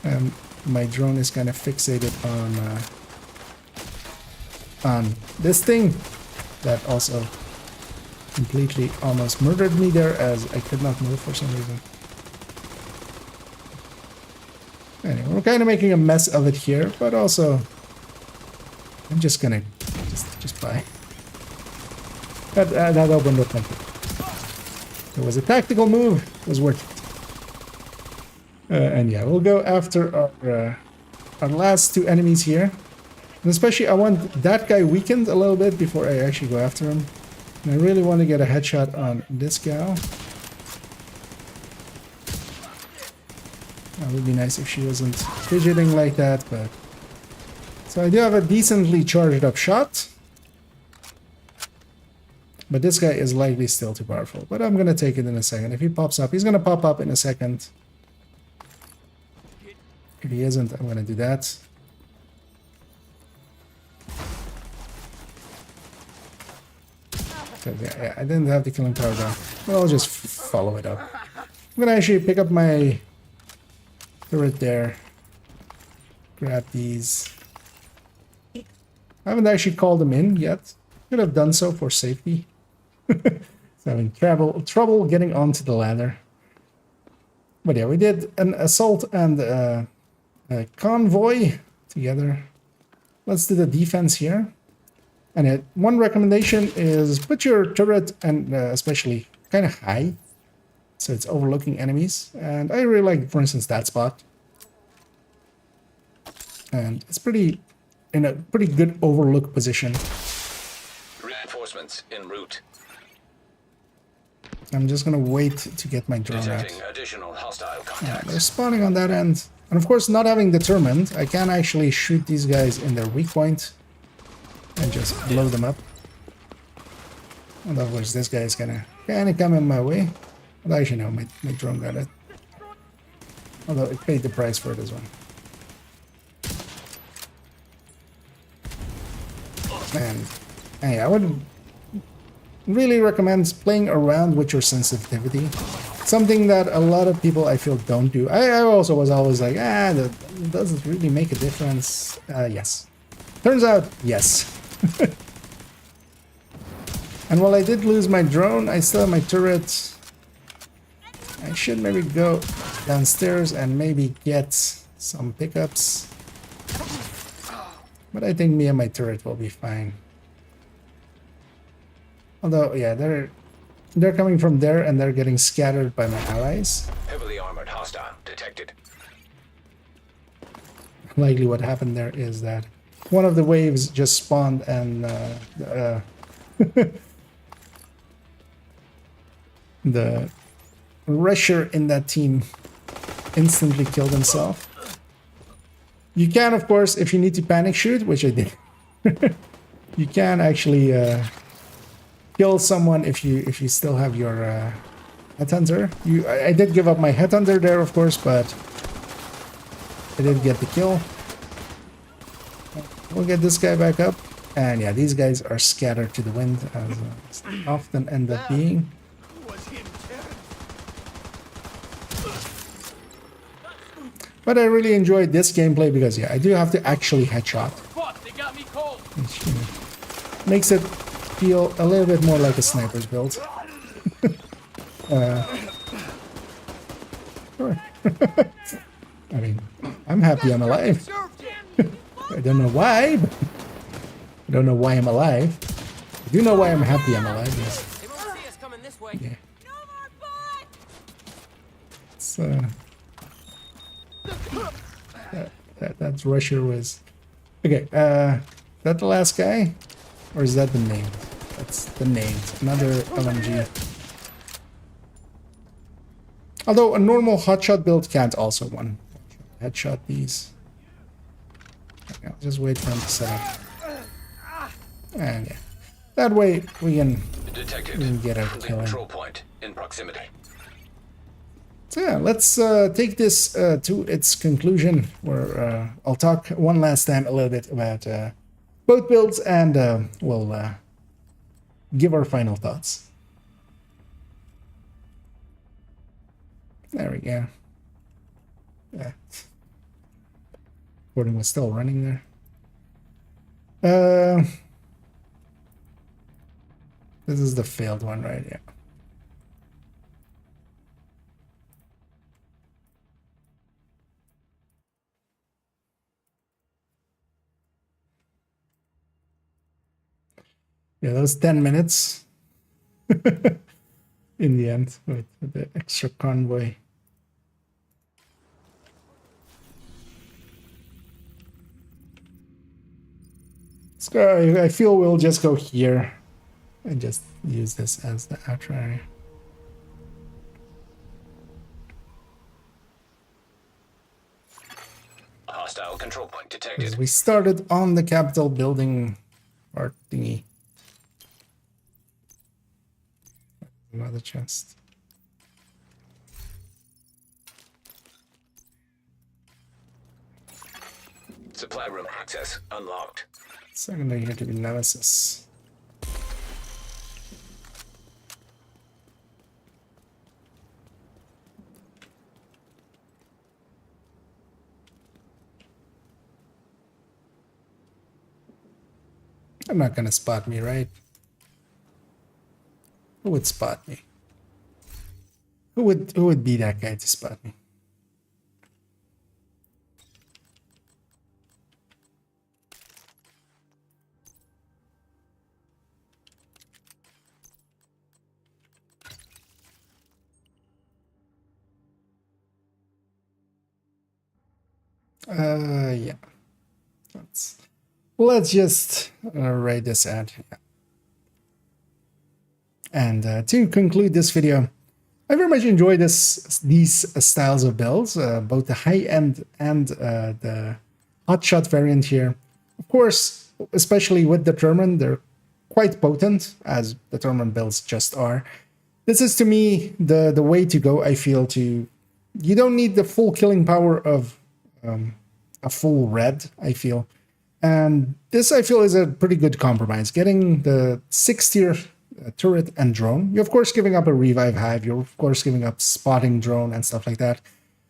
A: And my drone is kind of fixated on this thing that also completely almost murdered me there, as I could not move for some reason. Anyway, we're kind of making a mess of it here, but also I'm just gonna just buy. That opened up my good. It was a tactical move. It was worth it. And yeah, we'll go after our last two enemies here. And especially I want that guy weakened a little bit before I actually go after him. And I really want to get a headshot on this gal. That would be nice if she wasn't fidgeting like that, but... So I do have a decently charged up shot. But this guy is likely still too powerful. But I'm going to take it in a second. If he pops up, he's going to pop up in a second. If he isn't, I'm going to do that. So yeah, I didn't have the killing power down. But I'll just follow it up. I'm going to actually pick up my turret there. Grab these. I haven't actually called them in yet. Could have done so for safety. So having trouble getting onto the ladder. But yeah, we did an assault and a convoy together. Let's do the defense here. And one recommendation is put your turret, and especially kind of high, so it's overlooking enemies. And I really like, for instance, that spot. And it's in a pretty good overlook position.
B: Reinforcements en route.
A: I'm just gonna wait to get my drone out.
B: Detecting additional hostile
A: Yeah,
B: contacts.
A: they're spawning on that end. And of course, not having determined, I can actually shoot these guys in their weak point and just blow them up. And of course, this guy is gonna kind of come in my way. But actually, no, my drone got it. Although it paid the price for it as well. And yeah, I would really recommend playing around with your sensitivity. Something that a lot of people, I feel, don't do. I also was always like, that doesn't really make a difference. Yes. Turns out, yes. And while I did lose my drone, I still have my turret. I should maybe go downstairs and maybe get some pickups. But I think me and my turret will be fine. Although, yeah, they're coming from there and they're getting scattered by my allies.
B: Heavily armored hostile detected.
A: Likely what happened there is that one of the waves just spawned and the rusher in that team instantly killed himself. You can, of course, if you need to panic shoot, which I did, you can actually kill someone if you still have your headhunter. I did give up my headhunter there, of course, but I did get the kill. We'll get this guy back up, and yeah, these guys are scattered to the wind, as often end up being. But I really enjoyed this gameplay because, yeah, I do have to actually headshot. Which makes it feel a little bit more like a sniper's build. Sure. I mean, I'm happy I'm alive. I don't know why, but I don't know why I'm alive. I do know why I'm happy I'm alive. Yes.
H: They won't see us coming this way.
A: Yeah.
E: No more bullets!
A: So that rusher was okay. That the last guy, or is that the name? That's the name. Another LMG. Although a normal hotshot build can't also one headshot these. Okay, I'll just wait for him to set up, and yeah, that way we can
B: Detected.
A: We can get our
B: Friendly
A: kill in.
B: control point in proximity.
A: So yeah, let's take this to its conclusion, where I'll talk one last time a little bit about both builds, and we'll give our final thoughts. There we go. Yeah. Recording was still running there. This is the failed one, right? Yeah. Yeah, those 10 minutes in the end with the extra convoy. Let's go. I feel we'll just go here and just use this as the outro area.
B: Hostile control point
A: Because
B: detected.
A: we started on the Capitol building part thingy. Another chest.
B: Supply room access unlocked.
A: Secondary here to be Nemesis. I'm not gonna spot me, right? Who would spot me? Who would be that guy to spot me? Yeah. Let's just write this out. Yeah. And to conclude this video, I very much enjoy these styles of builds, both the high-end and the hotshot variant here. Of course, especially with Determined, they're quite potent, as Determined builds just are. This is, to me, the way to go, I feel, to... You don't need the full killing power of a full red, I feel. And this, I feel, is a pretty good compromise. Getting the 6-tier turret and drone. You're, of course, giving up a revive hive. You're, of course, giving up spotting drone and stuff like that.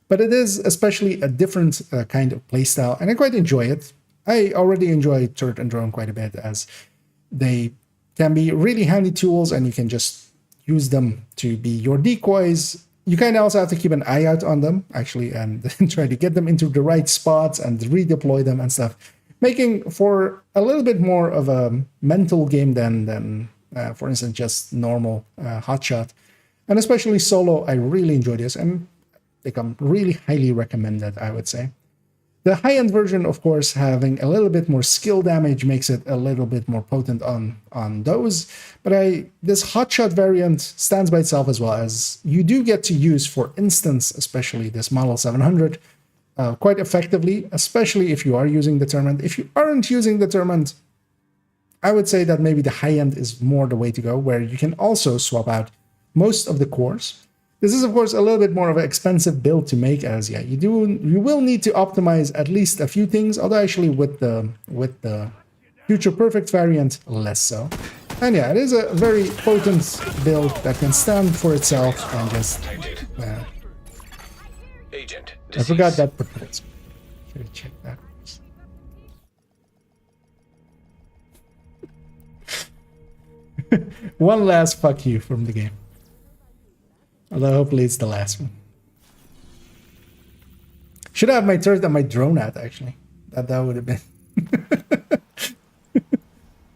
A: But it is especially a different kind of playstyle, and I quite enjoy it. I already enjoy turret and drone quite a bit, as they can be really handy tools, and you can just use them to be your decoys. You kind of also have to keep an eye out on them, actually, and try to get them into the right spots and redeploy them and stuff, making for a little bit more of a mental game than for instance, just normal hotshot. And especially solo, I really enjoy this, and they come really highly recommended, I would say. The high-end version, of course, having a little bit more skill damage makes it a little bit more potent on those. But this hotshot variant stands by itself as well, as you do get to use, for instance, especially this Model 700, quite effectively, especially if you are using Determined. If you aren't using Determined, I would say that maybe the high-end is more the way to go, where you can also swap out most of the cores. This is, of course, a little bit more of an expensive build to make, as yeah, you will need to optimize at least a few things, although actually with the Future Perfect variant, less so. And yeah, it is a very potent build that can stand for itself and just...
B: Agent
A: I forgot that portrait. Should have checked that. One last fuck you from the game. Although hopefully it's the last one. Should have my turret and my drone out, actually. That would have been...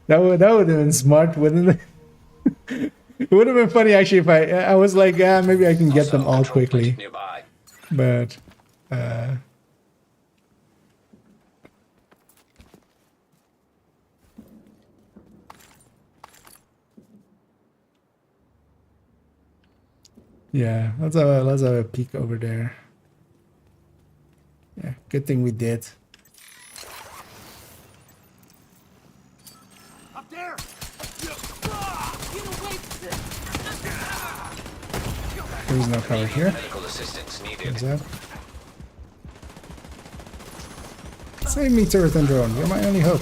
A: that would have been smart, wouldn't it? It would have been funny, actually, if I was like, maybe I can get them all quickly.
B: nearby.
A: But... yeah, let's have a peek over there. Yeah, good thing we did.
F: Up there!
E: Get away
A: There is no cover here.
B: Medical assistance needed.
A: What's up? Save me, turret and drone. You're my only hope.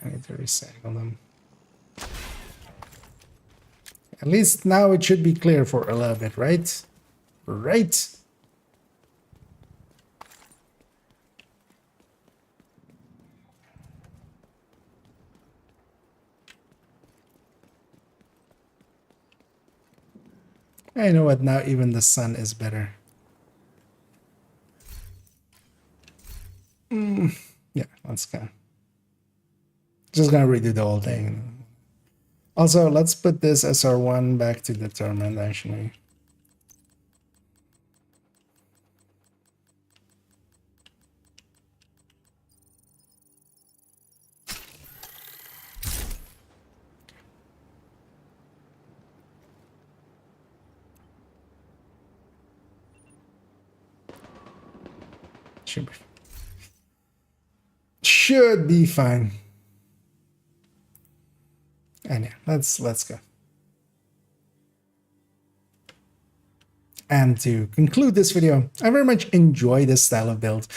A: I need to recycle them. At least now it should be clear for a little bit, right? Right? I know what, now even the sun is better. Yeah, let's go. Just gonna redo the whole thing. Also, let's put this SR1 back to determined, actually. Should be fine. And yeah, let's go. And to conclude this video, I very much enjoy this style of build.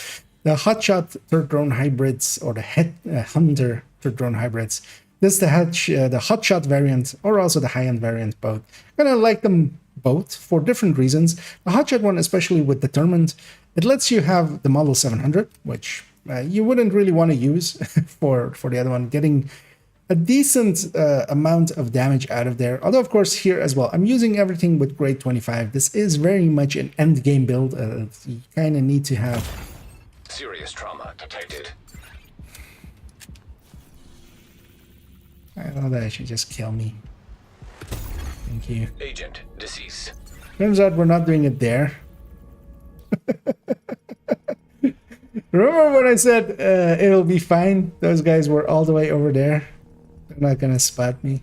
A: The hotshot third drone hybrids, or the hunter third drone hybrids. This is the hotshot variant, or also the high-end variant both. I kind of like them both for different reasons. The hotshot one, especially with determined, it lets you have the Model 700, which you wouldn't really want to use for the other one, getting a decent amount of damage out of there. Although, of course, here as well, I'm using everything with grade 25. This is very much an end game build. You kind of need to have
B: Serious trauma detected.
A: I thought that should just kill me. Thank you.
B: Agent deceased.
A: Turns out we're not doing it there. Remember when I said it'll be fine? Those guys were all the way over there. They're not gonna spot me.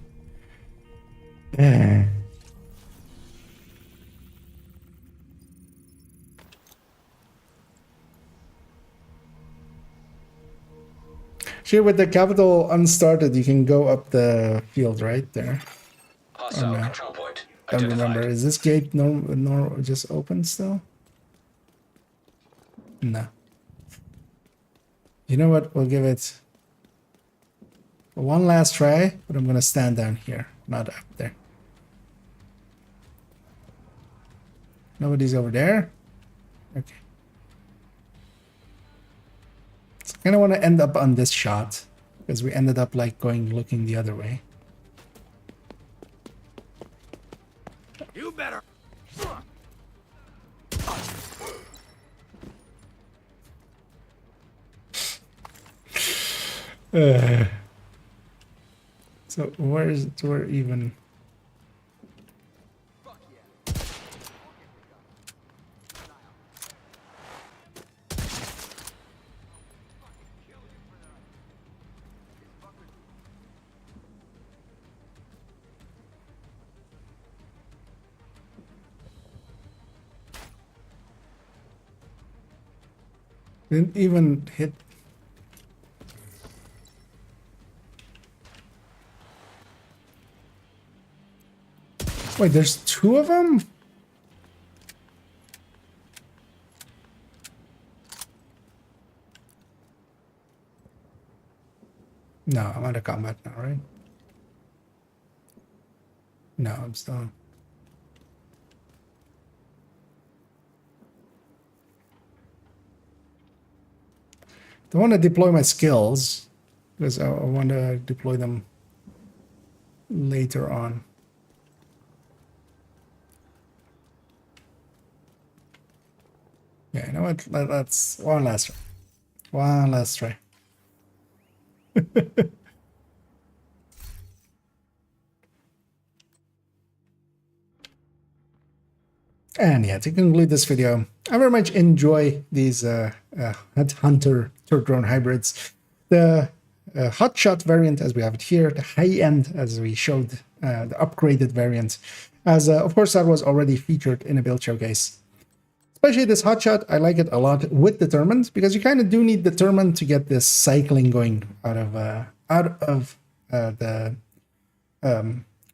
A: Here with the capital unstarted, you can go up the field right there.
B: Hostile
A: no.
B: control point
A: Don't
B: identified.
A: remember. Is this gate just open still? No. You know what? We'll give it one last try, but I'm gonna stand down here, not up there. Nobody's over there? Okay. So I kinda wanna end up on this shot, because we ended up like looking the other way.
F: You better.
A: So where is it? Where even? Didn't even hit. Wait, there's two of them? No, I'm out of combat now, right? No, I'm still. I want to deploy my skills because I want to deploy them later on. Yeah, you know what? Let's one last try. One last try. And yeah, to conclude this video, I very much enjoy these hunter third drone hybrids. The hotshot variant, as we have it here, the high end, as we showed the upgraded variant, as of course that was already featured in a build showcase. Especially this hotshot, I like it a lot with determined, because you kind of do need determined to get this cycling going out of the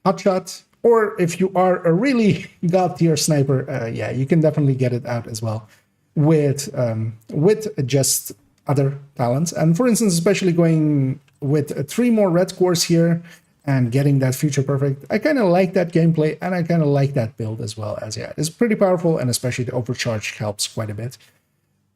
A: hotshot. Or if you are a really god tier sniper, yeah, you can definitely get it out as well with just other talents. And for instance, especially going with 3 more red cores here and getting that future perfect, I kind of like that gameplay, and I kind of like that build as well. As yeah, it's pretty powerful, and especially the overcharge helps quite a bit.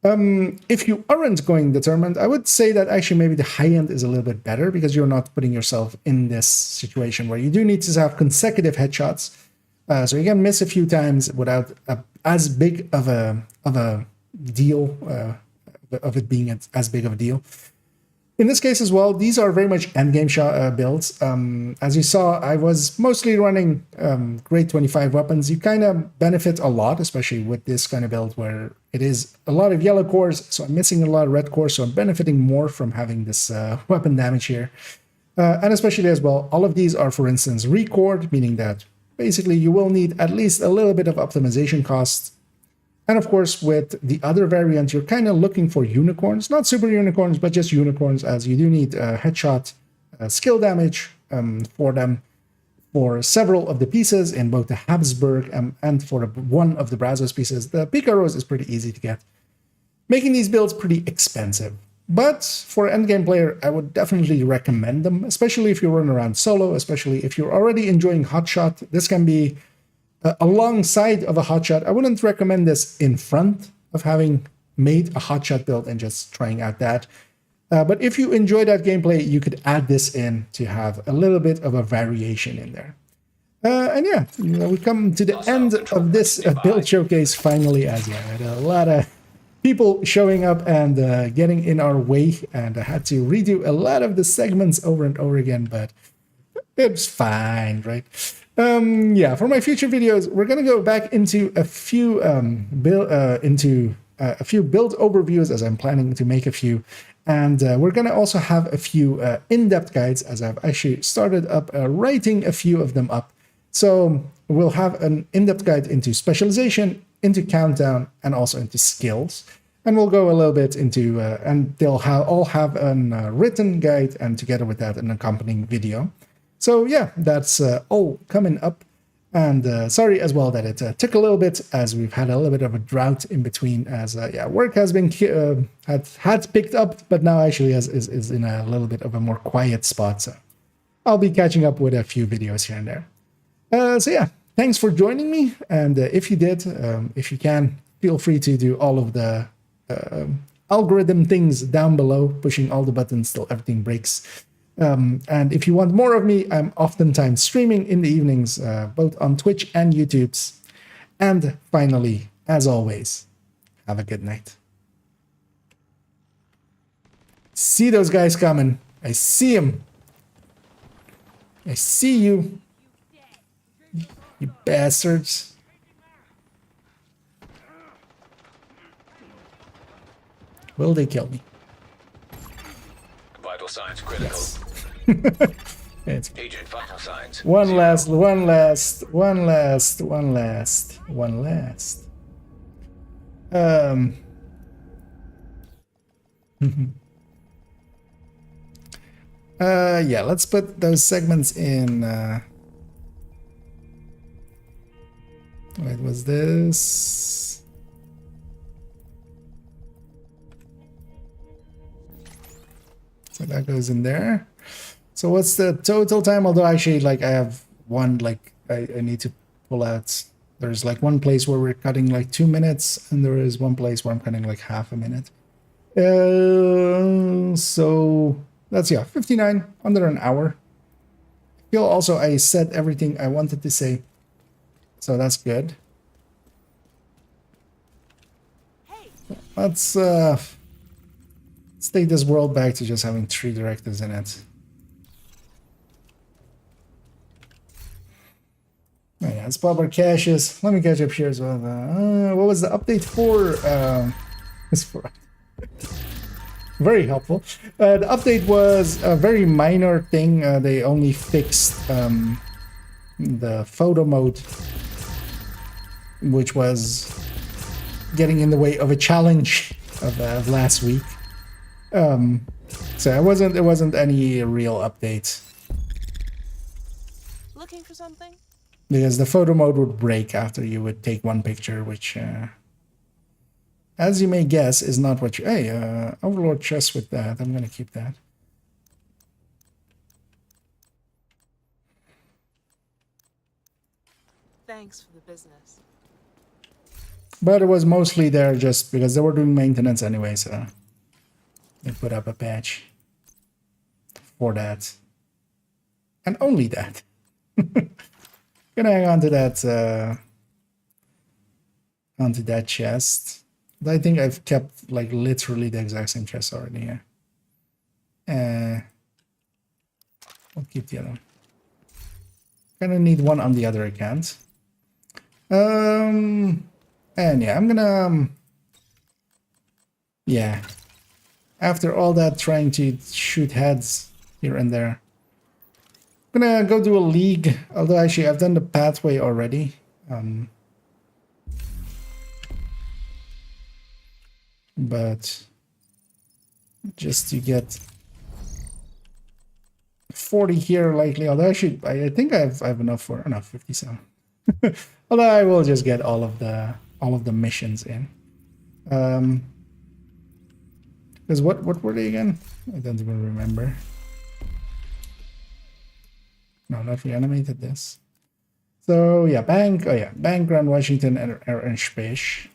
A: If you aren't going determined, I would say that actually maybe the high end is a little bit better, because you're not putting yourself in this situation where you do need to have consecutive headshots, so you can miss a few times without as big of a deal, of it being as big of a deal. In this case as well, these are very much endgame builds. As you saw, I was mostly running grade 25 weapons. You kind of benefit a lot, especially with this kind of build where it is a lot of yellow cores, so I'm missing a lot of red cores, so I'm benefiting more from having this weapon damage here. And especially as well, all of these are, for instance, recored, meaning that basically you will need at least a little bit of optimization costs. And of course, with the other variant, you're kind of looking for unicorns, not super unicorns, but just unicorns, as you do need headshot skill damage for them for several of the pieces in both the Habsburg and for one of the Brazos pieces. The Picaros is pretty easy to get, making these builds pretty expensive. But for an endgame player, I would definitely recommend them, especially if you run around solo, especially if you're already enjoying hotshot. This can be alongside of a hotshot. I wouldn't recommend this in front of having made a hotshot build and just trying out that. But if you enjoy that gameplay, you could add this in to have a little bit of a variation in there. And yeah, we come to the end of this build showcase finally, as yeah, I had a lot of people showing up and getting in our way, and I had to redo a lot of the segments over and over again, but it's fine, right? Yeah, for my future videos, we're gonna go back into a few build overviews, as I'm planning to make a few, and we're gonna also have a few in-depth guides, as I've actually started up writing a few of them up. So we'll have an in-depth guide into specialization, into countdown, and also into skills, and we'll go a little bit into and they'll all have a written guide, and together with that, an accompanying video. So yeah, that's all coming up, and sorry as well that it took a little bit, as we've had a little bit of a drought in between, as yeah, work has been had picked up, but now actually is in a little bit of a more quiet spot. So I'll be catching up with a few videos here and there. So yeah, thanks for joining me, and if you did, if you can, feel free to do all of the algorithm things down below, pushing all the buttons till everything breaks. And if you want more of me, I'm oftentimes streaming in the evenings, both on Twitch and YouTube. And finally, as always, have a good night. See those guys coming. I see them. I see you. You bastards. Will they kill me?
B: Vital signs critical.
A: Yes. It's
B: Agent vital signs.
A: one
B: Zero.
A: last. Yeah, let's put those segments in. What was this? So that goes in there. So what's the total time? Although actually, like, I have one, like, I need to pull out. There's like one place where we're cutting like 2 minutes, and there is one place where I'm cutting like half a minute. So that's, yeah, 59, under an hour. Also, I said everything I wanted to say, so that's good. Let's take this world back to just having 3 directives in it. Oh yeah, let's pop our caches. Let me catch up here as well. What was the update for? Very helpful. The update was a very minor thing. They only fixed the photo mode, which was getting in the way of a challenge of last week. So it wasn't any real update.
E: Looking for something?
A: Because the photo mode would break after you would take one picture, which, as you may guess, is not what you... Hey, Overlord chest with that. I'm going to keep that.
E: Thanks for the business.
A: But it was mostly there just because they were doing maintenance anyway, so they put up a patch for that. And only that. Gonna hang on to that chest. But I think I've kept like literally the exact same chest already. Yeah. I'll keep the other one. Gonna need one on the other account. And yeah, I'm gonna yeah. After all that trying to shoot heads here and there, I'm gonna go do a league. Although actually I've done the pathway already. But just to get 40 here likely, although actually I think I have enough for 57. Although I will just get all of the missions in. Because what were they again? I don't even remember. No, not reanimated this. So yeah, Bank, Bank, Grand Washington, and Space.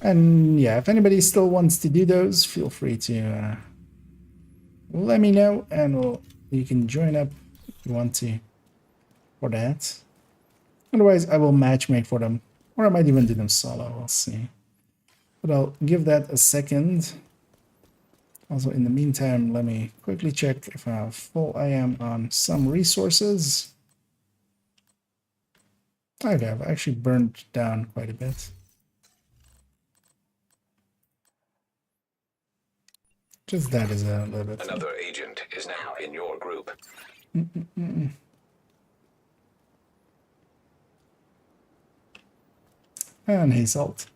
A: And yeah, if anybody still wants to do those, feel free to let me know, and you can join up if you want to for that. Otherwise, I will matchmake for them, or I might even do them solo. We'll see. But I'll give that a second. Also, in the meantime, let me quickly check if how full I am on some resources. Okay, I've actually burned down quite a bit. Just that is a little bit.
B: Another agent is now in your group.
A: And he's salt.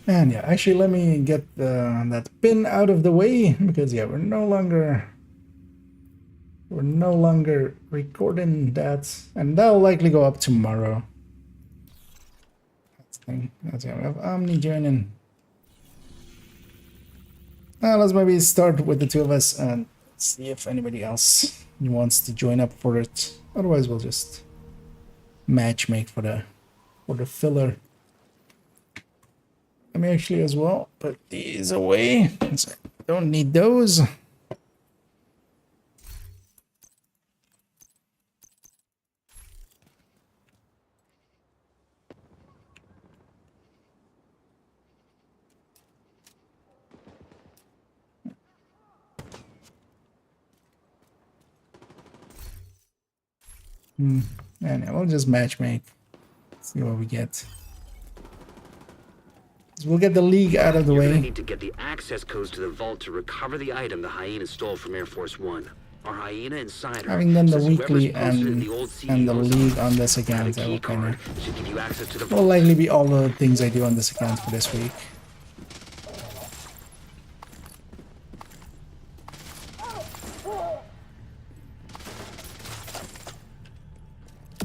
A: And yeah, actually let me get that pin out of the way, because yeah, we're no longer recording that, and that'll likely go up tomorrow. That's yeah, we have Omni joining. Let's maybe start with the two of us and see if anybody else wants to join up for it. Otherwise, we'll just matchmake for the filler. Let me actually as well put these away. Don't need those. And yeah, we'll just matchmake. See what we get. So we'll get the league out of the
C: You're gonna
A: way.
C: need to get the access codes to the vault to recover the item the hyena stole from Air Force One. Our hyena insider.
A: Having done the
C: says whoever's
A: weekly
C: posted in
A: and
C: the old
A: the
C: CEO's
A: league on this
C: office had a
A: account, I
C: key
A: will kind
C: card.
A: of
C: Should give you access to the
A: will
C: vault.
A: likely be all the things I do on this account for this week.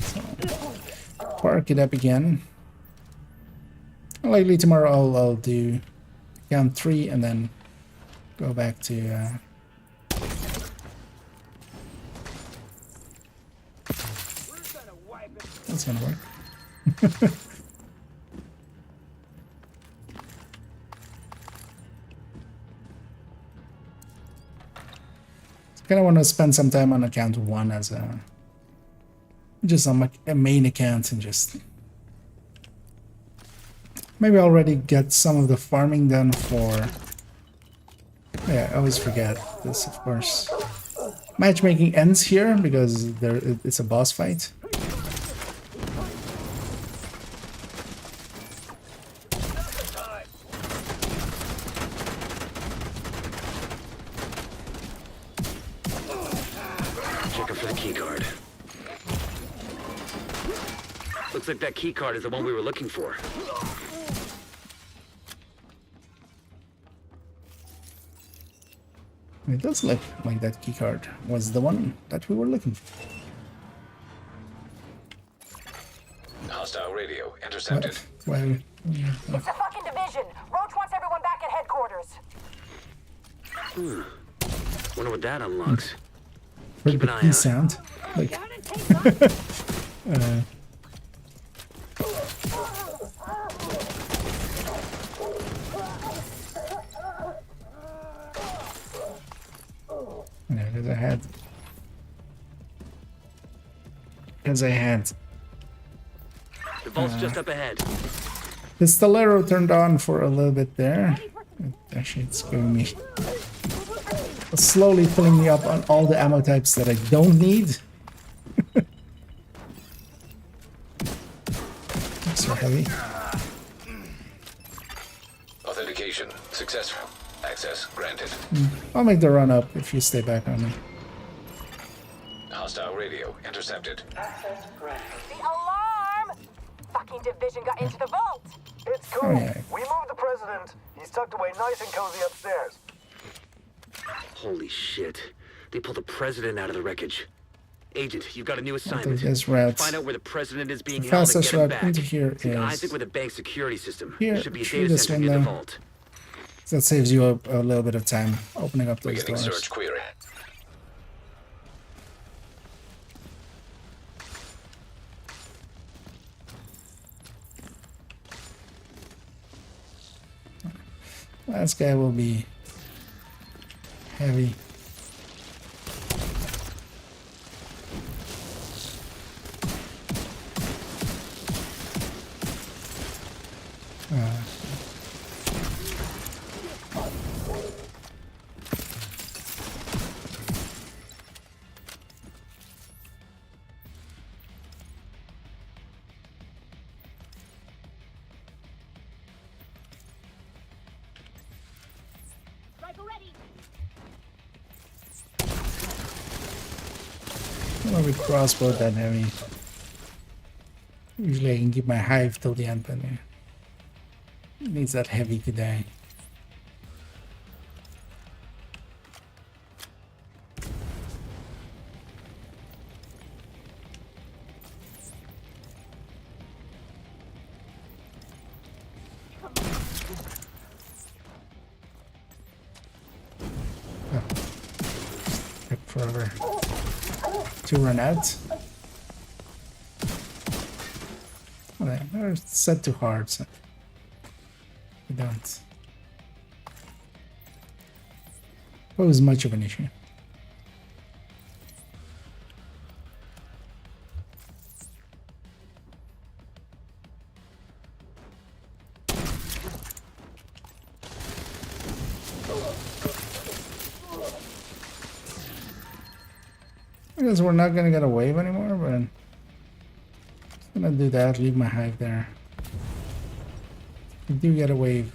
A: So, park it up again. Likely tomorrow I'll do account 3 and then go back to that's gonna work. Kind of want to spend some time on account 1 as just on a main account, and just maybe already get some of the farming done for. Yeah, I always forget this, of course. Matchmaking ends here because it's a boss fight.
C: Checking for the key card. Looks like that key card is the one we were looking for.
A: It does look like that key card was the one that we were looking for.
B: Hostile radio intercepted.
A: Well,
D: It's a fucking division. Roach wants everyone back at headquarters.
C: Wonder what that unlocks.
A: heard
C: Keep an
A: the
C: eye
A: key
C: out.
A: sound. Like, yeah, because I had
C: The vault's just up ahead.
A: the Stellero turned on for a little bit there. Actually, it's giving me slowly filling me up on all the ammo types that I don't need. So heavy.
B: Authentication successful. Access granted.
A: I'll make the run up if you stay back on me.
B: Hostile radio intercepted.
D: The alarm! Fucking division got into the vault.
F: It's cool.
A: Oh, yeah.
F: We moved the president. He's tucked away nice and cozy upstairs.
C: Holy shit. They pulled the president out of the wreckage. Agent, you've got a new
A: I'll take
C: assignment.
A: this route.
C: Find out where the president is being
A: The
C: held and
A: fastest
C: get him
A: route
C: back.
A: into here
C: See
A: is
C: Isaac with a bank security system.
A: here,
C: There should be a
A: through
C: data
A: this
C: center near the
A: window.
C: vault.
A: That saves you a little bit of time opening up those
B: Beginning
A: doors.
B: search query.
A: Last guy will be heavy. Well, with crossbow that heavy. Usually I can keep my hive till the end, but it needs that heavy today. Took forever to run out. Well, they're set to hard, so we don't pose much of an issue. I guess we're not gonna get a wave anymore, but I'm gonna do that, leave my hive there. We do get a wave.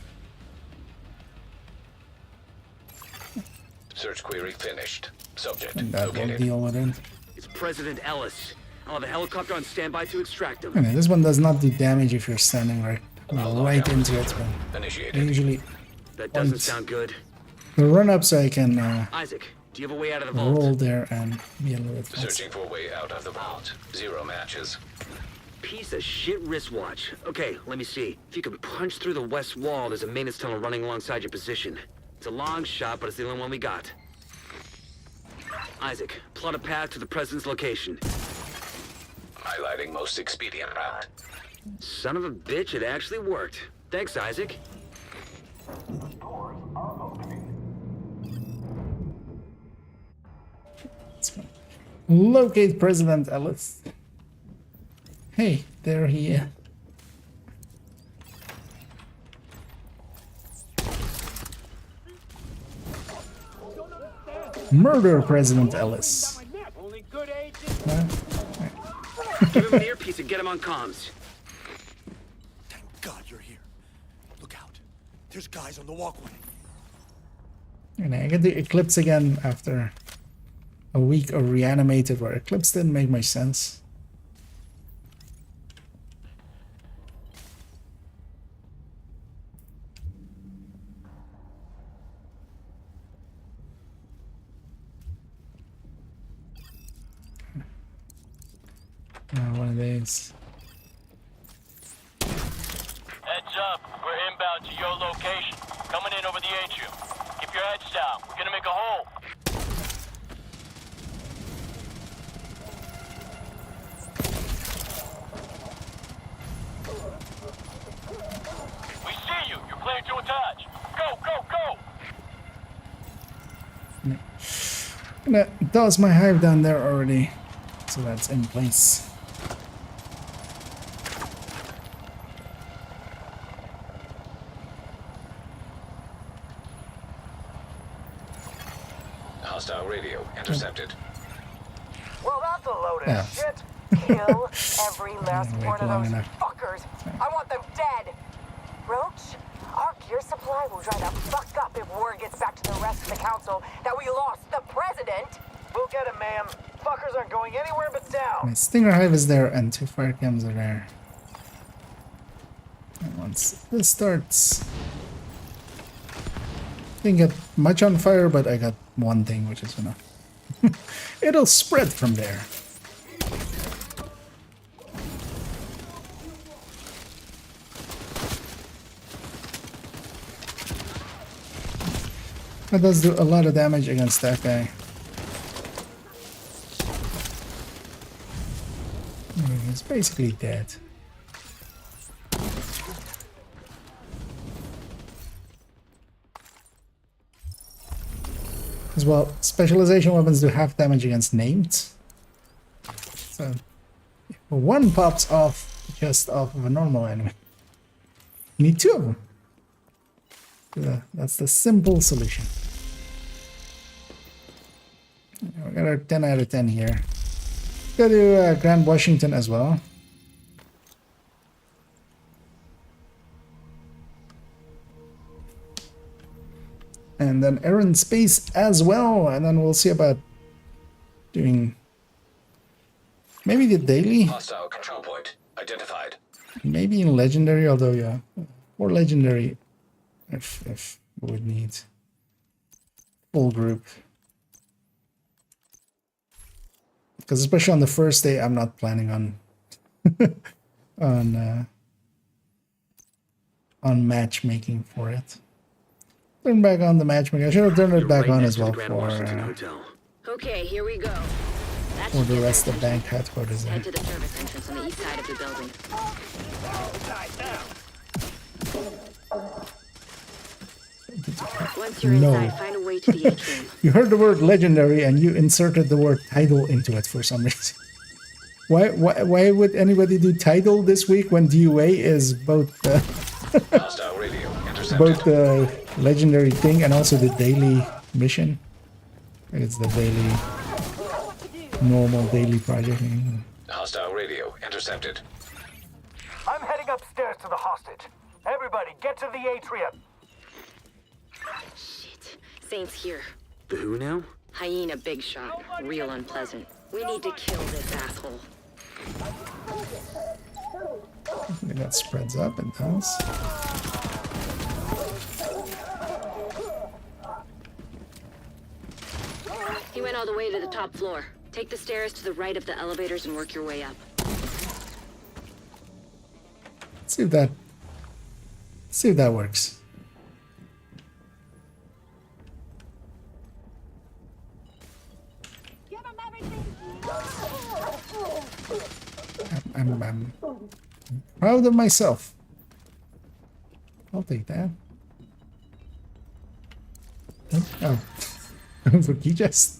B: Search query finished. Subject
A: And that will
B: located.
A: deal with it.
C: It's President Ellis. I'll have a helicopter on standby to extract him.
A: I mean, this one does not do damage if you're standing right into it, but I
B: Initiated.
A: usually
C: That doesn't
A: Point.
C: sound good.
A: run up so I can
C: Isaac, do you have a way out of the vault?
A: roll there and be a little bit faster.
B: Searching for a way out of the vault. 0 matches.
C: Piece of shit wristwatch. Okay, let me see. If you can punch through the west wall, there's a maintenance tunnel running alongside your position. It's a long shot, but it's the only one we got. Isaac, plot a path to the president's location.
B: Highlighting most expedient route.
C: Son of a bitch, it actually worked. Thanks, Isaac.
A: Locate President Ellis. Hey, there he is. Murder President Ellis.
F: Only good agents.
C: Give him an earpiece and get him on comms.
F: Thank God you're here. Look out. There's guys on the walkway.
A: And I get the Eclipse again after a week of Reanimated, where Eclipse didn't make much sense. One of these.
H: Heads up. We're inbound to your location. Coming in over the atrium. Keep your heads down. We're gonna make a hole. We see you. You're clear to attach. Go, go, go!
A: Gonna toss my hive down there already, so that's in place.
B: Hostile radio intercepted.
F: Well, that's a load of
A: Yeah.
F: shit.
D: Kill every last
A: Wait
D: one of
A: long
D: those
A: enough.
D: fuckers. I want them dead. Roach, our gear supply will dry the fuck up if word gets back to the rest of the council that we lost the president.
F: We'll get him, ma'am. Fuckers aren't going anywhere but down.
A: My stinger hive is there and 2 fire cams are there. And once this starts, didn't get much on fire, but I got one thing, which is enough. It'll spread from there. That does do a lot of damage against that guy. He's basically dead. As well, specialization weapons do half damage against named. So, if one pops off just off of a normal enemy, you need 2 of them. That's the simple solution. We got our 10 out of 10 here. Go to Grand Washington as well. And then Air and Space as well. And then we'll see about doing maybe the daily.
B: Hostile control point identified.
A: Maybe in Legendary, although yeah. Or Legendary if we would need full group. Because especially on the first day, I'm not planning on on matchmaking for it. Turn back on the matchmaking. I should have turned it
C: You're
A: back
C: right
A: on
C: next
A: as
C: to the
A: well
C: Grand Washington Hotel.
G: Okay, here we go. That
A: for
G: should
A: the
G: get
A: rest
G: their
A: of bank
G: attention.
A: headquarters there.
G: Head to the service entrance on the east side of the building. Once you're
A: No.
G: inside, find a way to the atrium.
A: You heard the word legendary and you inserted the word tidal into it for some reason. Why would anybody do tidal this week when DUA is both
B: Hostile radio intercepted.
A: both the legendary thing and also the daily mission? I think it's the daily normal daily project.
B: Hostile radio intercepted.
F: I'm heading upstairs to the hostage. Everybody, get to the atrium.
G: Shit. Saint's here.
C: The who now?
G: Hyena big shot. Real unpleasant. We need to kill this asshole.
A: Okay, that spreads up and does.
G: He went all the way to the top floor. Take the stairs to the right of the elevators and work your way up.
A: See if that works. I'm proud of myself. I'll take that. Oh, for key chest.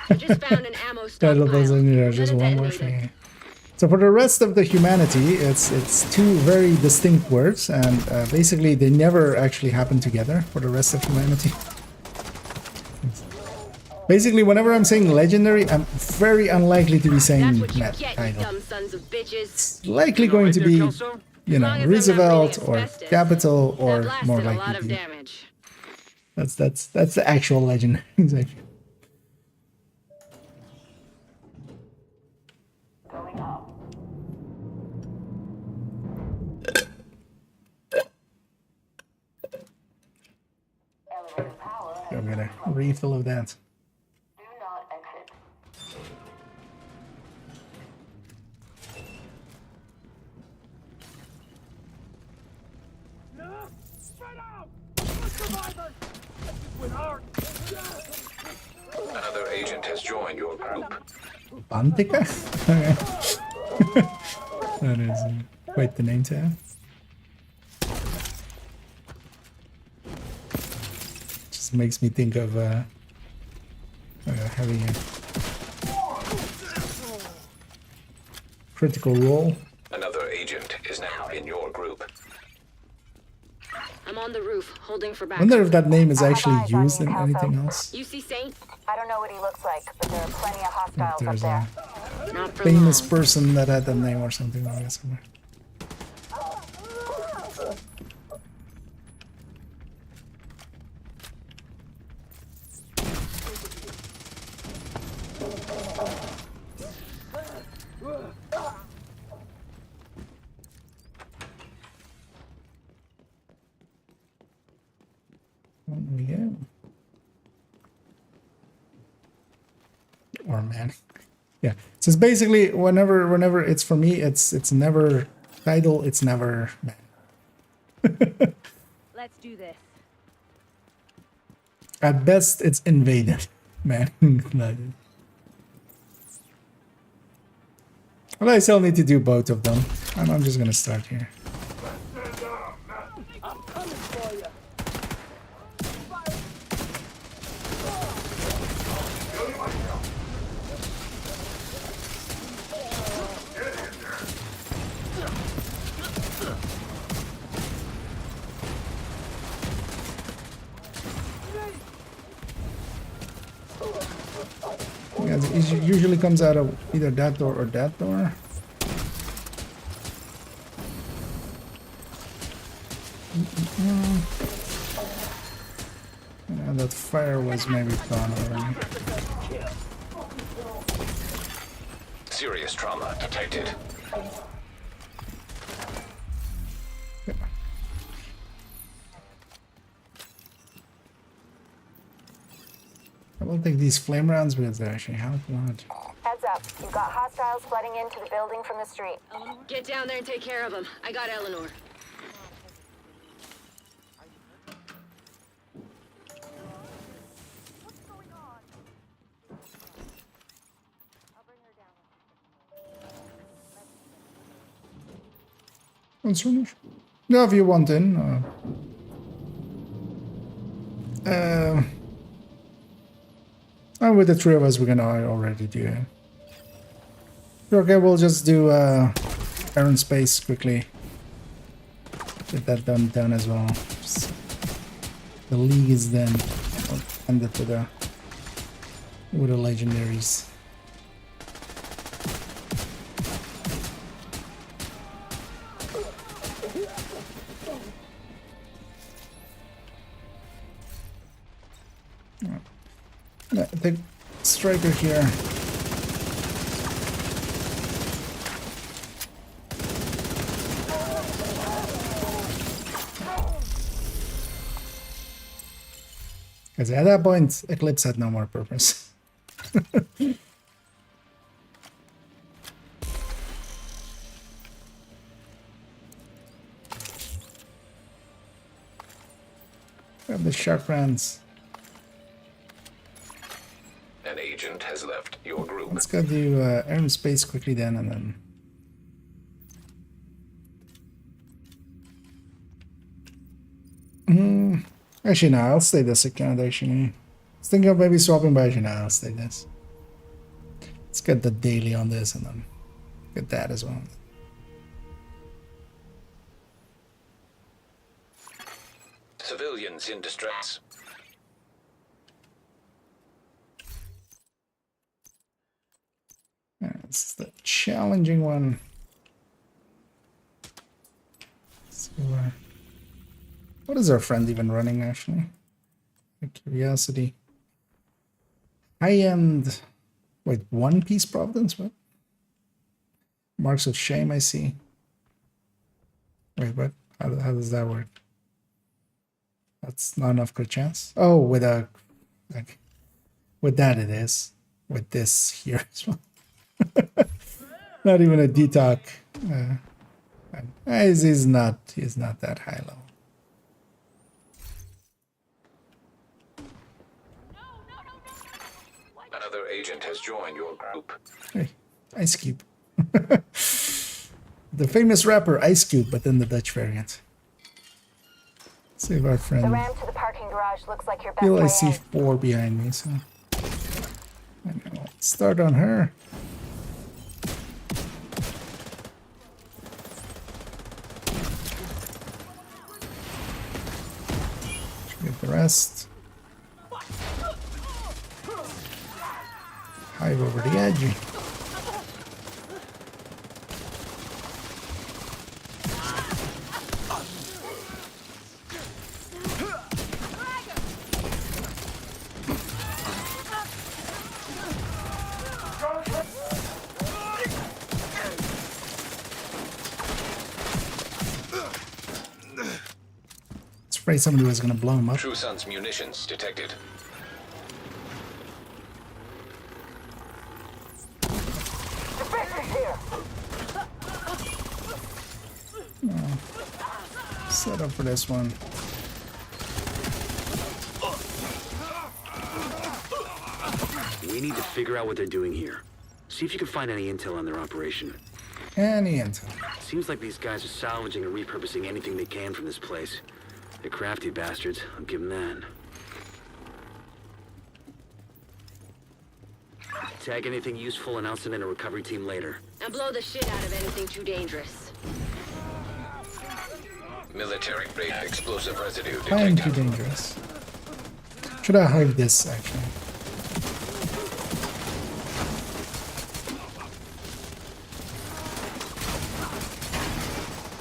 G: I just found an ammo
A: Title
G: stockpile.
A: doesn't need
G: Let
A: just
G: it
A: one more
G: detonate it.
A: thing. So for the rest of the humanity, it's 2 very distinct words, and basically they never actually happen together for the rest of humanity. Basically, whenever I'm saying legendary, I'm very unlikely to be
G: That's
A: saying
G: what you
A: that
G: get, you
A: title.
G: dumb sons of bitches.
A: Likely going to be,
C: Kelso?
A: you
G: As
A: know,
G: long as I'm not
A: Roosevelt
G: breathing
A: or
G: asbestos.
A: Capital
G: That
A: or
G: blasted
A: more
G: a lot
A: likely
G: of
A: to be
G: damage.
A: That's the actual legend. Exactly. I'm gonna refill of that.
B: Another agent has joined your group.
A: Bantica? Okay. That is quite the name to have. Just makes me think of having a critical role.
B: Another agent is now in your group.
G: I'm on the roof, holding for
A: I
G: backup.
A: wonder if that name is actually
D: eyes on
A: used
D: you,
A: in
D: Kelso.
A: anything else.
G: You see Saint?
D: I don't know what he looks like, but there are plenty of hostiles up
A: There's
D: there.
A: a
G: Not for
A: famous
G: long.
A: person that had that name or something like that somewhere. There we go. Or man. Yeah. So it's basically whenever it's for me, it's never title, it's never man.
G: Let's do this.
A: At best it's invaded. Man. Well, I still need to do both of them. And I'm just gonna start here. Yeah, it usually comes out of either that door or that door. Yeah, that fire was maybe gone already.
B: Serious trauma detected.
A: I will take these flame rounds because they actually help a lot.
D: Heads up, you've got hostiles flooding into the building from the street.
G: Get down there and take care of him. I got Eleanor.
A: No, if you want in. With the three of us, we're gonna already do it. Okay, we'll just do Iron Space quickly. Get that done as well. Just, the league is then ended with the legendaries. The striker here. Because at that point, Eclipse had no more purpose. Grab the sharp rounds.
B: An agent has left your group.
A: Let's go do Iron Space quickly then, and then. Actually, no, I'll stay this account. Actually, I was thinking of maybe swapping, but actually, no, I'll stay this. Let's get the daily on this, and then get that as well.
B: Civilians in distress.
A: It's the challenging one. So, what is our friend even running, actually? Curiosity. High-end. Wait, One Piece Providence? What? Marks of shame, I see. Wait, what? How does that work? That's not enough good chance. Oh, with a... Like, with that it is. With this here as well. Not even a detox. He's not that high level.
B: Another agent has joined your group.
A: Hey, Ice Cube. The famous rapper Ice Cube, but then the Dutch variant. Save our
D: The
A: friend.
D: ramp to the parking garage looks like your best
A: Feel I
D: way
A: see
D: in.
A: 4 behind me, so I know. Start on her. Get the rest. Hive over the edge. Afraid somebody was gonna blow him up.
B: True Sun's munitions detected.
D: Defenders here!
A: Set up for this one.
C: We need to figure out what they're doing here. See if you can find any intel on their operation.
A: Any intel.
C: Seems like these guys are salvaging or repurposing anything they can from this place. They're crafty bastards, I'll give them that. Tag anything useful and I'll send in a recovery team later.
G: And blow the shit out of anything too dangerous.
B: Military-grade explosive residue
A: I'm too
B: detected.
A: dangerous. Should I hive this actually?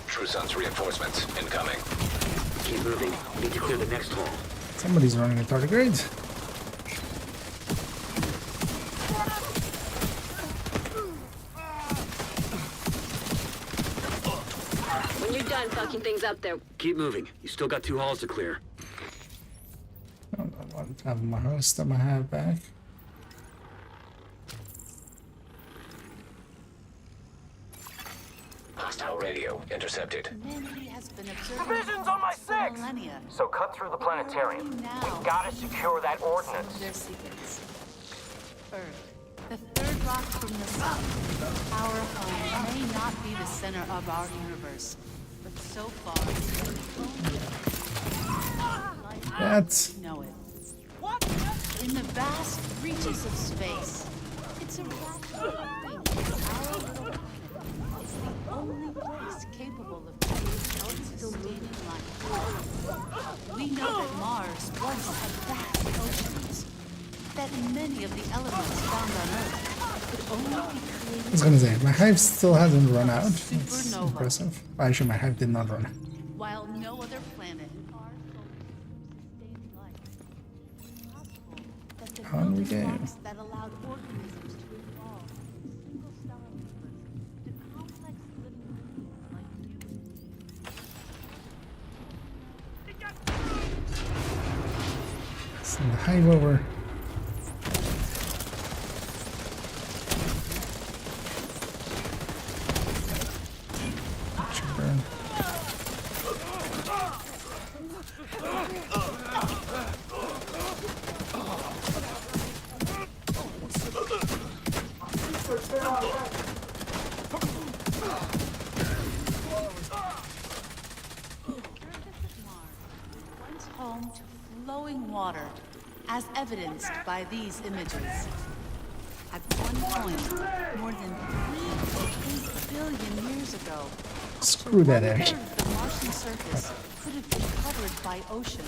B: True Sun's reinforcements incoming.
C: Keep moving. We need to clear the next hall.
A: Somebody's running a tardigrade.
G: When you're done fucking things up there,
C: Keep moving. You still got 2 halls to clear.
A: I don't want to have my host that I have back.
B: Hostile radio intercepted.
J: Humanity has been observing
F: Division's on my
J: for
F: 6!
J: millennia.
F: So cut through the planetarium. We've gotta secure that ordnance.
J: Their secrets. Earth, the third rock from the sun. Our home may not be the center of our universe, but so far,
A: That's
J: we know it. In the vast reaches of space, it's a fraction of our little planet is the only place capable of creating sustaining life. We know that Mars once had vast oceans, that many of the elements found on Earth could only be created.
A: I was gonna say, my hive still hasn't run out. It's
J: Supernova.
A: impressive. Actually, my hive did not run out.
J: While no other planet in our solar system sustained life, it's possible that the
A: On we
J: building
A: go.
J: blocks that allowed organisms to evolve from single cell amoebas to complex living beings like humans.
A: Send the hive over. Should burn.
J: Once home to flowing water, as evidenced by these images. At one point, more than 3.8 billion years ago,
A: Screw that edge.
J: one-third of the Martian surface could have been covered by ocean.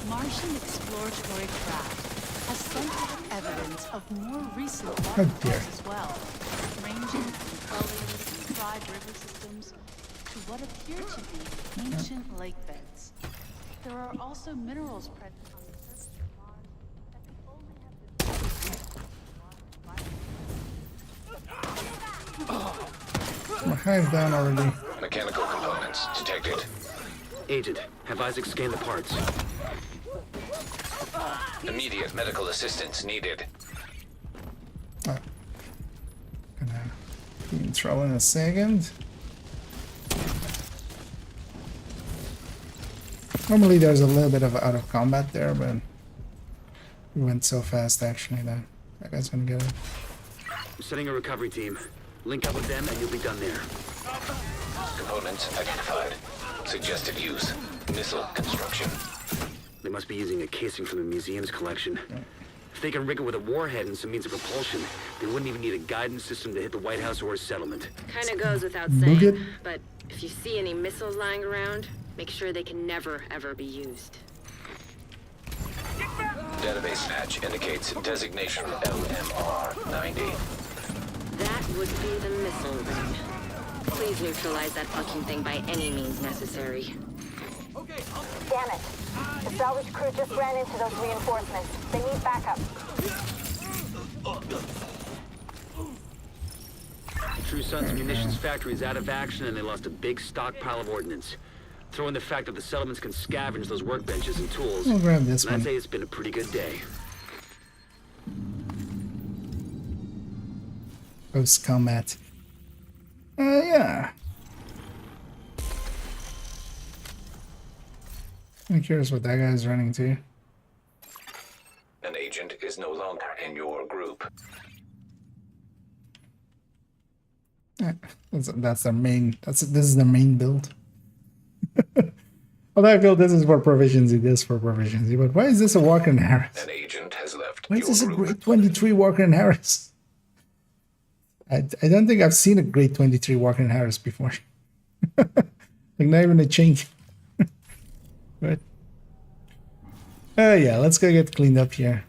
J: Martian exploratory craft has sent out evidence of more recent
A: Oh, dear.
J: waterfalls as well, ranging from gullies and fried river systems to what appear to be ancient lake beds. There are also minerals present on the
A: My hive down already.
B: Mechanical components detected.
C: Agent, have Isaac scan the parts.
B: Immediate medical assistance needed.
A: Gonna be in trouble in a second. Normally there's a little bit of out of combat there, but we went so fast actually that that guy's gonna get it.
C: I'm setting a recovery team. Link up with them and you'll be done there.
B: Components identified. Suggested use. Missile construction.
C: They must be using a casing from the museum's collection. If they can rig it with a warhead and some means of propulsion, they wouldn't even need a guidance system to hit the White House or a settlement.
G: Kinda goes without
A: Book
G: saying,
A: it.
G: but if you see any missiles lying around, make sure they can never, ever be used.
B: Database patch indicates designation LMR-90.
G: That would be the missile ring. Please neutralize that fucking thing by any means necessary.
D: Damn it. The salvage crew just ran into those reinforcements. They need backup.
C: True Sun's munitions factory is out of action and they lost a big stockpile of ordnance. Throw in the fact that the settlements can scavenge those workbenches and tools.
A: I'll grab this
C: and I'd
A: one.
C: say it's been a pretty good day.
A: Post combat. Yeah. I'm curious what that guy's running to.
B: An agent is no longer in your group.
A: That's their main. This is the main build. Although I feel this is for proficiency, this for proficiency. But why is this a Walker and Harris?
B: An agent has left
A: Why is
B: your
A: this a
B: group.
A: grade 23 Walker and Harris? I don't think I've seen a grade 23 Walker and Harris before. Like not even a change. Right. Yeah, let's go get cleaned up here.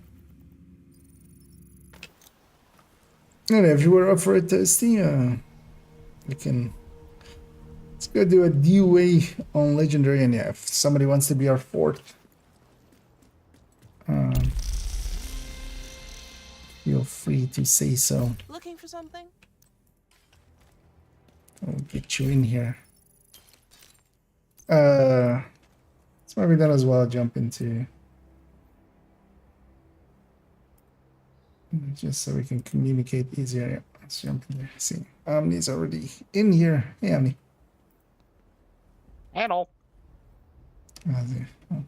A: And if you were up for it, Steve, we can. Let's go do a DUA on Legendary, and yeah, if somebody wants to be our fourth, feel free to say so.
E: Looking for something?
A: I'll get you in here. Let's maybe then as well jump into just so we can communicate easier. Yeah, let's jump in there. See, Omni's already in here. Hey, Omni.
K: Hello.
A: Oh.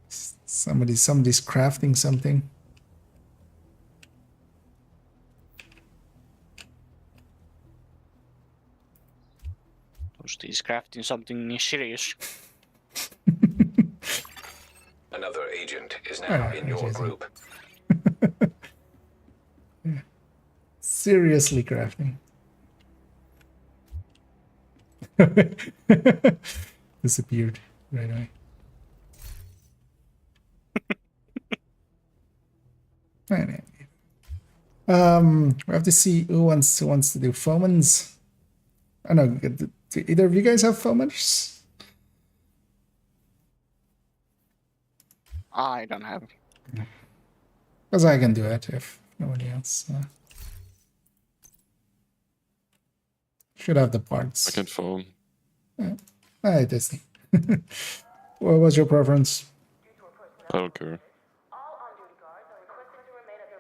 A: Somebody's crafting something.
K: He's crafting something serious.
B: Another agent is now in your group.
A: Seriously crafting. Disappeared right away. Anyway. We have to see who wants to do foamans. I don't know. Do either of you guys have foamers?
K: I don't have.
A: Because I can do it if nobody else. Should have the parts.
L: I can foam.
A: Hi, Disney. What was your preference?
L: I don't care.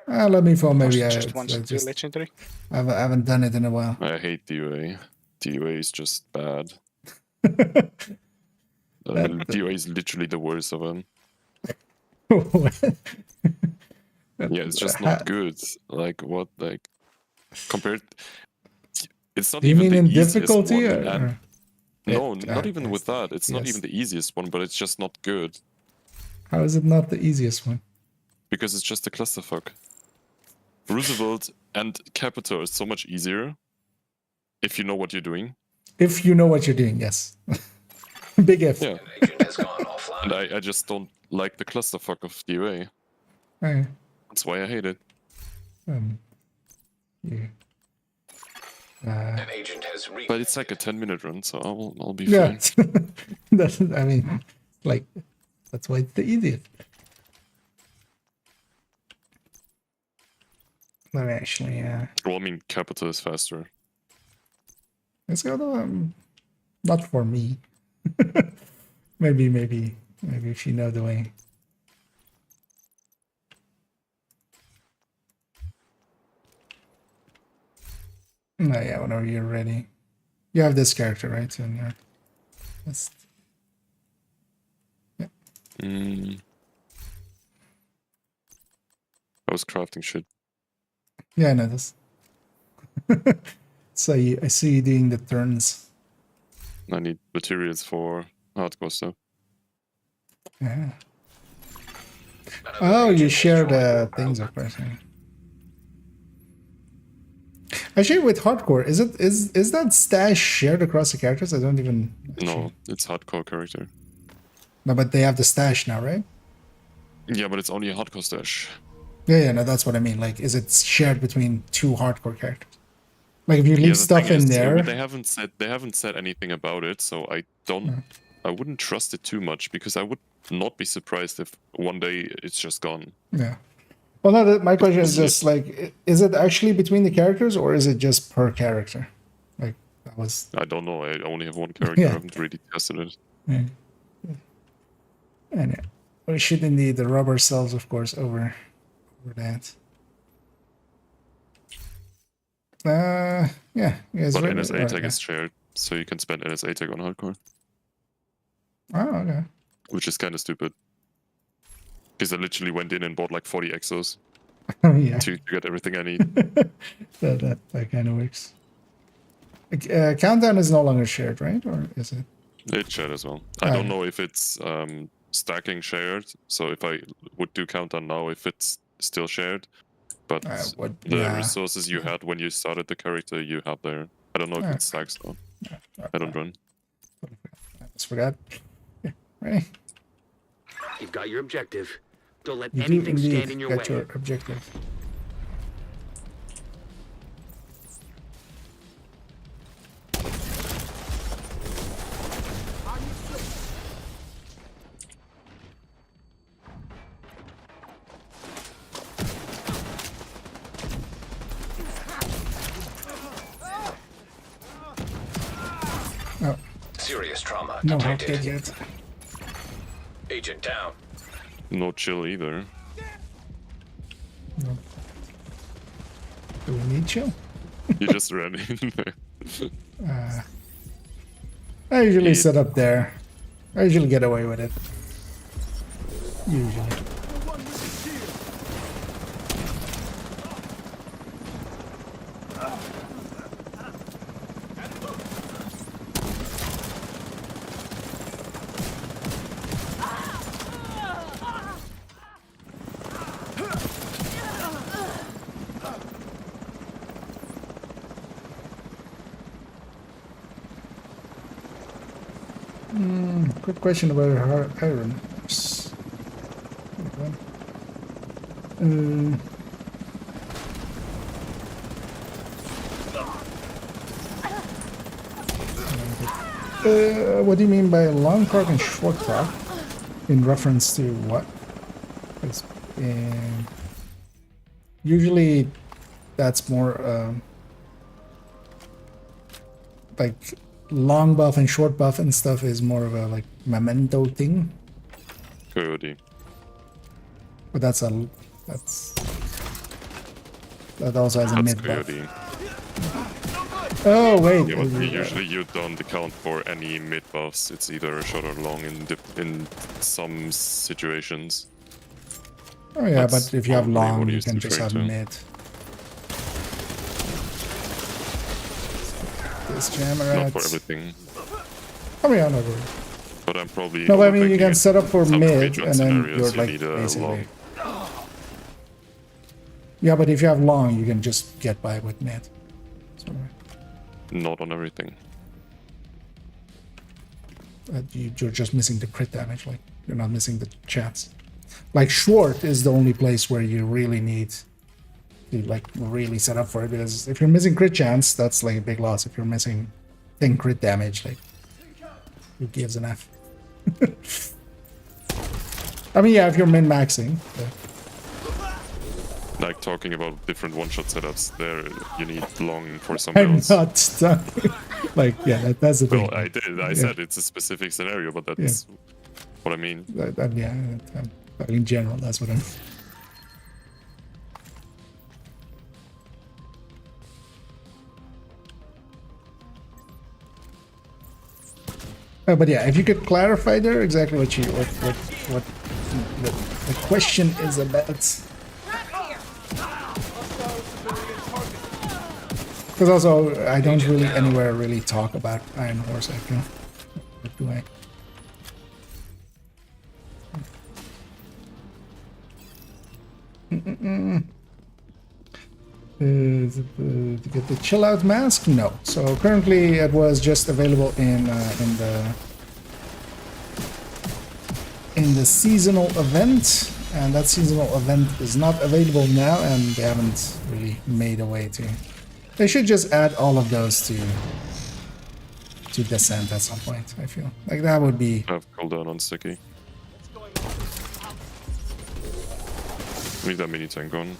A: Let me foam maybe.
K: Just wants to do legendary.
A: I haven't done it in a while.
L: I hate DOA. DOA is just bad. DOA is literally the worst of them. Yeah, it's just not good. Like what? Like compared, it's not
A: Do you
L: even
A: mean
L: the
A: in
L: easiest
A: difficulty?
L: one. And no,
A: Yeah,
L: not even
A: yes,
L: with that. It's not
A: yes.
L: even the easiest one, but it's just not good
A: How is it not the easiest one?
L: because it's just a clusterfuck. Roosevelt and Capita is so much easier if you know what you're doing.
A: If you know what you're doing, yes. Big F.
L: Yeah,
B: Agent has gone offline.
L: and I just don't like the clusterfuck of DOA.
A: Okay.
L: That's why I hate it.
A: Yeah.
B: An agent has reached.
L: But it's like a 10-minute run, so I'll be
A: Yeah.
L: fine.
A: I mean, like, that's why it's the easiest. But actually, yeah.
L: Well, I mean, capital is faster.
A: Let's go to, not for me. maybe if you know the way. No, yeah, whenever you're ready. You have this character, right? So in your list. Yeah.
L: I was crafting shit.
A: Yeah, I know this. So I see you doing the turns.
L: I need materials for hardcore stuff.
A: Yeah. Oh, you share the things, of course. Yeah. Actually, with hardcore, is that stash shared across the characters? I don't even.
L: No, it's hardcore character.
A: No, but they have the stash now, right?
L: Yeah, but it's only a hardcore stash.
A: Yeah, no, that's what I mean. Like, is it shared between two hardcore characters? Like, if you leave
L: the
A: stuff
L: thing
A: in
L: is,
A: there,
L: they haven't said anything about it, so I wouldn't trust it too much because I would not be surprised if one day it's just gone.
A: Yeah. Well, no, my question is just like, is it actually between the characters or is it just per character? Like, that was.
L: I don't know. I only have one character.
A: Yeah.
L: I haven't really tested it.
A: Yeah. And yeah, we shouldn't need the rubber cells, of course, over that. Yeah.
L: But NSA tag is shared, so you can spend NSA tag on hardcore.
A: Oh, okay.
L: Which is kind of stupid. Because I literally went in and bought like 40 exos
A: Yeah.
L: to get everything I need.
A: that kind of works. Countdown is no longer shared, right? Or is it?
L: It's shared as well. I don't know if it's stacking shared, so if I would do countdown now, if it's still shared. But the resources you had when you started the character, you have there. I don't know if it stacks though. I don't run.
A: I just forgot. Yeah, right.
C: You've got your objective. Don't let
A: You
C: anything
A: do indeed
C: stand in your way.
A: get your objective. Oh.
B: Serious trauma
A: No,
B: detected.
A: not yet.
B: Agent down.
L: No chill either.
A: No. Do we need chill?
L: You just ran in there.
A: I usually set up there. I usually get away with it. Usually. Quick question about her iron. What do you mean by long crack and short crack? In reference to what? Usually that's more like long buff and short buff and stuff is more of a like memento thing.
L: Coyote.
A: But that also has a mid buff.
L: Coyote.
A: Oh wait.
L: Yeah, but usually you don't account for any mid buffs. It's either short or long in some situations.
A: Oh yeah, but if you have long, you can just have mid. This jammer
L: not for everything.
A: Oh yeah, no worries.
L: But I'm probably.
A: No, but I mean you can set up for
L: some
A: mid
L: speedrun
A: and then
L: scenarios
A: you're
L: you
A: like
L: need a
A: basically.
L: long.
A: Yeah, but if you have long, you can just get by with mid. So,
L: Not on everything.
A: you're just missing the crit damage. Like you're not missing the chance. Like short is the only place where you really need to like really set up for it, because if you're missing crit chance, that's like a big loss. If you're missing thin crit damage, like who gives an F? I mean, yeah, if you're min maxing.
L: like talking about different one-shot setups. There, you need long for some
A: I'm
L: builds.
A: not talking. Like, yeah, that's the thing.
L: Well, I did. I said it's a specific scenario, but that's what I mean.
A: In general, that's what I mean. But yeah, if you could clarify there exactly what the question is about. Because also, I don't really anywhere really talk about Iron Horse, I feel. What do I? To get the chill out mask? No. So currently it was just available in the seasonal event, and that seasonal event is not available now, and they haven't really made a way to. They should just add all of those to Descent at some point. I feel like that would be.
L: I have cooldown on sticky. Need that mini tank on.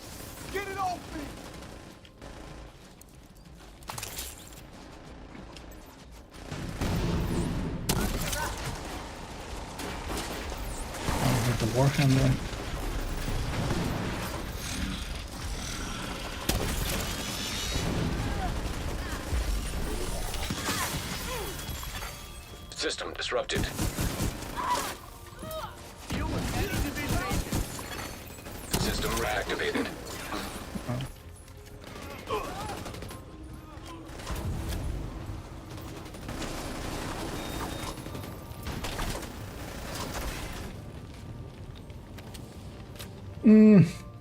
A: The Warhammer.
B: System disrupted. System reactivated.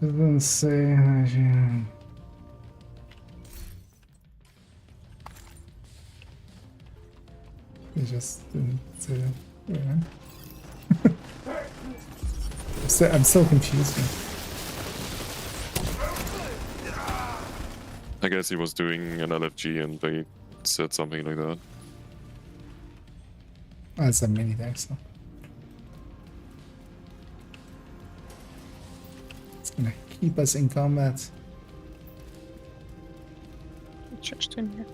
A: Doesn't say. It just didn't say. I'm so confused.
L: I guess he was doing an LFG and they said something like that.
A: That's a mini deck, so. It's gonna keep us in combat.
K: Just in here.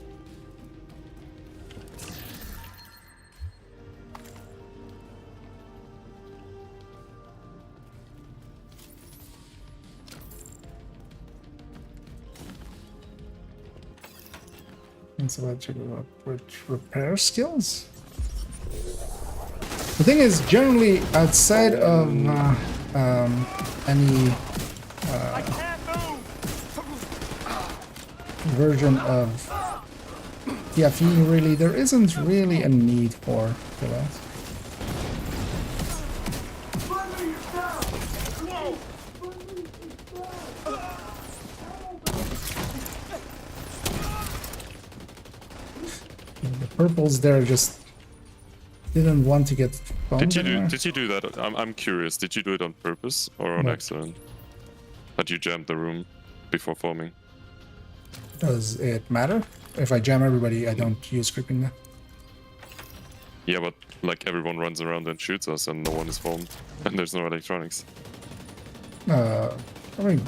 A: And so what repair skills? The thing is, generally outside of any version of PFE, really, there isn't really a need for that. The purples there just didn't want to get
L: Did you do that? I'm curious. Did you do it on purpose or on accident? That you jammed the room before forming?
A: Does it matter? If I jam everybody, I don't use creeping now.
L: Yeah, but like everyone runs around and shoots us and no one is formed. And there's no electronics.
A: I mean,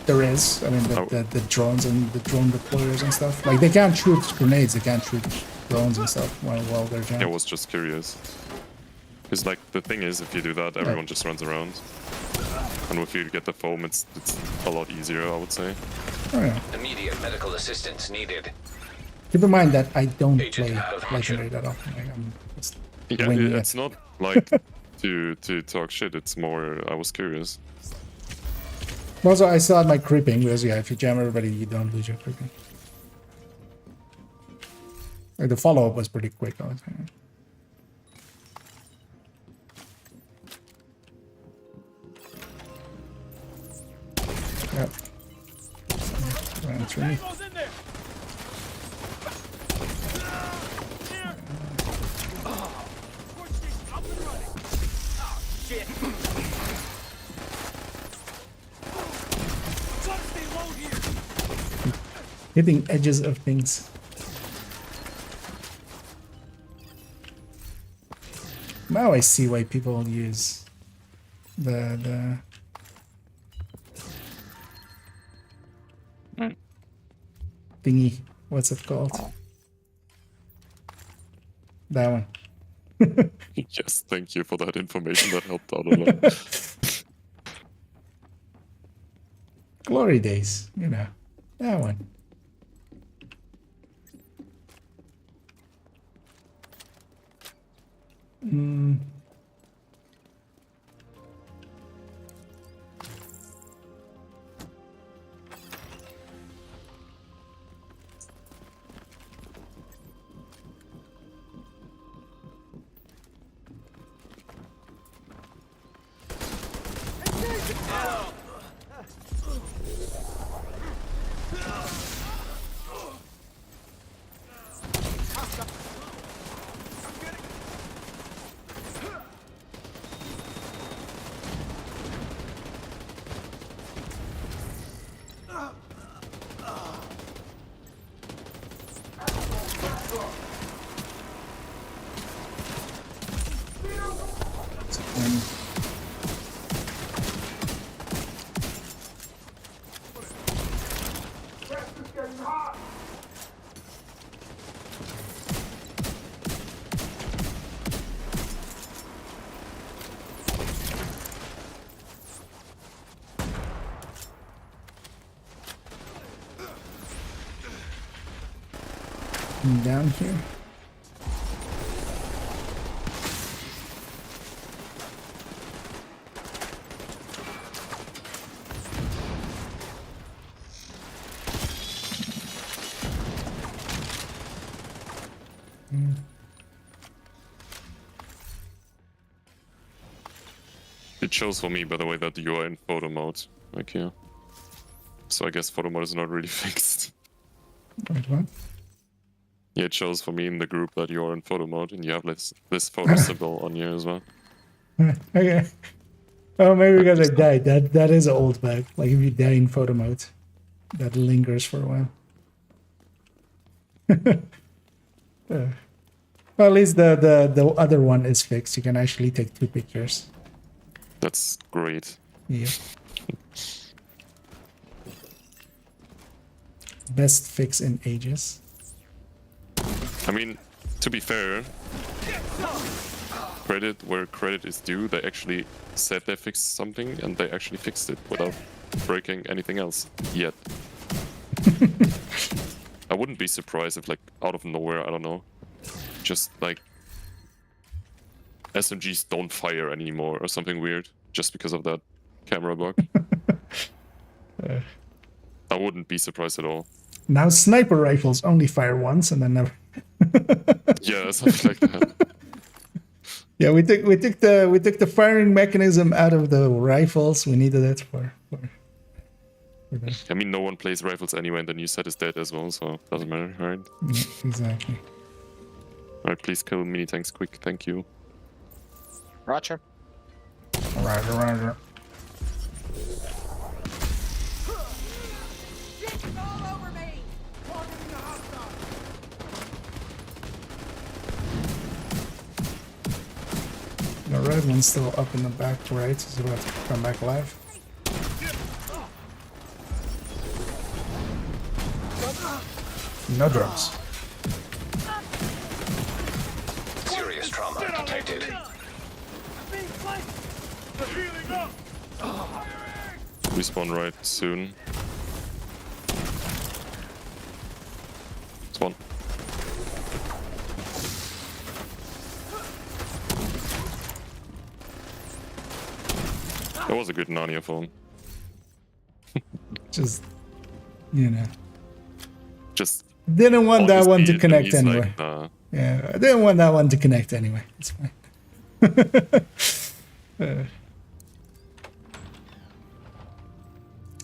A: there is. I mean, the drones and the drone deployers and stuff. Like, they can't shoot grenades, they can't shoot drones and stuff while they're jammed.
L: I was just curious. Because, like, the thing is, if you do that, everyone just runs around. And if you get the foam, it's a lot easier, I would say.
A: Oh, yeah.
B: Immediate medical assistance needed.
A: Keep in mind that I don't play Legendary that often. Like, I'm just winging
L: it's not like to talk shit, it's more, I was curious.
A: Also, I still had my creeping, because yeah, if you jam everybody, you don't lose your creeping. Like, the follow-up was pretty quick, I was saying. Yep. Ran through me. Hitting edges of things. Now I see why people use the thingy. What's it called? That one.
L: Yes, thank you for that information. That helped out a lot.
A: Glory days, you know. That one. Down here.
L: It shows for me, by the way, that you are in photo mode, like here. So I guess photo mode is not really fixed.
A: Wait, what?
L: Yeah, it shows for me in the group that you are in photo mode, and you have this photo symbol on you as well.
A: Okay. Oh, maybe because I died. That is an old bug. Like if you die in photo mode, that lingers for a while. Well, at least the other one is fixed. You can actually take 2 pictures.
L: That's great.
A: Yeah. Best fix in ages.
L: I mean, to be fair, credit where credit is due, they actually said they fixed something and they actually fixed it without breaking anything else yet. I wouldn't be surprised if, like, out of nowhere, I don't know, just like SMGs don't fire anymore or something weird just because of that camera bug. I wouldn't be surprised at all.
A: Now sniper rifles only fire once and then never.
L: Yeah, something like that.
A: Yeah, we took the firing mechanism out of the rifles. We needed it for
L: I mean, no one plays rifles anyway, and the new set is dead as well, so it doesn't matter, right?
A: Yeah, exactly.
L: Alright, please kill mini tanks quick, thank you.
K: Roger.
A: Roger, roger. The red one's still up in the back right. He's about to come back alive. No drugs.
B: Serious trauma detected.
L: Respawn right soon. Spawn. That was a good Narnia phone.
A: Just, you know.
L: Just
A: didn't want that one to connect anyway.
L: Like, nah.
A: Yeah, I didn't want that one to connect anyway. It's fine.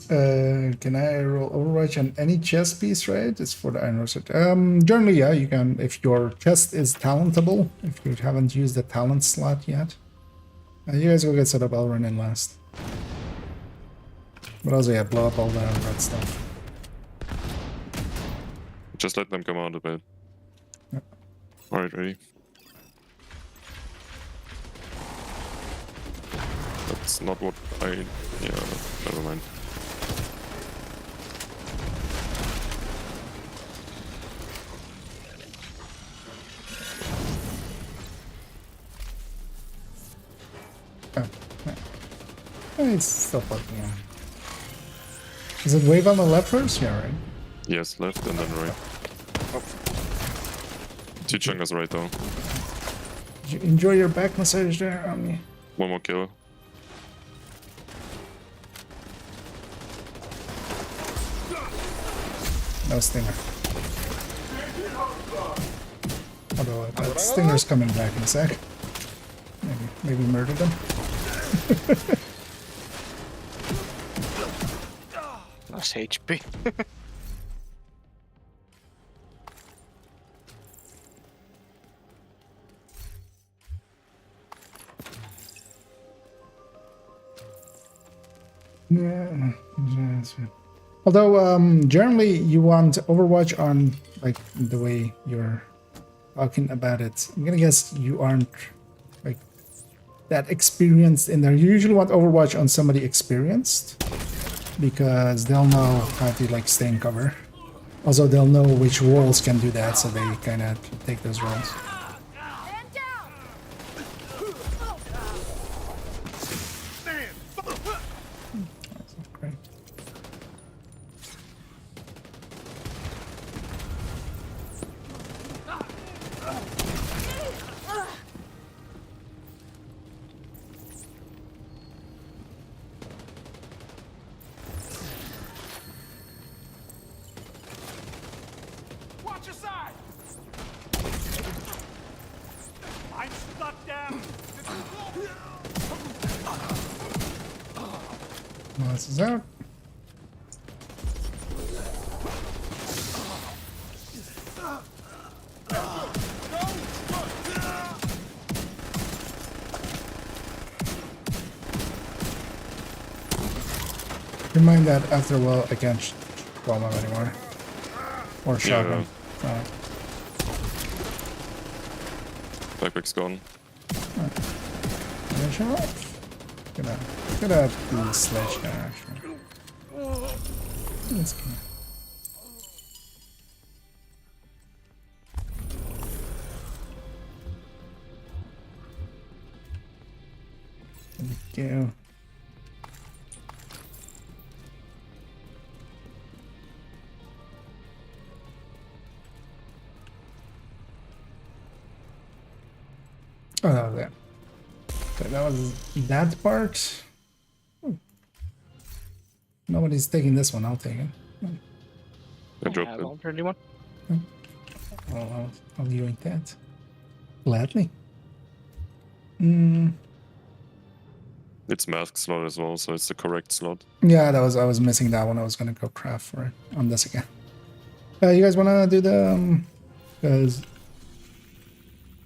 A: Can I roll Overwatch on any chest piece, right? It's for the Iron Roset. Generally, yeah, you can, if your chest is talentable, if you haven't used the talent slot yet. You guys go get set up, I'll run in last. But also, yeah, blow up all the red stuff.
L: Just let them come out a bit.
A: Yep.
L: Alright, ready? That's not what I... yeah, never mind.
A: It's still fucking on. Is it wave on the left first? Yeah, right.
L: Yes, left and then right. Oh. Two chungas right though.
A: Did you enjoy your back massage there on me?
L: One more kill.
A: No stinger. Although that stinger's coming back in a sec. Maybe murder them.
K: Nice HP.
A: Yeah. Although generally you want Overwatch on like the way you're talking about it. I'm gonna guess you aren't like that experienced in there. You usually want Overwatch on somebody experienced because they'll know how to like stay in cover. Also, they'll know which walls can do that, so they kind of take those roles. Great.
F: Watch your side! I'm stuck down!
A: This is out. Remind that after a while I can't bomb him anymore. Or shotgun.
L: Yeah. Backpack's gone.
A: Finish him off. Could have the sledge there actually. That's good. There we go. Oh, that was it. Okay, that was that part. Nobody's taking this one. I'll take it.
L: I dropped it.
K: Anyone?
A: I'll viewing that gladly.
L: It's mask slot as well, so it's the correct slot.
A: Yeah, I was missing that one. I was gonna go craft for it on this again. You guys wanna do the because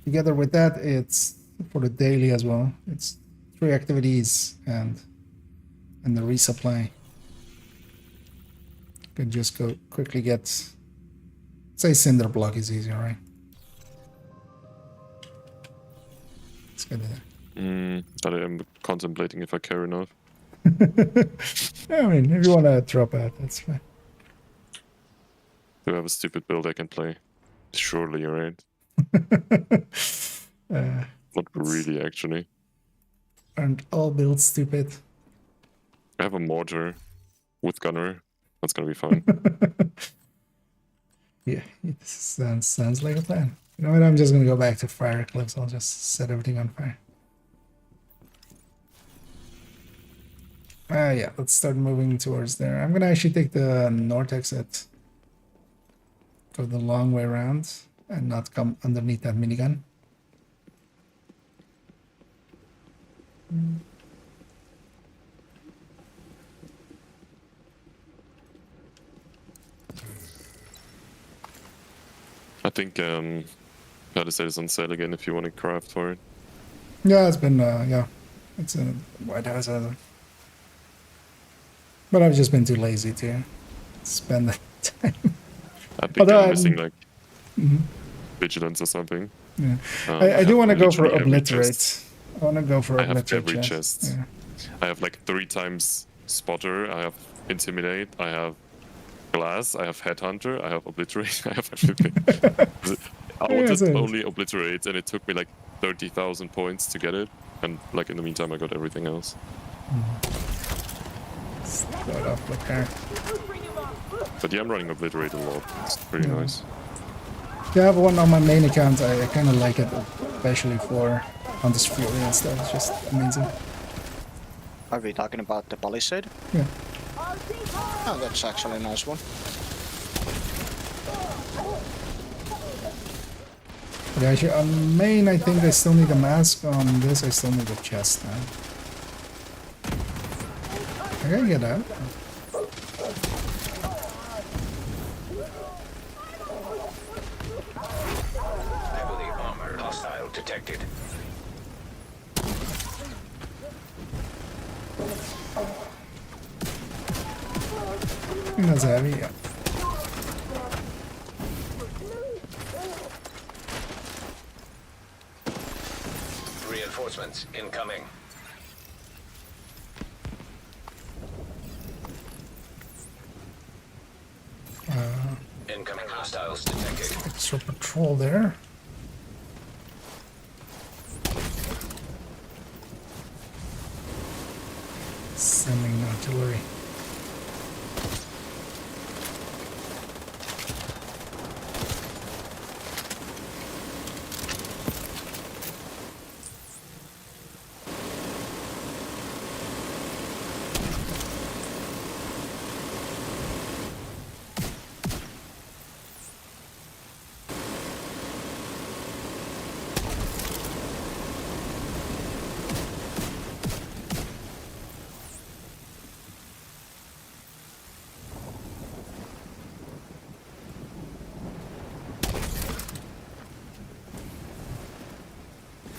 A: together with that, it's for the daily as well. It's 3 activities and the resupply. Could just go quickly get, say, cinder block is easier, right? Let's go do that.
L: But I am contemplating if I care enough.
A: I mean, if you want to drop out, that's fine.
L: Do I have a stupid build I can play? Surely, right? Not really, actually.
A: Aren't all builds stupid?
L: I have a mortar with gunner. That's gonna be fine.
A: Yeah, it sounds like a plan. You know what? I'm just gonna go back to fire cliffs. I'll just set everything on fire. Yeah, let's start moving towards there. I'm gonna actually take the north exit. Go the long way around and not come underneath that minigun.
L: I think Palisade is on sale again if you want to craft for it.
A: Yeah, it's been yeah, it's a White House. But I've just been too lazy to spend that time.
L: I think I'm missing like vigilance or something.
A: Yeah, I do want to go for obliterate. I want to go for
L: I have
A: obliterate
L: every chest.
A: Yeah.
L: I have like 3 times spotter. I have intimidate. I have glass. I have headhunter. I have obliterate. I have everything. I wanted only obliterate, and it took me like 30,000 points to get it. And like in the meantime, I got everything else.
A: Start off with her.
L: But yeah, I'm running Obliterate a lot. It's pretty nice.
A: Yeah, I have one on my main account. I kind of like it, especially for Hunter's Fury and stuff. It's just amazing.
K: Are we talking about the Palisade?
A: Yeah.
K: Oh, that's actually a nice one.
A: But actually, on main, I think I still need a mask. On this, I still need a chest now. I gotta get out.
B: Heavily armored hostile detected.
A: That's heavy, yeah.
B: Reinforcements incoming. Incoming hostiles detected.
A: Extra patrol there. Sending artillery.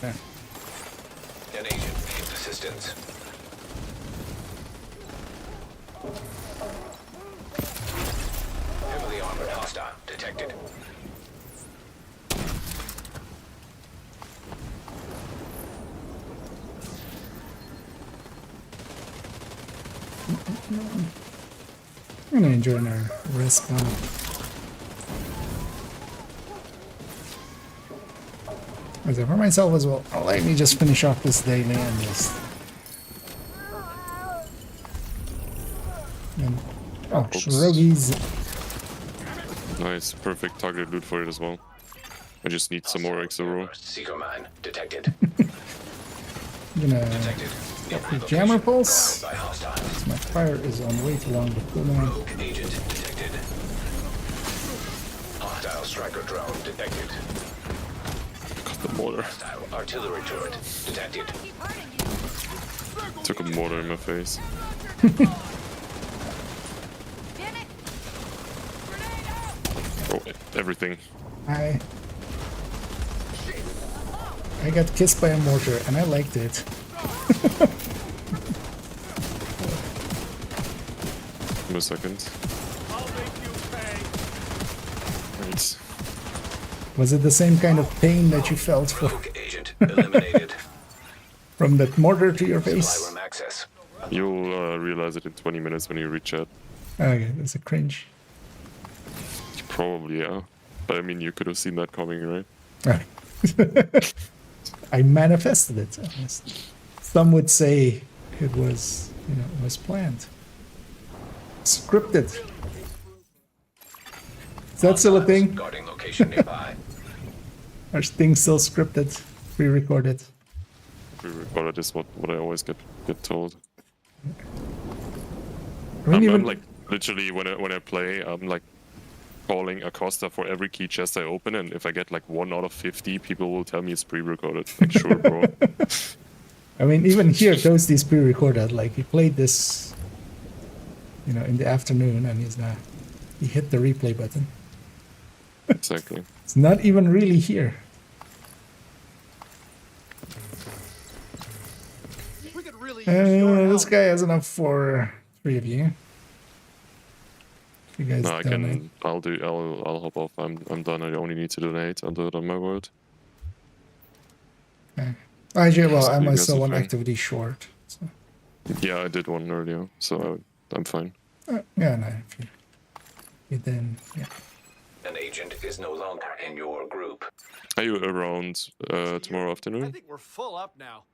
A: Okay.
B: An agent needs assistance. Heavily armored hostile detected.
A: I'm gonna enjoy our respawn. As for myself as well, let me just finish off this daily and just. And, oh, rogues.
L: Nice, perfect target loot for it as well. I just need some more extra room.
B: Seeker mine detected.
A: I'm gonna
B: Detected.
A: get the jammer pulse. My fire is on way too long to cool down.
B: Rogue agent detected. Hostile striker drone detected.
L: Got the mortar.
B: Hostile artillery turret detected.
L: Took a mortar in my face. Oh, everything.
A: I got kissed by a mortar and I liked it.
L: Give me a second. Right.
A: Was it the same kind of pain that you felt
B: Rogue agent eliminated.
A: from that mortar to your
B: Supply
A: face?
B: room access.
L: You'll realize it in 20 minutes when you reach it.
A: Okay, that's a cringe.
L: Probably, yeah. But I mean, you could have seen that coming, right?
A: Right. I manifested it. Some would say it was, it was planned. Scripted. Is that still a thing?
B: Guarding location nearby.
A: Are things still scripted? Pre-recorded?
L: Pre-recorded is what I always get told.
A: I mean,
L: I'm like literally when I play, I'm like calling Acosta for every key chest I open, and if I get like 1 out of 50, people will tell me it's pre-recorded. Like, sure, bro.
A: I mean, even here, Toasty is pre-recorded. Like, he played this, in the afternoon, and he hit the replay button.
L: Exactly.
A: It's not even really here. This guy has enough for 3 of you. If you guys donate.
L: I'll hop off. I'm done. I only need to donate. I'll do it on my word.
A: Okay. Actually, well, I
L: You
A: might
L: guys
A: sell
L: are
A: one
L: fine.
A: activity short. So.
L: Yeah, I did one earlier, so I'm fine.
A: Yeah, no. If you then, yeah.
B: An agent is no longer in your group.
L: Are you around tomorrow afternoon?
F: I think we're full up now.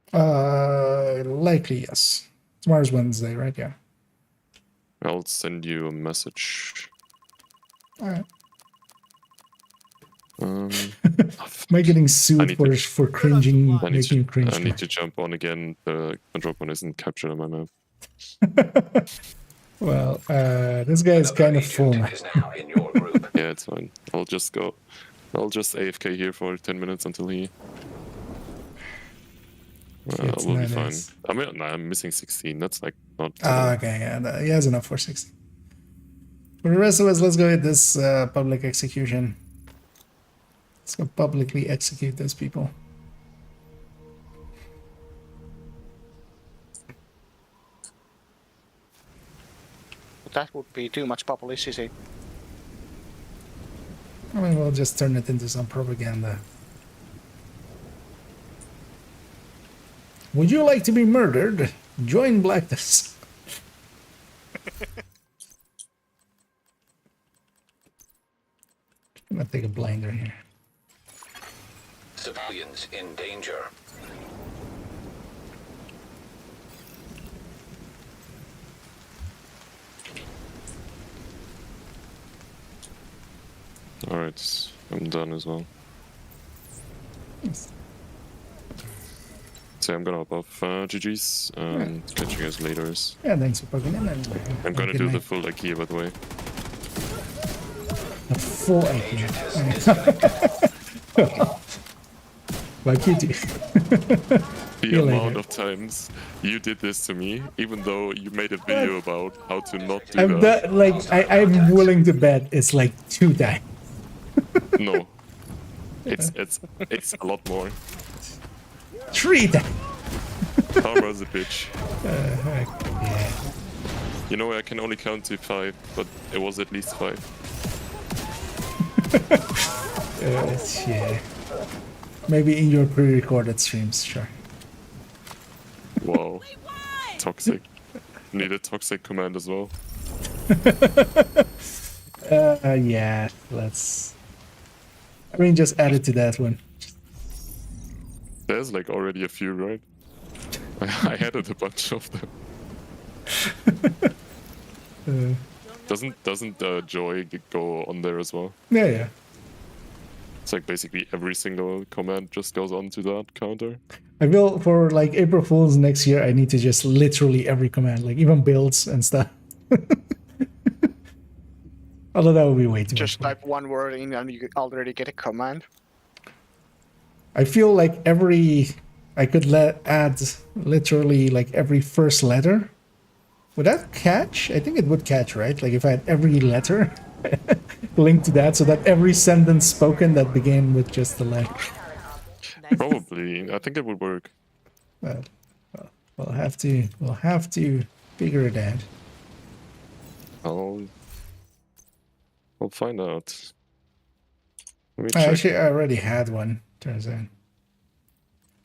A: Likely yes. Tomorrow's Wednesday, right? Yeah.
L: I'll send you a message.
A: All right.
L: Um,
A: Am I getting sued for cringing, making you cringe?
L: I need to jump on again. The control point isn't captured on my map.
A: Well, this guy is kind of full now.
L: Yeah, it's fine. I'll just AFK here for 10 minutes until he... we'll be fine. I mean, I'm missing 16. That's like not...
A: okay, yeah. He has enough for 16. For the rest of us, let's go hit this public execution. Let's go publicly execute those people.
K: That would be too much publicity.
A: I mean, we'll just turn it into some propaganda. Would you like to be murdered? Join Blackness. I'm gonna take a blinder here.
B: Civilians in danger.
L: Alright, I'm done as well.
A: Yes.
L: So I'm gonna hop off. GG's. Catch you guys later.
A: Yeah, thanks for poking in.
L: I'm gonna do the full IKEA, by the way.
A: A full IKEA. Like you do.
L: The amount of times you did this to me, even though you made a video about how to not do that.
A: I'm willing to bet it's like 2 times.
L: No. It's a lot more.
A: 3 times.
L: Karma's a bitch.
A: Yeah.
L: You know, I can only count to 5, but it was at least 5.
A: Yeah. Maybe in your pre-recorded streams, sure.
L: Wow. Toxic. Need a toxic command as well.
A: Yeah, let's... I mean, just add it to that one.
L: There's like already a few, right? I added a bunch of them. Doesn't Joy go on there as well?
A: Yeah.
L: It's like basically every single command just goes on to that counter.
A: I feel for like April Fools next year, I need to just literally every command, like even builds and stuff. Although that would be way too much.
K: Just type one word in and you already get a command.
A: I feel like I could add literally like every first letter. Would that catch? I think it would catch, right? Like if I had every letter linked to that, so that every sentence spoken that began with just the letter.
L: Probably. I think it would work.
A: Well, we'll have to figure it out.
L: We'll find out. Let me
A: check. Actually, I already had one, turns out.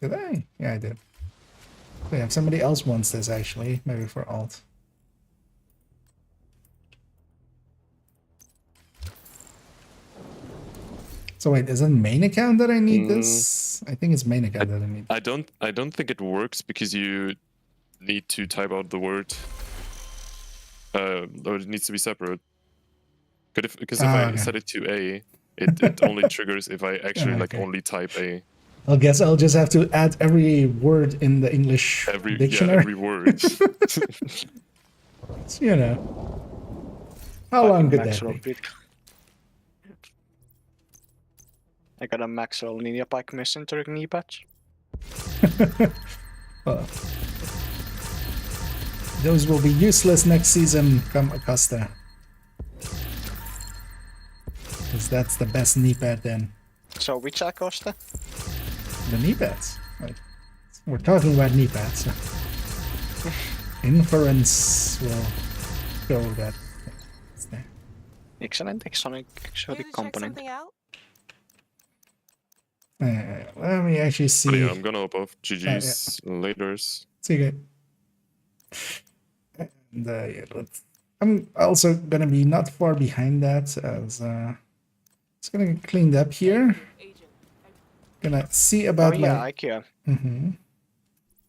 A: Did I? Yeah, I did. So yeah, if somebody else wants this, actually, maybe for alt. So wait, is it main account that I need this? I think it's main account that I need.
L: I don't think it works because you need to type out the word. Or it needs to be separate. Because if I set it to A, it only triggers if I actually only type A.
A: I guess I'll just have to add every word in the English dictionary.
L: Yeah, every word.
A: You know. How long could that be?
K: I got a Maxwell Ninja Bike Messenger knee patch.
A: Well, those will be useless next season come Acosta. Because that's the best knee pad then.
K: So which Acosta?
A: The knee pads. Right. We're talking about knee pads. So. Inference will go with that.
K: Excellent exotic component.
A: Let me actually see.
L: But yeah, I'm gonna hop off. GG's laters.
A: See you guys. And, I'm also gonna be not far behind that as it's gonna get cleaned up here. Gonna see about
K: IKEA.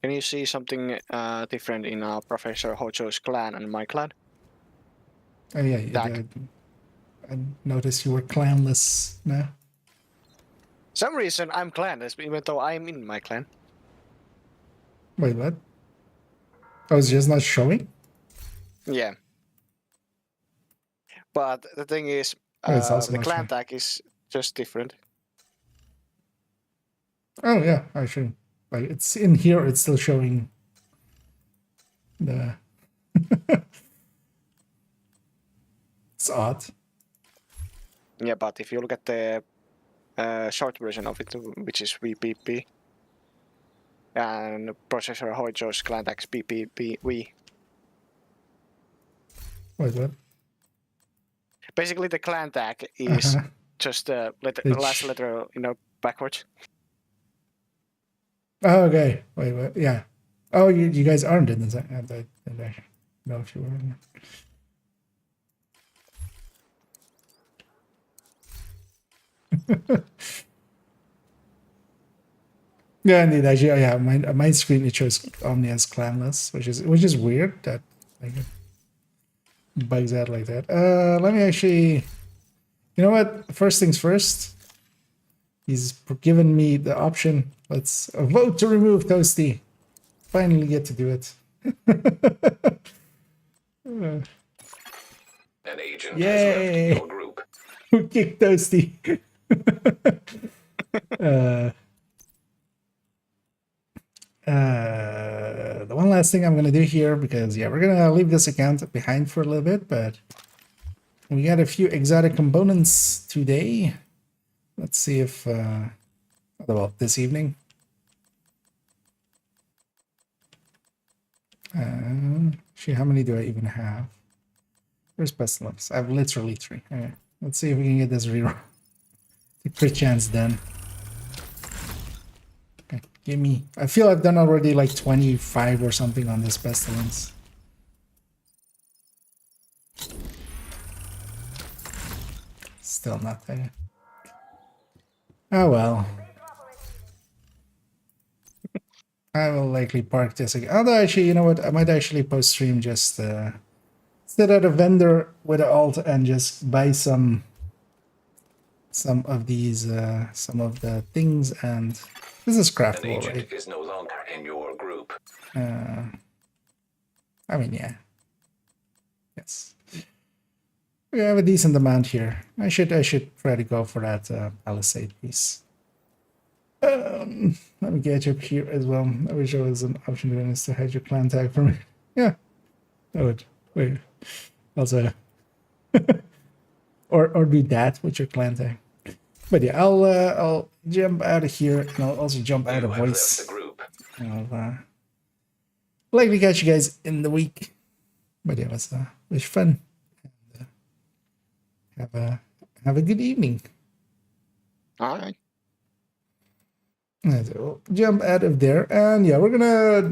K: Can you see something different in Professor Hojo's clan and my clan?
A: Oh yeah, I noticed you were clanless now.
K: Some reason I'm clanless, even though I'm in my clan.
A: Wait, what? I was just not showing?
K: Yeah. But the thing is,
A: it's also
K: the
A: not
K: clan
A: showing.
K: tag is just different.
A: Oh yeah, actually, like it's in here. It's still showing the. It's odd.
K: Yeah, but if you look at the short version of it, which is VPP, and Processor Hojo's clan tag PPPV.
A: Wait, what?
K: Basically, the clan tag is just the last letter, backwards.
A: Oh, okay. Wait. Yeah. Oh, you guys aren't in this. I know if you were in. Yeah, indeed. Actually, oh, yeah. My screen it shows Omni as clanless, which is weird. That like it bugs out like that. Let me actually. You know what? First things first. He's given me the option. Let's vote to remove Toasty. Finally get to do it.
B: An agent has
A: Yay!
B: left your group.
A: Who kicked Toasty? The one last thing I'm gonna do here, because yeah, we're gonna leave this account behind for a little bit, but we got a few exotic components today. Let's see if well, this evening. Actually, how many do I even have? Where's pestilence? I have literally 3. Okay. Let's see if we can get this reroll. The crit chance then. Okay, give me. I feel I've done already like 25 or something on this pestilence. Still not there. Oh well. I will likely park this again. Although actually, you know what? I might actually post stream just sit at a vendor with an alt and just buy some of these some of the things, and this is craftable.
B: An agent
A: right?
B: is no longer in your group.
A: I mean, yeah. Yes. We have a decent amount here. I should try to go for that palisade piece. Let me get you up here as well. I wish there was an option doing this to hide your clan tag for me. Yeah, that would. Wait, also, or do that with your clan tag. But yeah, I'll jump out of here, and I'll also jump out of voice. I'll likely catch you guys in the week. But yeah, it was fun. And, have a good evening.
K: All right.
A: We'll jump out of there, and yeah, we're gonna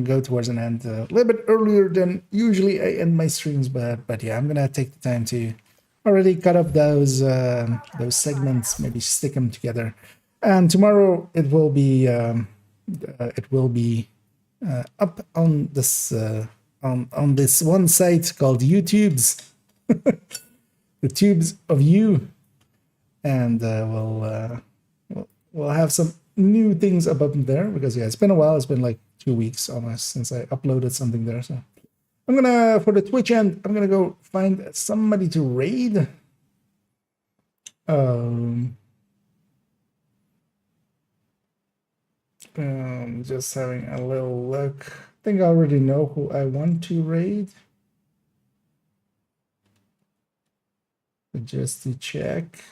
A: go towards an end a little bit earlier than usually I end my streams, but yeah, I'm gonna take the time to already cut up those segments, maybe stick them together, and tomorrow it will be up on this on this one site called YouTube's, the tubes of you, and we'll have some new things up there, because yeah, it's been a while. It's been like 2 weeks almost since I uploaded something there. So I'm gonna, for the Twitch end, I'm gonna go find somebody to raid. Just having a little look. I think I already know who I want to raid. But just to check.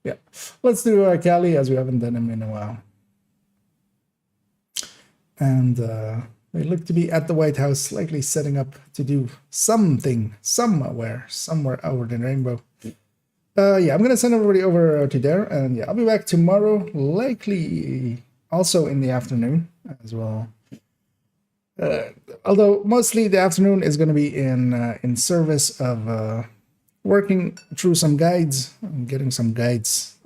A: Yeah, let's do Cali, as we haven't done him in a while. And they look to be at the White House, likely setting up to do something somewhere over the rainbow. Yeah, I'm gonna send everybody over to there, and yeah, I'll be back tomorrow, likely also in the afternoon as well. Although mostly the afternoon is going to be in service of working through some guides, getting some guides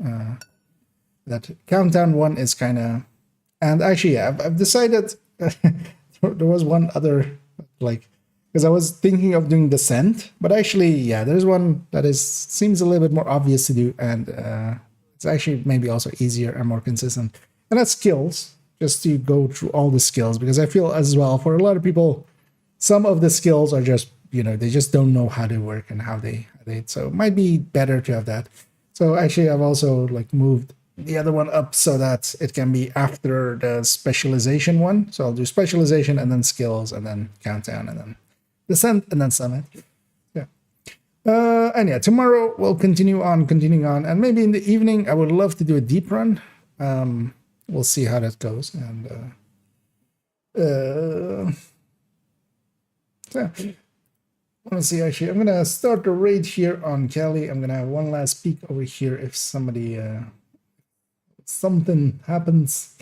A: that countdown one is kind of, and actually, yeah, I've decided there was one other, like, because I was thinking of doing descent, but actually, yeah, there's one that seems a little bit more obvious to do, and it's actually maybe also easier and more consistent, and that's skills, just to go through all the skills, because I feel as well, for a lot of people, some of the skills are just, they just don't know how they work and how they so it might be better to have that. So actually, I've also like moved the other one up so that it can be after the specialization one. So I'll do specialization and then skills and then countdown and then descent and then summit. Yeah. And yeah, tomorrow we'll continuing on, and maybe in the evening I would love to do a deep run. We'll see how that goes. And yeah. Let's see, actually, I'm gonna start the raid here on Kelly. I'm gonna have one last peek over here if somebody something happens.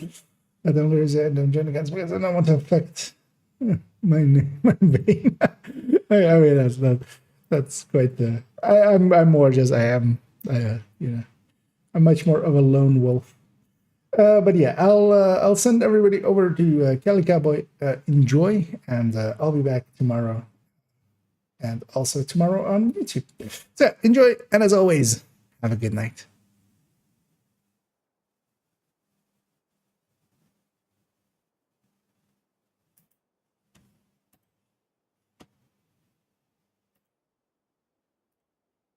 A: I don't join against because I don't want to affect my vein. I mean that's quite the I'm more just I'm much more of a lone wolf. But yeah, I'll send everybody over to Kelly Cowboy. Enjoy, and I'll be back tomorrow. And also tomorrow on YouTube. So enjoy, and as always, have a good night.